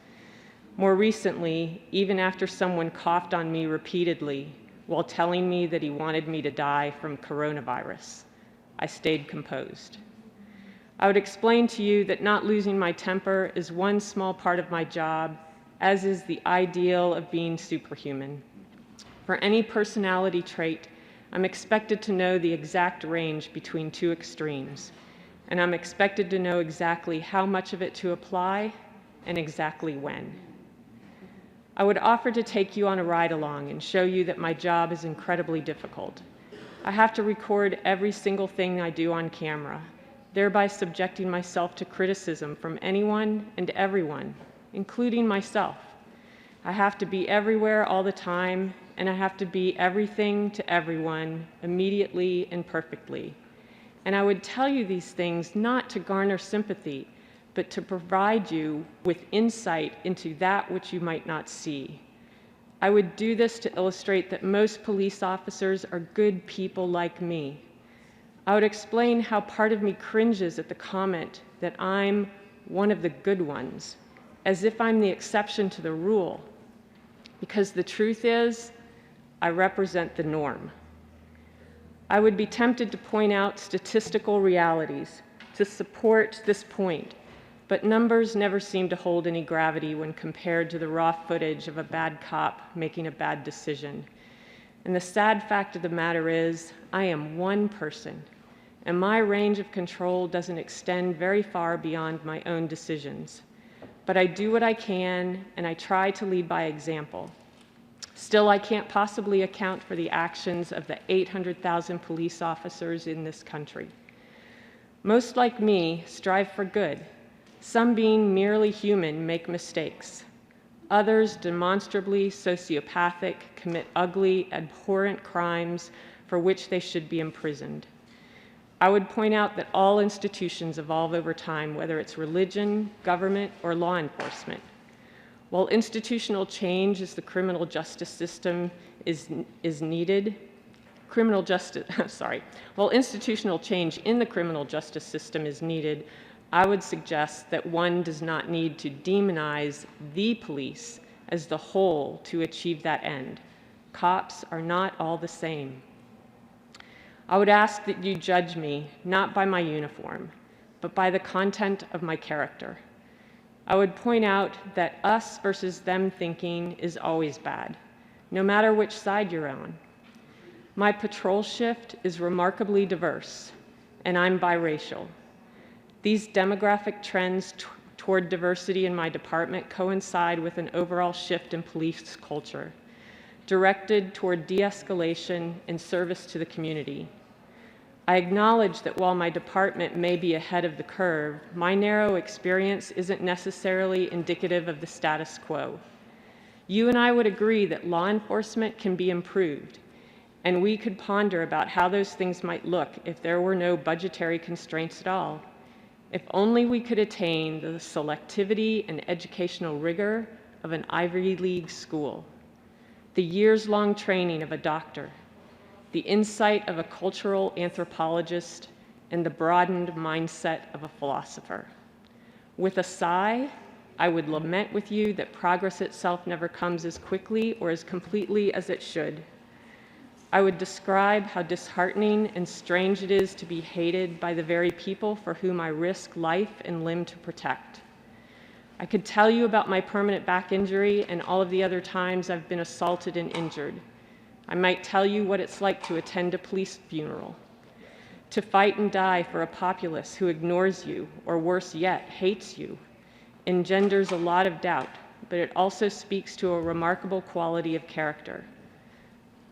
More recently, even after someone coughed on me repeatedly while telling me that he wanted me to die from coronavirus, I stayed composed. I would explain to you that not losing my temper is one small part of my job, as is the ideal of being superhuman. For any personality trait, I'm expected to know the exact range between two extremes, and I'm expected to know exactly how much of it to apply and exactly when. I would offer to take you on a ride along and show you that my job is incredibly difficult. I have to record every single thing I do on camera, thereby subjecting myself to criticism from anyone and everyone, including myself. I have to be everywhere all the time, and I have to be everything to everyone immediately and perfectly. And I would tell you these things not to garner sympathy, but to provide you with insight into that which you might not see. I would do this to illustrate that most police officers are good people like me. I would explain how part of me cringes at the comment that I'm one of the good ones, as if I'm the exception to the rule, because the truth is, I represent the norm. I would be tempted to point out statistical realities to support this point, but numbers never seem to hold any gravity when compared to the raw footage of a bad cop making a bad decision. And the sad fact of the matter is, I am one person, and my range of control doesn't extend very far beyond my own decisions. But I do what I can, and I try to lead by example. Still, I can't possibly account for the actions of the 800,000 police officers in this country. Most, like me, strive for good. Some, being merely human, make mistakes. Others, demonstrably sociopathic, commit ugly, abhorrent crimes for which they should be imprisoned. I would point out that all institutions evolve over time, whether it's religion, government, or law enforcement. While institutional change is the criminal justice system is needed, while institutional change in the criminal justice system is needed, I would suggest that one does not need to demonize the police as the whole to achieve that end. Cops are not all the same. I would ask that you judge me not by my uniform, but by the content of my character. I would point out that us versus them thinking is always bad, no matter which side you're on. My patrol shift is remarkably diverse, and I'm biracial. These demographic trends toward diversity in my department coincide with an overall shift in police culture, directed toward de-escalation and service to the community. I acknowledge that while my department may be ahead of the curve, my narrow experience isn't necessarily indicative of the status quo. You and I would agree that law enforcement can be improved, and we could ponder about how those things might look if there were no budgetary constraints at all. If only we could attain the selectivity and educational rigor of an Ivy League school, the years-long training of a doctor, the insight of a cultural anthropologist, and the broadened mindset of a philosopher. With a sigh, I would lament with you that progress itself never comes as quickly or as completely as it should. I would describe how disheartening and strange it is to be hated by the very people for whom I risk life and limb to protect. I could tell you about my permanent back injury and all of the other times I've been assaulted and injured. I might tell you what it's like to attend a police funeral, to fight and die for a populace who ignores you, or worse yet, hates you, engenders a lot of doubt, but it also speaks to a remarkable quality of character.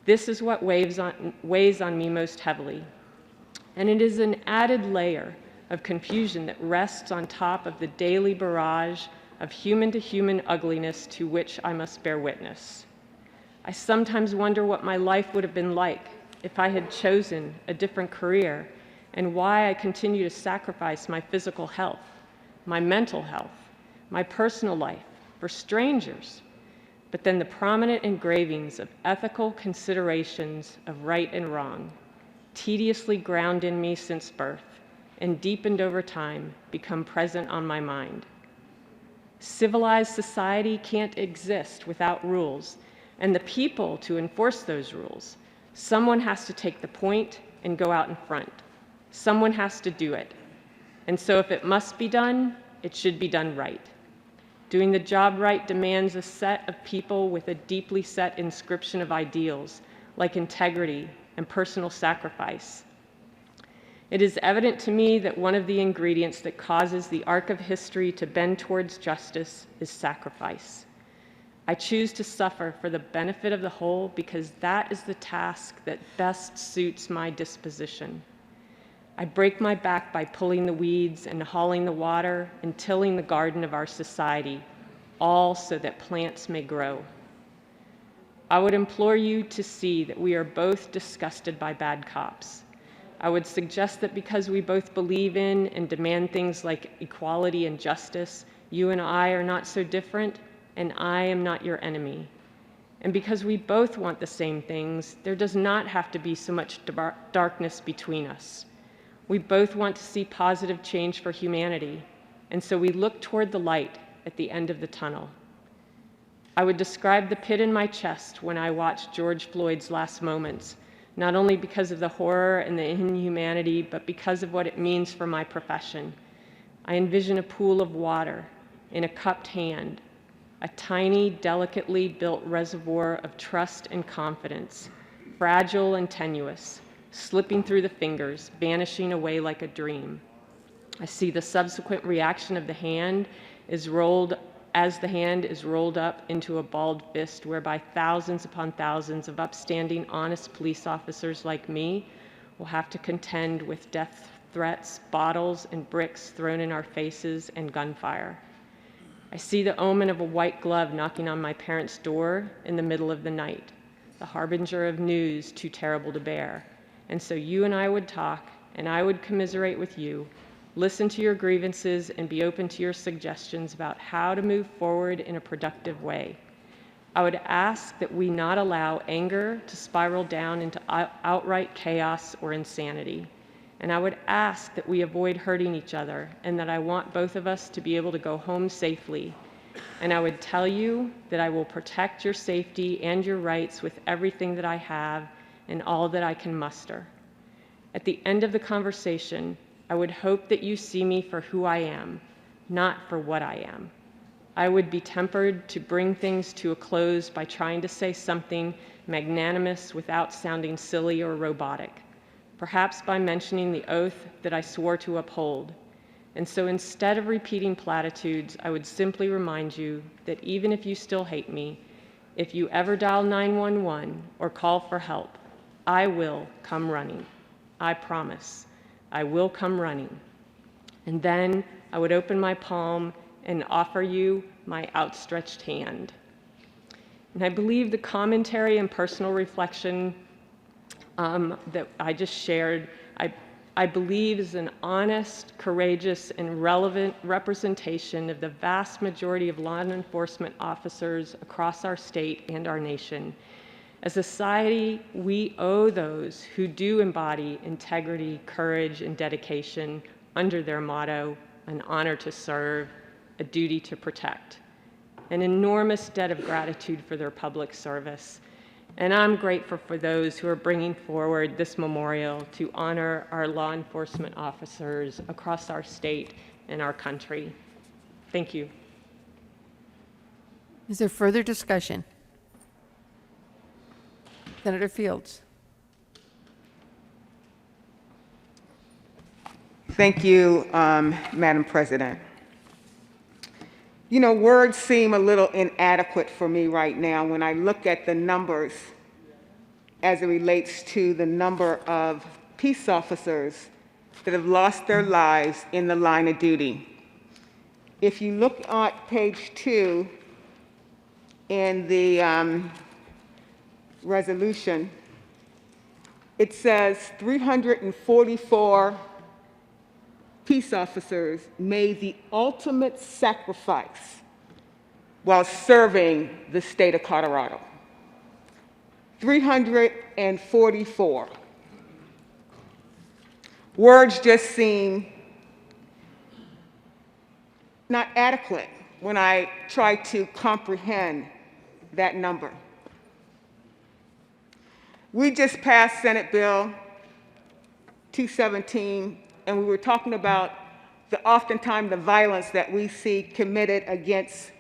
This is what weighs on me most heavily, and it is an added layer of confusion that rests on top of the daily barrage of human-to-human ugliness to which I must bear witness. I sometimes wonder what my life would have been like if I had chosen a different career, and why I continue to sacrifice my physical health, my mental health, my personal life for strangers. But then the prominent engravings of ethical considerations of right and wrong, tediously ground in me since birth and deepened over time, become present on my mind. Civilized society can't exist without rules, and the people to enforce those rules. Someone has to take the point and go out in front. Someone has to do it. And so if it must be done, it should be done right. Doing the job right demands a set of people with a deeply set inscription of ideals, like integrity and personal sacrifice. It is evident to me that one of the ingredients that causes the arc of history to bend towards justice is sacrifice. I choose to suffer for the benefit of the whole because that is the task that best suits my disposition. I break my back by pulling the weeds and hauling the water and tilling the garden of our society, all so that plants may grow. I would implore you to see that we are both disgusted by bad cops. I would suggest that because we both believe in and demand things like equality and justice, you and I are not so different, and I am not your enemy. And because we both want the same things, there does not have to be so much darkness between us. We both want to see positive change for humanity, and so we look toward the light at the end of the tunnel. I would describe the pit in my chest when I watched George Floyd's last moments, not only because of the horror and the inhumanity, but because of what it means for my profession. I envision a pool of water in a cupped hand, a tiny, delicately built reservoir of trust and confidence, fragile and tenuous, slipping through the fingers, vanishing away like a dream. I see the subsequent reaction of the hand as the hand is rolled up into a balled fist, whereby thousands upon thousands of upstanding, honest police officers like me will have to contend with death threats, bottles and bricks thrown in our faces, and gunfire. I see the omen of a white glove knocking on my parents' door in the middle of the night, the harbinger of news too terrible to bear. And so you and I would talk, and I would commiserate with you, listen to your grievances, and be open to your suggestions about how to move forward in a productive way. I would ask that we not allow anger to spiral down into outright chaos or insanity. And I would ask that we avoid hurting each other, and that I want both of us to be able to go home safely. And I would tell you that I will protect your safety and your rights with everything that I have and all that I can muster. At the end of the conversation, I would hope that you see me for who I am, not for what I am. I would be tempered to bring things to a close by trying to say something magnanimous without sounding silly or robotic, perhaps by mentioning the oath that I swore to uphold. And so instead of repeating platitudes, I would simply remind you that even if you still hate me, if you ever dial 911 or call for help, I will come running. I promise. I will come running. And then I would open my palm and offer you my outstretched hand. And I believe the commentary and personal reflection that I just shared, I believe is an honest, courageous, and relevant representation of the vast majority of law enforcement officers across our state and our nation. As a society, we owe those who do embody integrity, courage, and dedication under their motto, an honor to serve, a duty to protect, an enormous debt of gratitude for their public service. And I'm grateful for those who are bringing forward this memorial to honor our law enforcement officers across our state and our country. Thank you. Is there further discussion? Senator Fields. Thank you, Madam President. You know, words seem a little inadequate for me right now when I look at the numbers as it relates to the number of peace officers that have lost their lives in the line of duty. If you look at page 2 in the resolution, it says 344 peace officers made the ultimate sacrifice while serving the state of Colorado. 344. Words just seem not adequate when I try to comprehend that number. We just passed Senate Bill 217, and we were talking about oftentimes the violence that we see committed against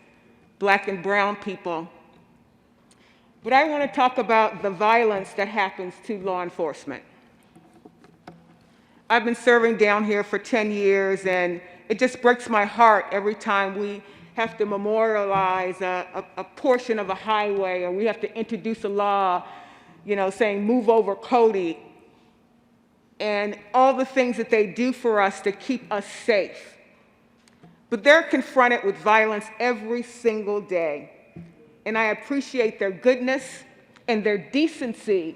Black and brown people. But I want to talk about the violence that happens to law enforcement. I've been serving down here for 10 years, and it just breaks my heart every time we have to memorialize a portion of a highway, or we have to introduce a law, you know, saying move over Cody, and all the things that they do for us to keep us safe. But they're confronted with violence every single day. And I appreciate their goodness and their decency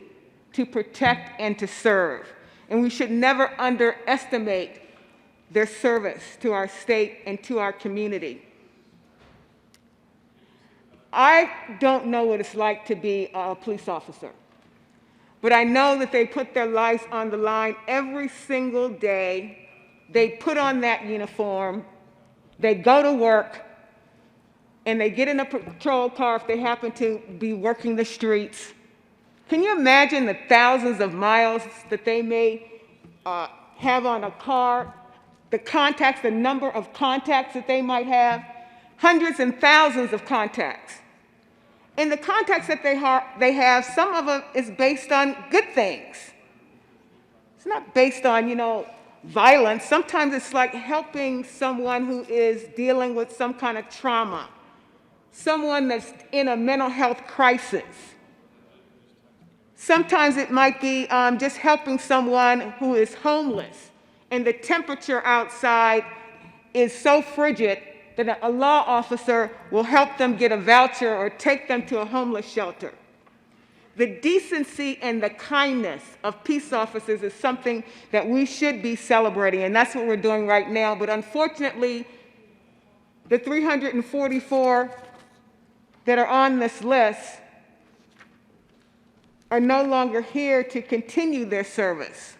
to protect and to serve. And we should never underestimate their service to our state and to our community. I don't know what it's like to be a police officer, but I know that they put their lives on the line every single day. They put on that uniform, they go to work, and they get in a patrol car if they happen to be working the streets. Can you imagine the thousands of miles that they may have on a car, the contacts, the number of contacts that they might have? Hundreds and thousands of contacts. And the contacts that they have, some of it is based on good things. It's not based on, you know, violence. Sometimes it's like helping someone who is dealing with some kind of trauma, someone that's in a mental health crisis. Sometimes it might be just helping someone who is homeless and the temperature outside is so frigid that a law officer will help them get a voucher or take them to a homeless shelter. The decency and the kindness of peace officers is something that we should be celebrating, and that's what we're doing right now. But unfortunately, the 344 that are on this list are no longer here to continue their service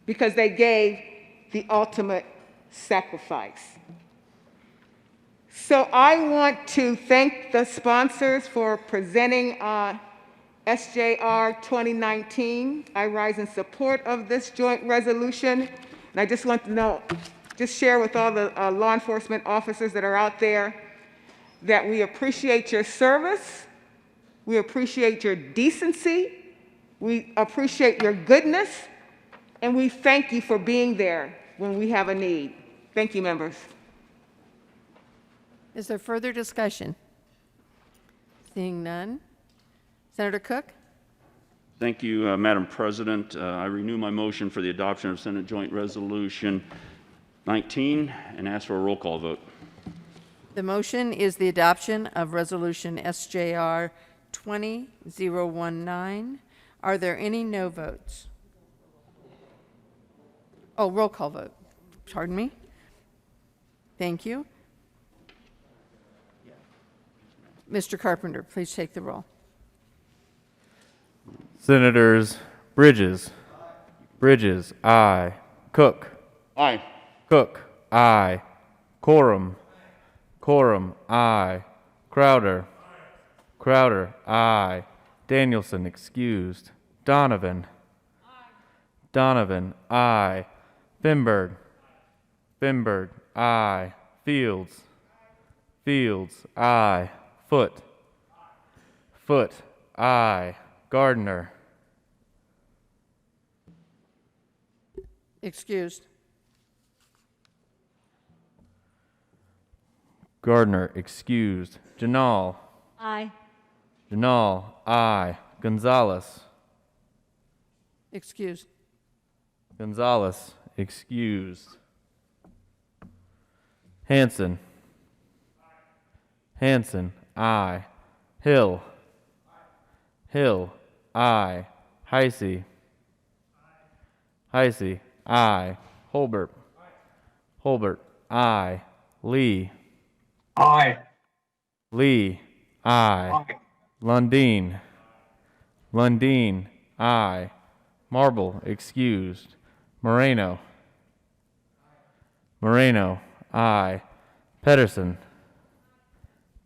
because they gave the ultimate sacrifice. So I want to thank the sponsors for presenting SJR 2019. I rise in support of this joint resolution. And I just want to know, just share with all the law enforcement officers that are out there that we appreciate your service, we appreciate your decency, we appreciate your goodness, and we thank you for being there when we have a need. Thank you, members. Is there further discussion? Seeing none. Senator Cook? Thank you, Madam President. I renew my motion for the adoption of Senate Joint Resolution 19 and ask for a roll call vote. The motion is the adoption of Resolution SJR 20019. Are there any no votes? Oh, roll call vote. Pardon me. Thank you. Mr. Carpenter, please take the roll. Senators Bridges. Bridges, aye. Cook. Aye. Cook, aye. Quorum. Quorum, aye. Crowder. Crowder, aye. Danielson, excused. Donovan. Donovan, aye. Finberg. Finberg, aye. Fields. Fields, aye. Foot. Foot, aye. Gardner. Excused. Gardner, excused. Janal. Aye. Janal, aye. Gonzalez. Excused. Gonzalez, excused. Hanson. Hanson, aye. Hill. Hill, aye. Heisey. Heisey, aye. Holbert. Holbert, aye. Lee. Aye. Lee, aye. Lundeen. Lundeen, aye. Marble, excused. Moreno. Moreno, aye. Pedersen.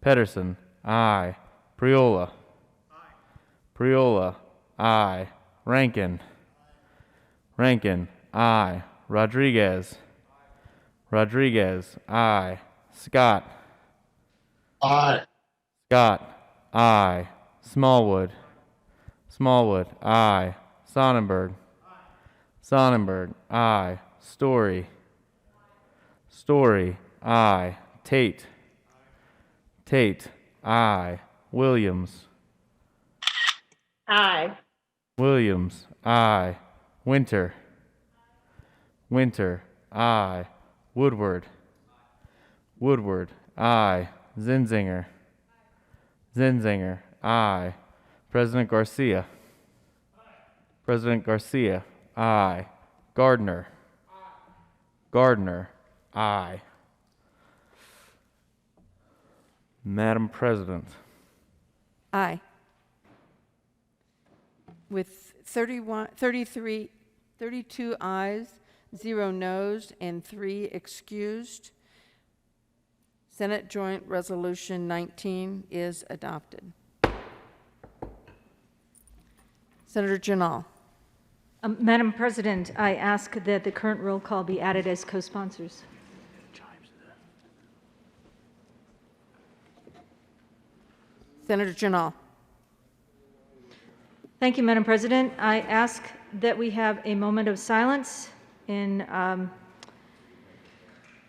Pedersen, aye. Priola. Priola, aye. Rankin. Rankin, aye. Rodriguez. Rodriguez, aye. Scott. Aye. Scott, aye. Smallwood. Smallwood, aye. Sonnenberg. Sonnenberg, aye. Story. Story, aye. Tate. Tate, aye. Williams. Aye. Williams, aye. Winter. Winter, aye. Woodward. Woodward, aye. Zinzinger. Zinzinger, aye. President Garcia. President Garcia, aye. Gardner. Gardner, aye. Madam President. Aye. With 32 ayes, 0 noes, and 3 excused, Senate Joint Resolution 19 is adopted. Senator Janal. Madam President, I ask that the current roll call be added as co-sponsors. Senator Janal. Thank you, Madam President. I ask that we have a moment of silence in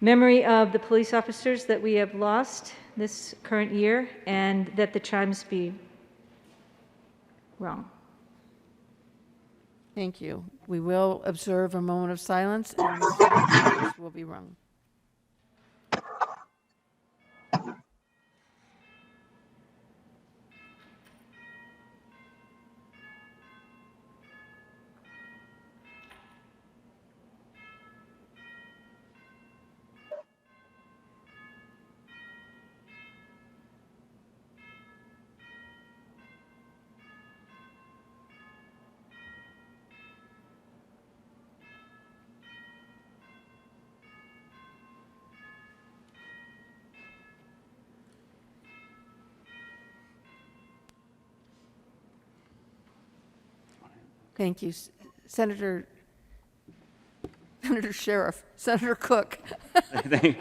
memory of the police officers that we have lost this current year, and that the chimes be rung. Thank you. We will observe a moment of silence, and the chimes will be rung. Thank you. Senator Sheriff, Senator Cook. Thank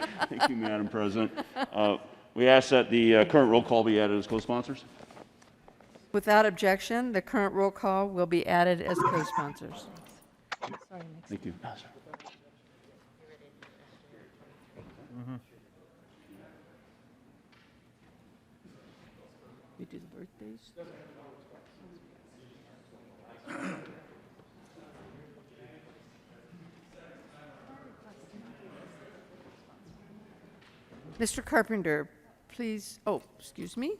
you, Madam President. We ask that the current roll call be added as co-sponsors. Without objection, the current roll call will be added as co-sponsors. Thank you. We do the birthdays. Mr. Carpenter, please, oh, excuse me.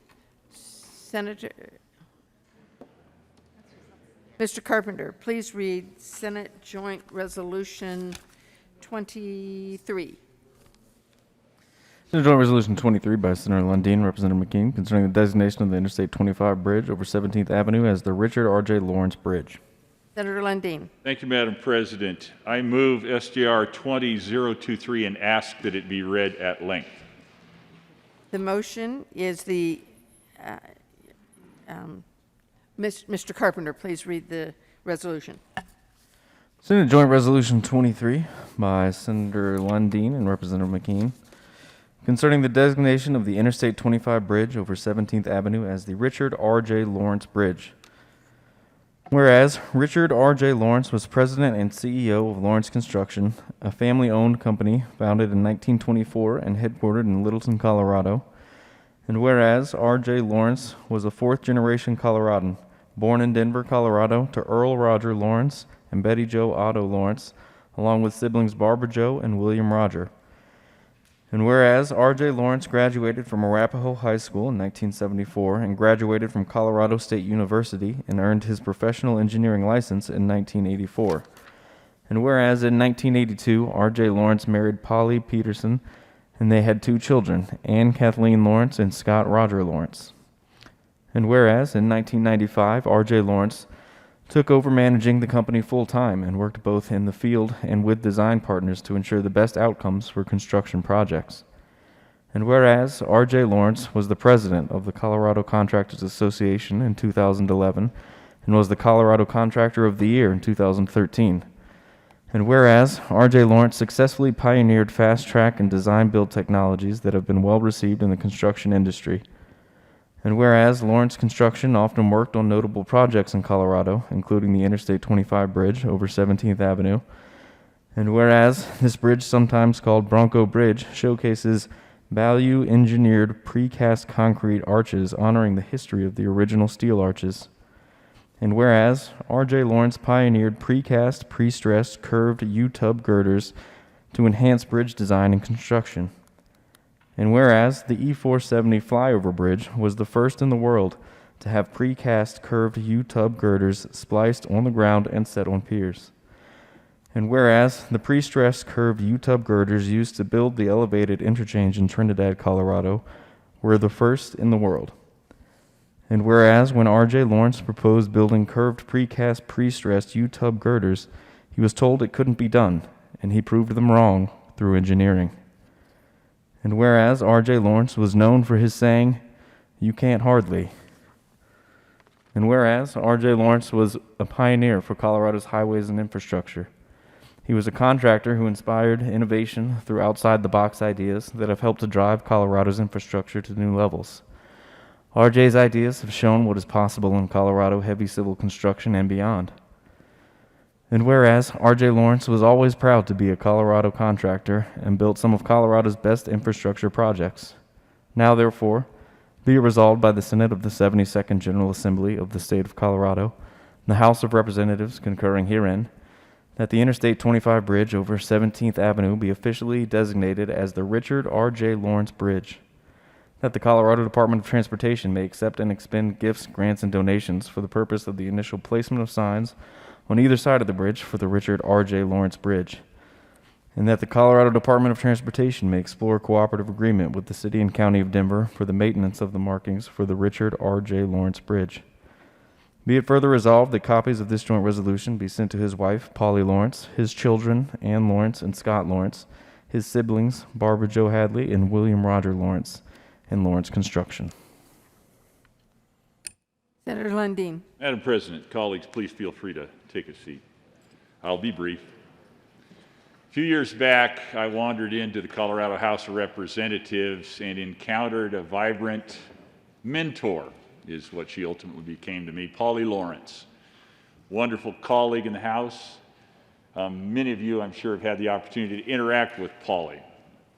Senator, Mr. Carpenter, please read Senate Joint Resolution 23. Senate Joint Resolution 23 by Senator Lundin, Representative McKean, concerning the designation of the Interstate 25 bridge over 17th Avenue as the Richard R.J. Lawrence Bridge. Senator Lundin. Thank you, Madam President. I move SJR 20023 and ask that it be read at length. The motion is the, Mr. Carpenter, please read the resolution. Senate Joint Resolution 23 by Senator Lundin and Representative McKean, concerning the designation of the Interstate 25 bridge over 17th Avenue as the Richard R.J. Lawrence Bridge. Whereas Richard R.J. Lawrence was president and CEO of Lawrence Construction, a family-owned company founded in 1924 and headquartered in Littleton, Colorado. And whereas R.J. Lawrence was a fourth-generation Coloradan, born in Denver, Colorado, to Earl Roger Lawrence and Betty Jo Otto Lawrence, along with siblings Barbara Jo and William Roger. And whereas R.J. Lawrence graduated from Arapahoe High School in 1974 and graduated from Colorado State University and earned his professional engineering license in 1984. And whereas in 1982, R.J. Lawrence married Polly Peterson, and they had 2 children, Anne Kathleen Lawrence and Scott Roger Lawrence. And whereas in 1995, R.J. Lawrence took over managing the company full-time and worked both in the field and with design partners to ensure the best outcomes for construction projects. And whereas R.J. Lawrence was the president of the Colorado Contractors Association in 2011 and was the Colorado Contractor of the Year in 2013. And whereas R.J. Lawrence successfully pioneered fast-track and design-build technologies that have been well received in the construction industry. And whereas Lawrence Construction often worked on notable projects in Colorado, including the Interstate 25 bridge over 17th Avenue. And whereas this bridge, sometimes called Bronco Bridge, showcases value-engineered precast concrete arches honoring the history of the original steel arches. And whereas R.J. Lawrence pioneered precast, pre-stressed, curved U-tub girders to enhance bridge design and construction. And whereas the E-470 flyover bridge was the first in the world to have precast curved U-tub girders spliced on the ground and set on piers. And whereas the pre-stressed curved U-tub girders used to build the elevated interchange in Trinidad, Colorado, were the first in the world. And whereas when R.J. Lawrence proposed building curved precast pre-stressed U-tub girders, he was told it couldn't be done, and he proved them wrong through engineering. And whereas R.J. Lawrence was known for his saying, "You can't hardly." And whereas R.J. Lawrence was a pioneer for Colorado's highways and infrastructure. He was a contractor who inspired innovation through outside-the-box ideas that have helped to drive Colorado's infrastructure to new levels. R.J.'s ideas have shown what is possible in Colorado heavy civil construction and beyond. And whereas R.J. Lawrence was always proud to be a Colorado contractor and built some of Colorado's best infrastructure projects. Now, therefore, be it resolved by the Senate of the 72nd General Assembly of the State of Colorado, and the House of Representatives concurring herein, that the Interstate 25 bridge over 17th Avenue be officially designated as the Richard R.J. Lawrence Bridge. That the Colorado Department of Transportation may accept and expend gifts, grants, and donations for the purpose of the initial placement of signs on either side of the bridge for the Richard R.J. Lawrence Bridge, and that the Colorado Department of Transportation may explore cooperative agreement with the City and County of Denver for the maintenance of the markings for the Richard R.J. Lawrence Bridge. Be it further resolved that copies of this joint resolution be sent to his wife, Polly Lawrence, his children, Ann Lawrence and Scott Lawrence, his siblings, Barbara Jo Hadley and William Roger Lawrence, and Lawrence Construction. Senator Lundin. Madam President, colleagues, please feel free to take a seat. I'll be brief. few years back, I wandered into the Colorado House of Representatives and encountered a vibrant mentor, is what she ultimately became to me, Polly Lawrence. Wonderful colleague in the House. Many of you, I'm sure, have had the opportunity to interact with Polly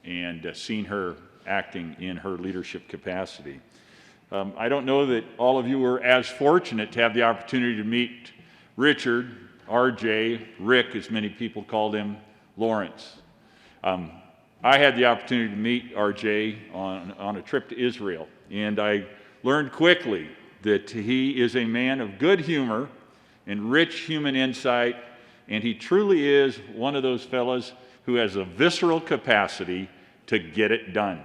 and seen her acting in her leadership capacity. I don't know that all of you were as fortunate to have the opportunity to meet Richard, RJ, Rick, as many people called him, Lawrence. I had the opportunity to meet RJ on a trip to Israel, and I learned quickly that he is a man of good humor and rich human insight, and he truly is one of those fellows who has a visceral capacity to get it done.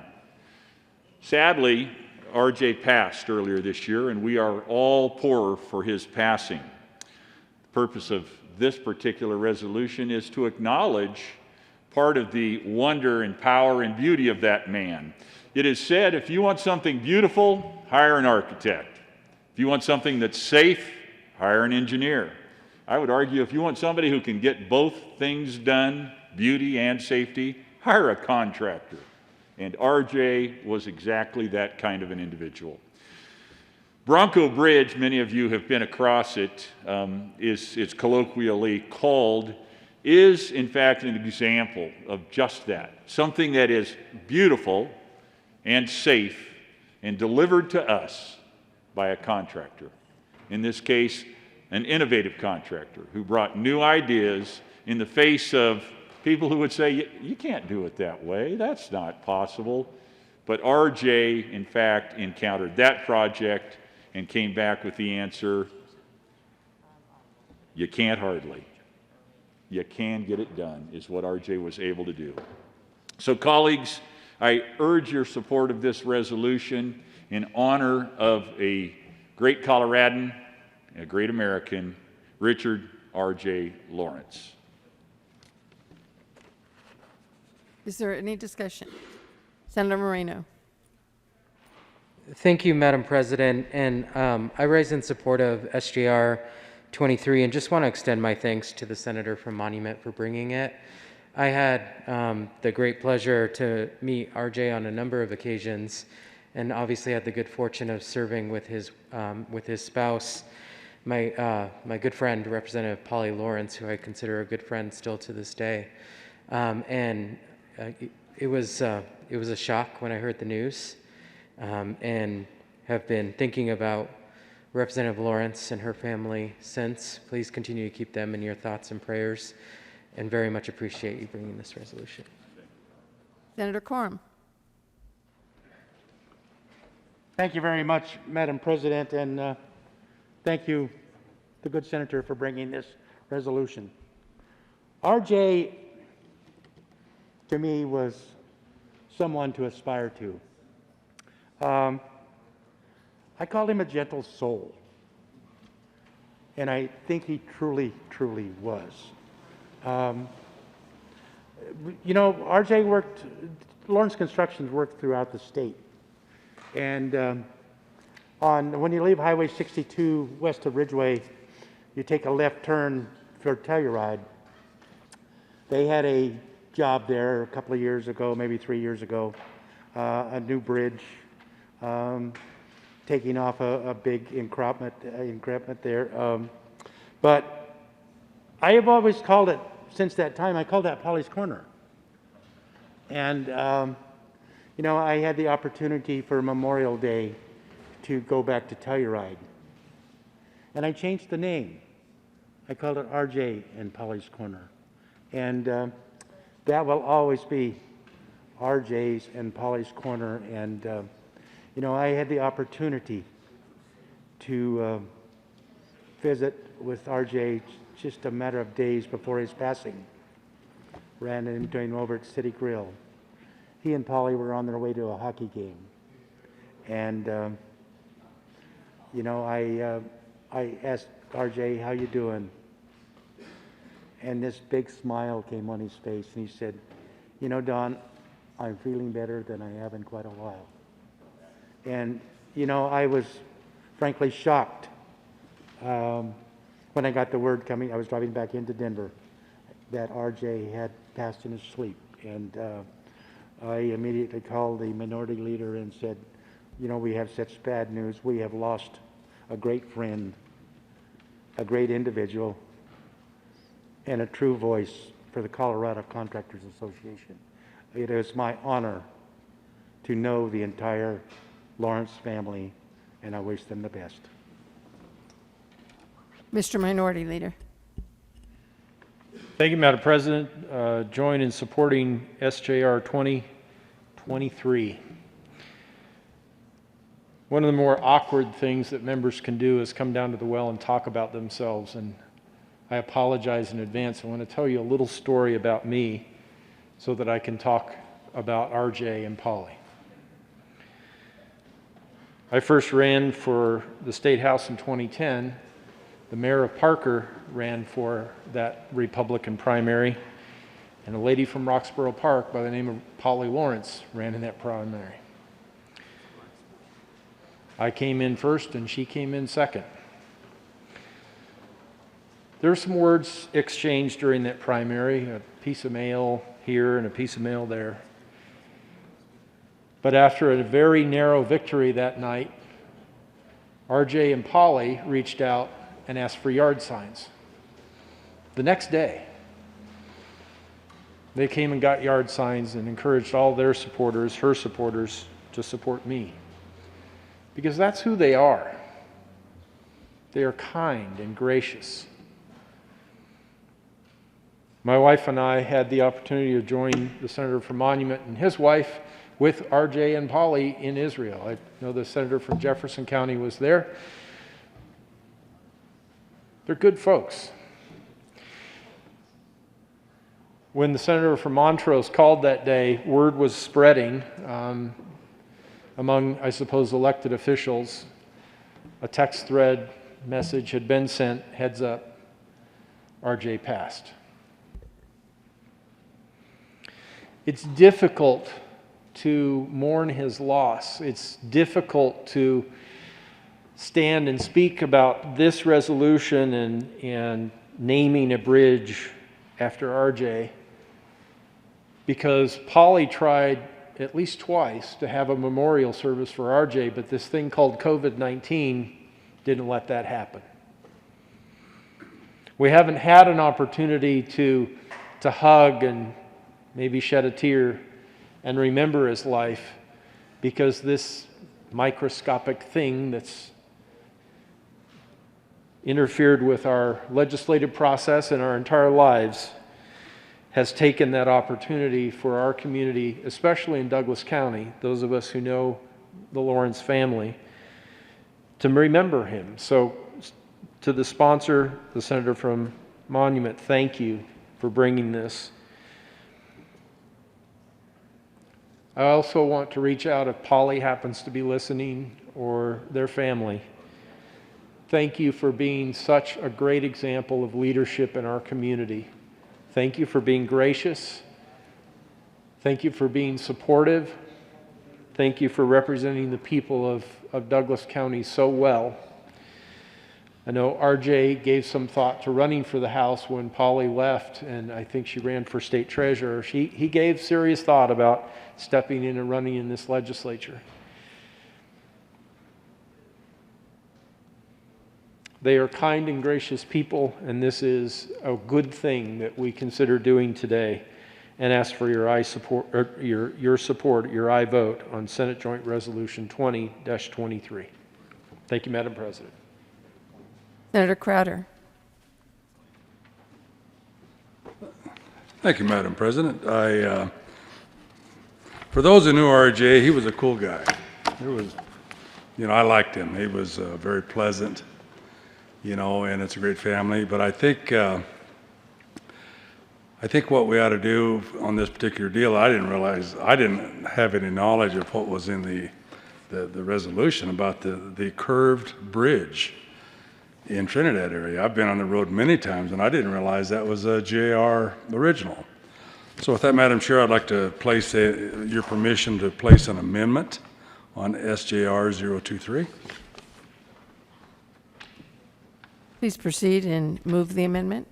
Sadly, RJ passed earlier this year, and we are all poorer for his passing. The purpose of this particular resolution is to acknowledge part of the wonder and power and beauty of that man. It is said, if you want something beautiful, hire an architect. If you want something that's safe, hire an engineer. I would argue if you want somebody who can get both things done, beauty and safety, hire a contractor. And RJ was exactly that kind of an individual. Bronco Bridge, many of you have been across it, it's colloquially called, is in fact an example of just that. Something that is beautiful and safe and delivered to us by a contractor. In this case, an innovative contractor who brought new ideas in the face of people who would say, you can't do it that way, that's not possible. But RJ, in fact, encountered that project and came back with the answer, you can't hardly. You can get it done, is what RJ was able to do. So colleagues, I urge your support of this resolution in honor of a great Coloradan, a great American, Richard R.J. Lawrence. Is there any discussion? Senator Moreno. Thank you, Madam President. And I rise in support of SJR 23 and just want to extend my thanks to the Senator from Monument for bringing it. I had the great pleasure to meet RJ on a number of occasions and obviously had the good fortune of serving with his spouse, my good friend, Representative Polly Lawrence, who I consider a good friend still to this day. It was a shock when I heard the news, and have been thinking about Representative Lawrence and her family since. Please continue to keep them in your thoughts and prayers, and very much appreciate you bringing this resolution. Senator Quorum. Thank you very much, Madam President, and thank you, the good senator, for bringing this resolution. RJ, to me, was someone to aspire to. I called him a gentle soul, and I think he truly, truly was. You know, RJ worked, Lawrence Constructions worked throughout the state. And when you leave Highway 62 west of Ridgeway, you take a left turn for Telluride. They had a job there a couple of years ago, maybe 3 years ago, a new bridge, taking off a big encroachment there. But I have always called it, since that time, I called that Polly's Corner. And you know, I had the opportunity for Memorial Day to go back to Telluride. And I changed the name. I called it RJ and Polly's Corner. And that will always be RJ's and Polly's Corner. And, you know, I had the opportunity to visit with RJ just a matter of days before his passing. Ran into him over at City Grill. He and Polly were on their way to a hockey game. And, you know, I asked RJ, how you doing? And this big smile came on his face, and he said, you know, Don, I'm feeling better than I have in quite a while. And, you know, I was frankly shocked when I got the word coming. I was driving back into Denver. that RJ had passed in his sleep. And I immediately called the minority leader and said, you know, we have such bad news. We have lost a great friend, a great individual, and a true voice for the Colorado Contractors Association. It is my honor to know the entire Lawrence family, and I wish them the best. Mr. Minority Leader. Thank you, Madam President. Join in supporting SJR 2023. One of the more awkward things that members can do is come down to the well and talk about themselves, and I apologize in advance. I want to tell you a little story about me so that I can talk about RJ and Polly. I first ran for the State House in 2010. The mayor of Parker ran for that Republican primary, and a lady from Roxborough Park by the name of Polly Lawrence ran in that primary. I came in first and she came in second. There were some words exchanged during that primary, a piece of mail here and a piece of mail there. But after a very narrow victory that night, RJ and Polly reached out and asked for yard signs. The next day, they came and got yard signs and encouraged all their supporters, her supporters, to support me. Because that's who they are. They are kind and gracious. My wife and I had the opportunity to join the Senator from Monument and his wife with RJ and Polly in Israel. I know the Senator from Jefferson County was there. They're good folks. When the Senator from Montrose called that day, word was spreading among, I suppose, elected officials. A text thread message had been sent, heads up, RJ passed. It's difficult to mourn his loss. It's difficult to stand and speak about this resolution and naming a bridge after RJ, because Polly tried at least twice to have a memorial service for RJ, but this thing called COVID-19 didn't let that happen. We haven't had an opportunity to hug and maybe shed a tear and remember his life, because this microscopic thing that's interfered with our legislative process and our entire lives has taken that opportunity for our community, especially in Douglas County, those of us who know the Lawrence family, to remember him. So to the sponsor, the Senator from Monument, thank you for bringing this. I also want to reach out if Polly happens to be listening or their family. Thank you for being such a great example of leadership in our community. Thank you for being gracious. Thank you for being supportive. Thank you for representing the people of Douglas County so well. I know RJ gave some thought to running for the House when Polly left, and I think she ran for state treasurer. He gave serious thought about stepping in and running in this legislature. They are kind and gracious people, and this is a good thing that we consider doing today, and ask for your support, your aye vote on Senate Joint Resolution 20-23. Thank you, Madam President. Senator Crowder. Thank you, Madam President. For those who knew RJ, he was a cool guy. I liked him. He was very pleasant, and it's a great family. But I think what we ought to do on this particular deal, I didn't have any knowledge of what was in the resolution about the curved bridge in Trinidad area. I've been on the road many times, and I didn't realize that was a JR original. So with that, Madam Chair, I'd like to place your permission to place an amendment on SJR 023. Please proceed and move the amendment.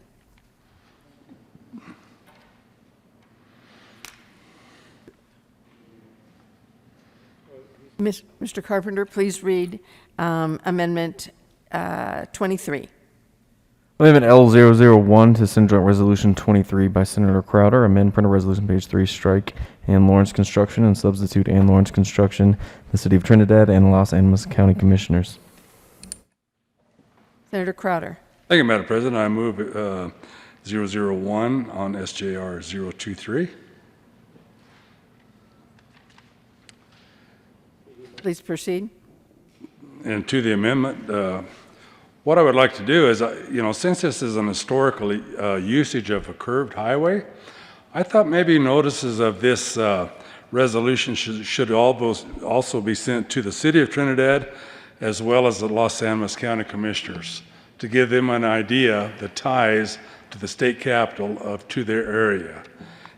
Mr. Carpenter, please read Amendment 23. Amendment L001 to Senate Joint Resolution 23 by Senator Crowder. Amend printer resolution page 3, strike and Lawrence Construction and substitute and Lawrence Construction, the City of Trinidad and Los Animas County Commissioners. Senator Crowder. Thank you, Madam President. I move 001 on SJR 023. Please proceed. And to the amendment, what I would like to do is, since this is an historical usage of a curved highway, I thought maybe notices of this resolution should also be sent to the City of Trinidad as well as the Los Animas County Commissioners to give them an idea, the ties to the state capital to their area.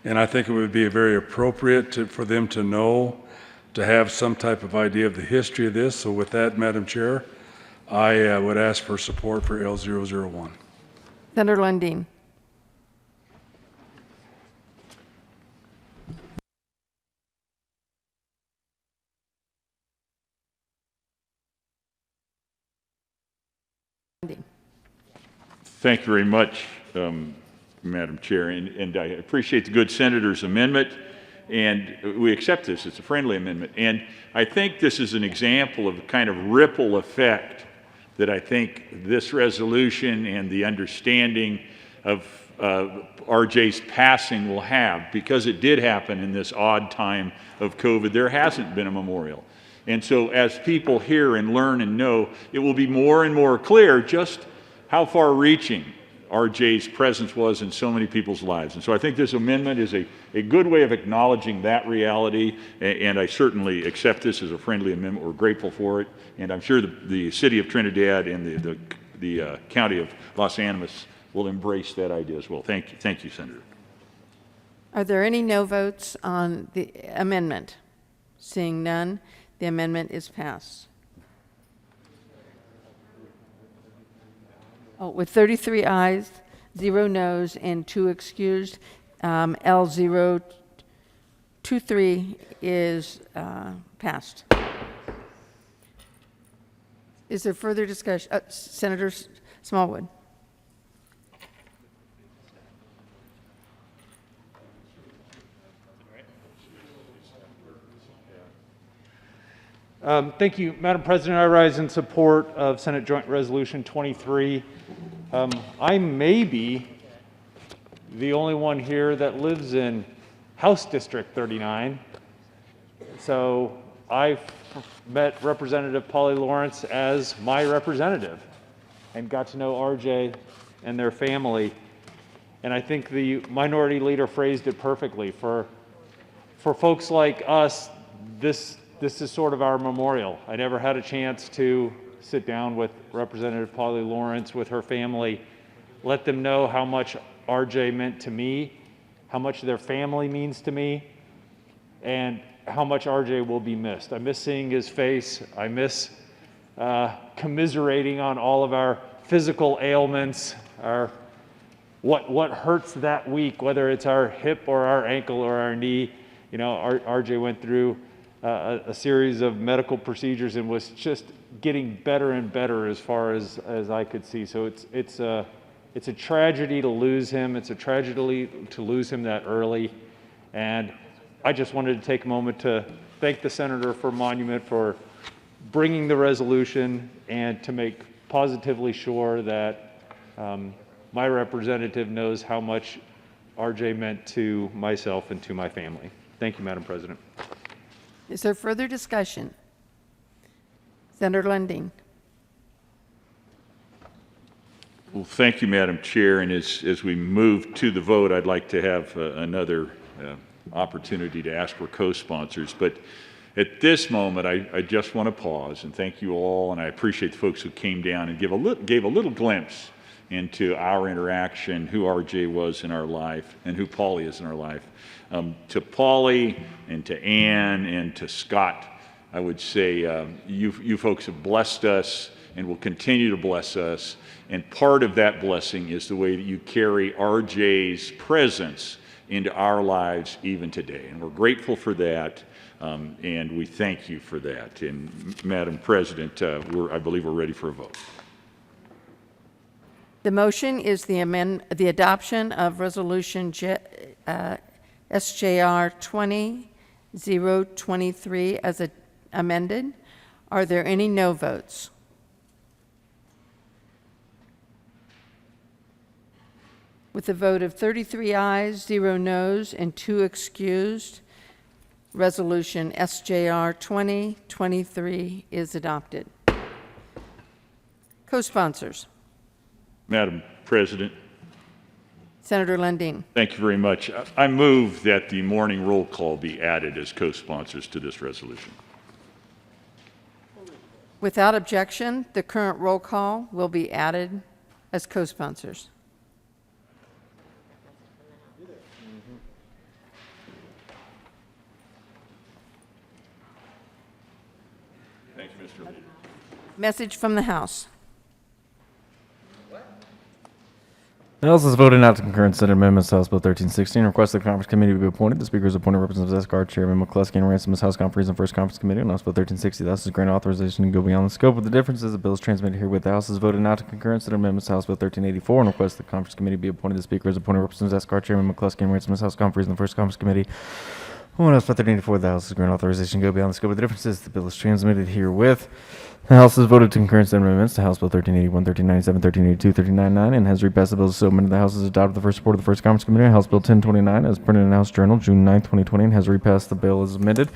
And I think it would be very appropriate for them to know, to have some type of idea of the history of this. So with that, Madam Chair, I would ask for support for L001. Senator Lundin. Thank you very much, Madam Chair, and I appreciate the good senator's amendment, and we accept this. It's a friendly amendment, and I think this is an example of the kind of ripple effect that I think this resolution and the understanding of RJ's passing will have, because it did happen in this odd time of COVID. There hasn't been a memorial. And so as people hear and learn and know, it will be more and more clear just how far-reaching RJ's presence was in so many people's lives. And so I think this amendment is a good way of acknowledging that reality, and I certainly accept this as a friendly amendment. We're grateful for it, and I'm sure the City of Trinidad and the County of Los Animas will embrace that idea as well. Thank you, Senator. Are there any no votes on the amendment? Seeing none, the amendment is passed. With 33 ayes, 0 noes, and 2 excused, L023 is passed. Is there further discussion? Senator Smallwood. Thank you, Madam President. I rise in support of Senate Joint Resolution 23. I may be the only one here that lives in House District 39. So I met Representative Polly Lawrence as my representative and got to know RJ and their family. And I think the minority leader phrased it perfectly. For folks like us, this is sort of our memorial. I never had a chance to sit down with Representative Polly Lawrence, with her family, let them know how much RJ meant to me, how much their family means to me, and how much RJ will be missed. I miss seeing his face. I miss commiserating on all of our physical ailments, what hurts that week, whether it's our hip or our ankle or our knee. You know, RJ went through a series of medical procedures and was just getting better and better as far as I could see. So it's a tragedy to lose him. It's a tragedy to lose him that early. And I just wanted to take a moment to thank the senator for Monument for bringing the resolution and to make positively sure that my representative knows how much RJ meant to myself and to my family. Thank you, Madam President. Is there further discussion? Senator Lundin. Well, thank you, Madam Chair. And as we move to the vote, I'd like to have another opportunity to ask for co-sponsors. But at this moment, I just want to pause and thank you all. And I appreciate the folks who came down and gave a little glimpse into our interaction, who RJ was in our life and who Polly is in our life. To Polly and to Ann and to Scott, I would say you folks have blessed us and will continue to bless us. And part of that blessing is the way that you carry RJ's presence into our lives even today. And we're grateful for that. And we thank you for that. And Madam President, I believe we're ready for a vote. The motion is the adoption of Resolution SJR 20-023 as amended. Are there any no votes? With a vote of 33 ayes, 0 noes, and 2 excused, Resolution SJR 2023 is adopted. Co-sponsors. Madam President, Senator Lundin. thank you very much. I move that the morning roll call be added as co-sponsors to this resolution. Without objection, the current roll call will be added as co-sponsors. Thank you, Mr. Leader. Message from the House. The House has voted not to concur in Senate amendments to House Bill 1316. Request the Conference Committee be appointed. The Speaker is appointed Representative Escar, Chairman McCluskey, and Ransom as House Conferees and First Conference Committee on House Bill 1360. The House has granted authorization to go beyond the scope of the differences. The bill is transmitted herewith. The House has voted not to concur in Senate amendments to House Bill 1384 and request the Conference Committee be appointed. The Speaker is appointed Representative Escar, Chairman McCluskey, and Ransom as House Conferees and the First Conference Committee on House Bill 1384. The House has granted authorization to go beyond the scope of the differences. The bill is transmitted herewith. The House has voted to concur in Senate amendments to House Bill 1381, 1397, 1382, 1399, and has repassed the bills so amended. The House has adopted the first report of the First Conference Committee on House Bill 1029 as printed in the House Journal, June 9, 2020, and has repassed the bill as amended.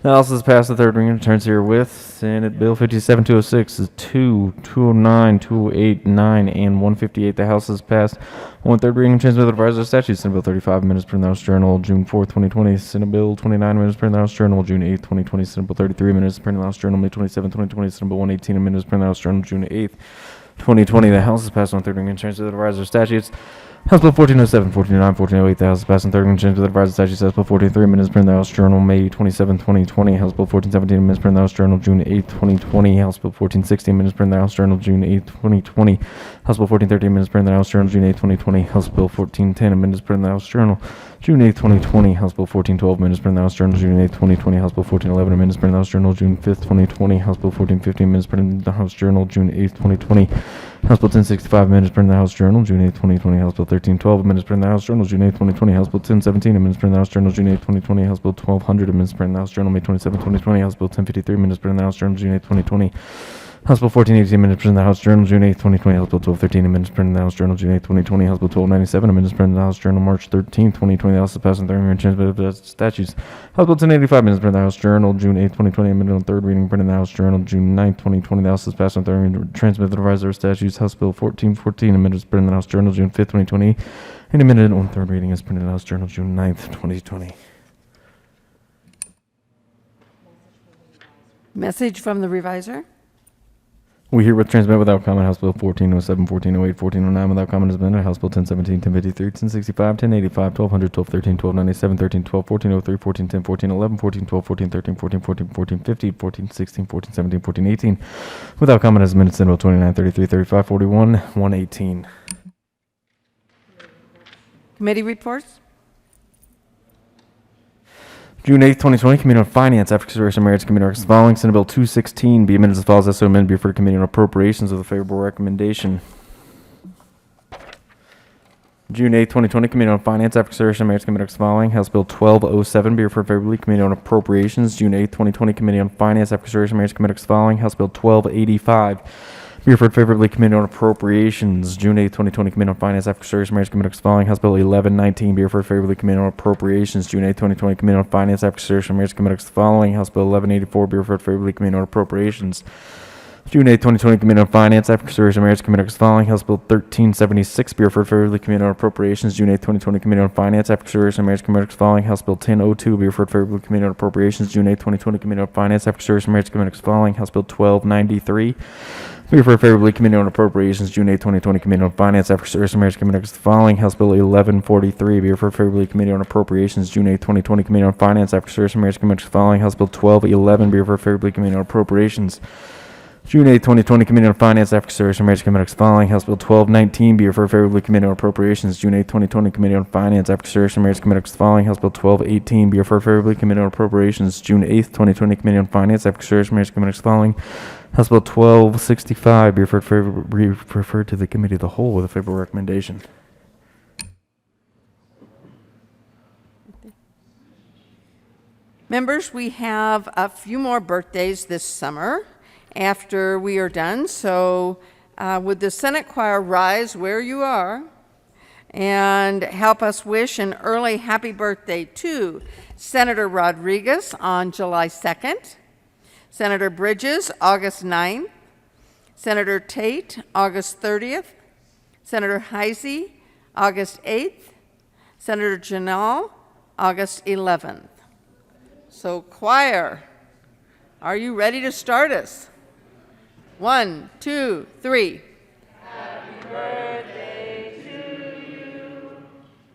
The House has passed the third reading and returns herewith. Senate Bill 57206 is 2, 209, 208, 9, and 158. The House has passed on third reading and transmitted the revised statutes. Senate Bill 35 minutes printed in the House Journal, June 4, 2020. Senate Bill 29 minutes printed in the House Journal, June 8, 2020. Senate Bill 33 minutes printed in the House Journal, May 27, 2020. Senate Bill 118 minutes printed in the House Journal, June 8, 2020. The House has passed on third reading and transmitted the revised statutes. House Bill 1407, 1409, 1408. The House has passed on third reading and transmitted the revised statutes. House Bill 143 minutes printed in the House Journal, May 27, 2020. House Bill 1417 minutes printed in the House Journal, June 8, 2020. House Bill 1416 minutes printed in the House Journal, June 8, 2020. House Bill 1413 minutes printed in the House Journal, June 8, 2020. House Bill 1410 minutes printed in the House Journal, June 8, 2020. House Bill 1412 minutes printed in the House Journal, June 8, 2020. House Bill 1411 minutes printed in the House Journal, June 5, 2020. House Bill 1415 minutes printed in the House Journal, June 8, 2020. House Bill 1065 minutes printed in the House Journal, June 8, 2020. House Bill 1312 minutes printed in the House Journal, June 8, 2020. House Bill 1017 minutes printed in the House Journal, June 8, 2020. House Bill 1200 minutes printed in the House Journal, May 27, 2020. House Bill 1053 minutes printed in the House Journal, June 8, 2020. House Bill 1418 minutes printed in the House Journal, June 8, 2020. House Bill 1213 minutes printed in the House Journal, June 8, 2020. House Bill 1297 minutes printed in the House Journal, March 13, 2020. The House has passed on third reading and transmitted the statutes. House Bill 1085 minutes printed in the House Journal, June 8, 2020. Amended on third reading, printed in the House Journal, June 9, 2020. The House has passed on third reading and transmitted the revised statutes. House Bill 1414 amended printed in the House Journal, June 5, 2020. And amended on third reading is printed in the House Journal, June 9, 2020. Message from the reviser. We herewith transmit without comment House Bill 1407, 1408, 1409 without comment as amended. House Bill 1017, 1053, 1065, 1085, 1200, 1213, 1297, 1312, 1403, 1410, 1411, 1412, 1413, 1414, 1415, 1416, 1417, 1418 without comment as amended. Senate Bill 29, 33, 35, 41, 118. Committee reports. June 8th, 2020, Committee on Finance, after consideration of merits, Committee on following. Senate Bill 216 be amended as follows. As so amended, be referred to Committee on Appropriations with a favorable recommendation. June 8th, 2020, Committee on Finance, after consideration of merits, Committee on following. House Bill 1207 be referred favorably, Committee on Appropriations. June 8th, 2020, Committee on Finance, after consideration of merits, Committee on following. House Bill 1285 be referred favorably, Committee on Appropriations. June 8, 2020, Committee on Finance, after consideration of merits, Committee on following. House Bill 1119 be referred favorably, Committee on Appropriations. June 8, 2020, Committee on Finance, after consideration of merits, Committee on following. House Bill 1184 be referred favorably, Committee on Appropriations. June 8, 2020, Committee on Finance, after consideration of merits, Committee on following. House Bill 1376 be referred favorably, Committee on Appropriations. June 8, 2020, Committee on Finance, after consideration of merits, Committee on following. House Bill 1002 be referred favorably, Committee on Appropriations. June 8, 2020, Committee on Finance, after consideration of merits, Committee on following. House Bill 1293 be referred favorably, Committee on Appropriations. June 8, 2020, Committee on Finance, after consideration of merits, Committee on following. House Bill 1143 be referred favorably, Committee on Appropriations. June 8, 2020, Committee on Finance, after consideration of merits, Committee on following. House Bill 1211 be referred favorably, Committee on Appropriations. June 8th, 2020, Committee on Finance, African Consideration, Marriage, Committees following. House Bill 1219 be referred favorably. Committee on Appropriations. June 8th, 2020, Committee on Finance, African Consideration, Marriage, Committees following. House Bill 1218 be referred favorably. Committee on Appropriations. June 8th, 2020, Committee on Finance, African Consideration, Marriage, Committees following. House Bill 1265 be referred to the Committee of the Whole with a favorable recommendation. Members, we have a few more birthdays this summer after we are done. So would the Senate choir rise where you are and help us wish an early happy birthday to Senator Rodriguez on July 2nd, Senator Bridges, August 9th, Senator Tate, August 30th, Senator Heisey, August 8th, Senator Janal, August 11th. So choir, are you ready to start us? 1, 2, 3. Happy birthday to you.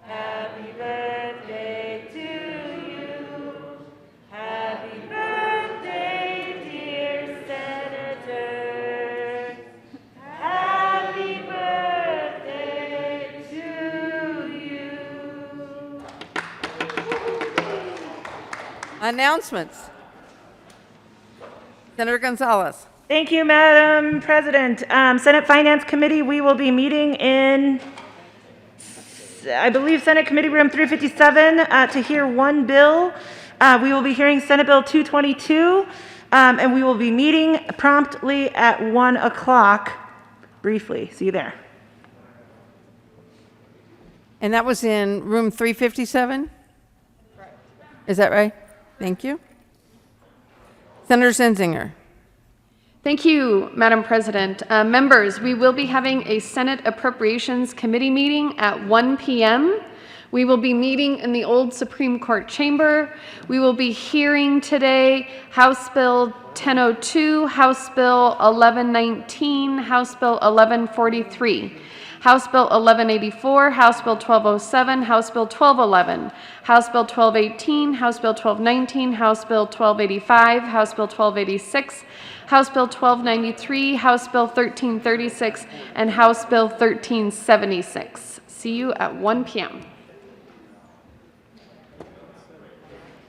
Happy birthday to you. Happy birthday, dear Senator. Happy birthday to you. Announcements. Senator Gonzalez. Thank you, Madam President. Senate Finance Committee, we will be meeting in, I believe, Senate Committee Room 357 to hear one bill. We will be hearing Senate Bill 222, and we will be meeting promptly at 1 o'clock briefly. See you there. And that was in room 357? Is that right? Thank you. Senator Zenzinger. Thank you, Madam President. Members, we will be having a Senate Appropriations Committee meeting at 1 p.m. We will be meeting in the old Supreme Court chamber. We will be hearing today House Bill 1002, House Bill 1119, House Bill 1143. House Bill 1184, House Bill 1207, House Bill 1211, House Bill 1218, House Bill 1219, House Bill 1285, House Bill 1286, House Bill 1293, House Bill 1336, and House Bill 1376. See you at 1 p.m.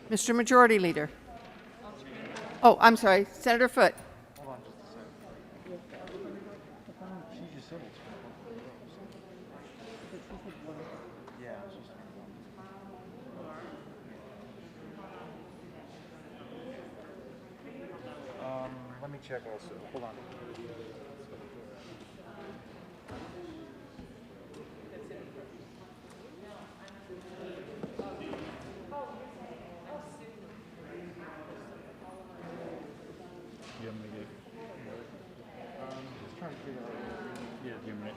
Mr. Majority Leader. Oh, I'm sorry, Senator Foote. Let me check also. Hold on. Just trying to figure out. Yeah, give me a minute.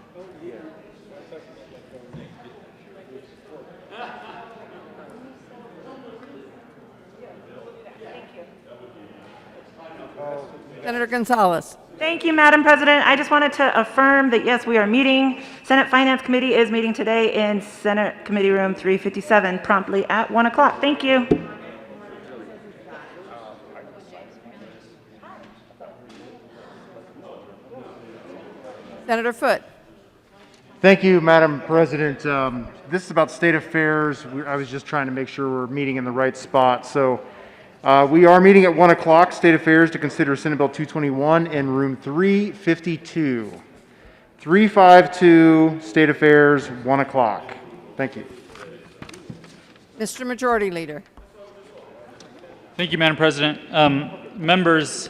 Senator Gonzalez. Thank you, Madam President. I just wanted to affirm that, yes, we are meeting. Senate Finance Committee is meeting today in Senate Committee Room 357 promptly at 1 o'clock. Thank you. Senator Foote. Thank you, Madam President. This is about state affairs. I was just trying to make sure we're meeting in the right spot. So we are meeting at 1 o'clock, state affairs, to consider Senate Bill 221 in room 352. 352, state affairs, 1 o'clock. Thank you. Mr. Majority Leader. Thank you, Madam President. Members,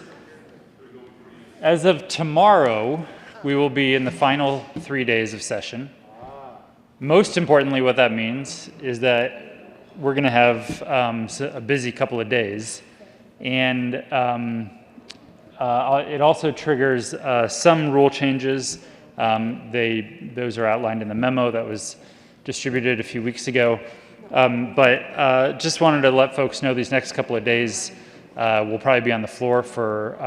as of tomorrow, we will be in the final 3 days of session. Most importantly, what that means is that we're going to have a busy couple of days, and it also triggers some rule changes. Those are outlined in the memo that was distributed a few weeks ago. But just wanted to let folks know these next couple of days we'll probably be on the floor for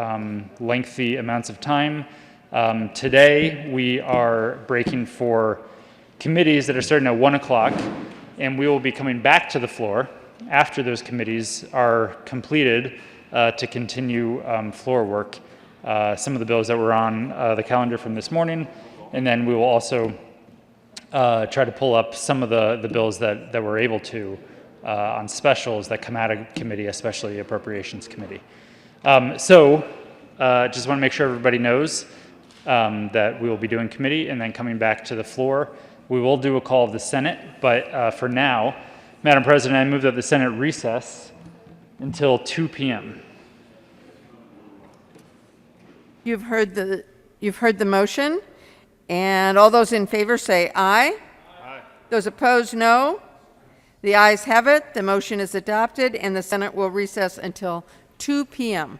lengthy amounts of time. Today we are breaking for committees that are starting at 1 o'clock, and we will be coming back to the floor after those committees are completed to continue floor work. some of the bills that were on the calendar from this morning, and then we will also try to pull up some of the bills that we're able to on specials that come out of committee, especially Appropriations Committee. Just want to make sure everybody knows that we will be doing committee and then coming back to the floor. We will do a call of the Senate, but for now, Madam President, I move that the Senate recess until 2 p.m. You've heard the motion, and all those in favor say aye. Aye. Those opposed, no. The ayes have it. The motion is adopted, and the Senate will recess until 2 p.m.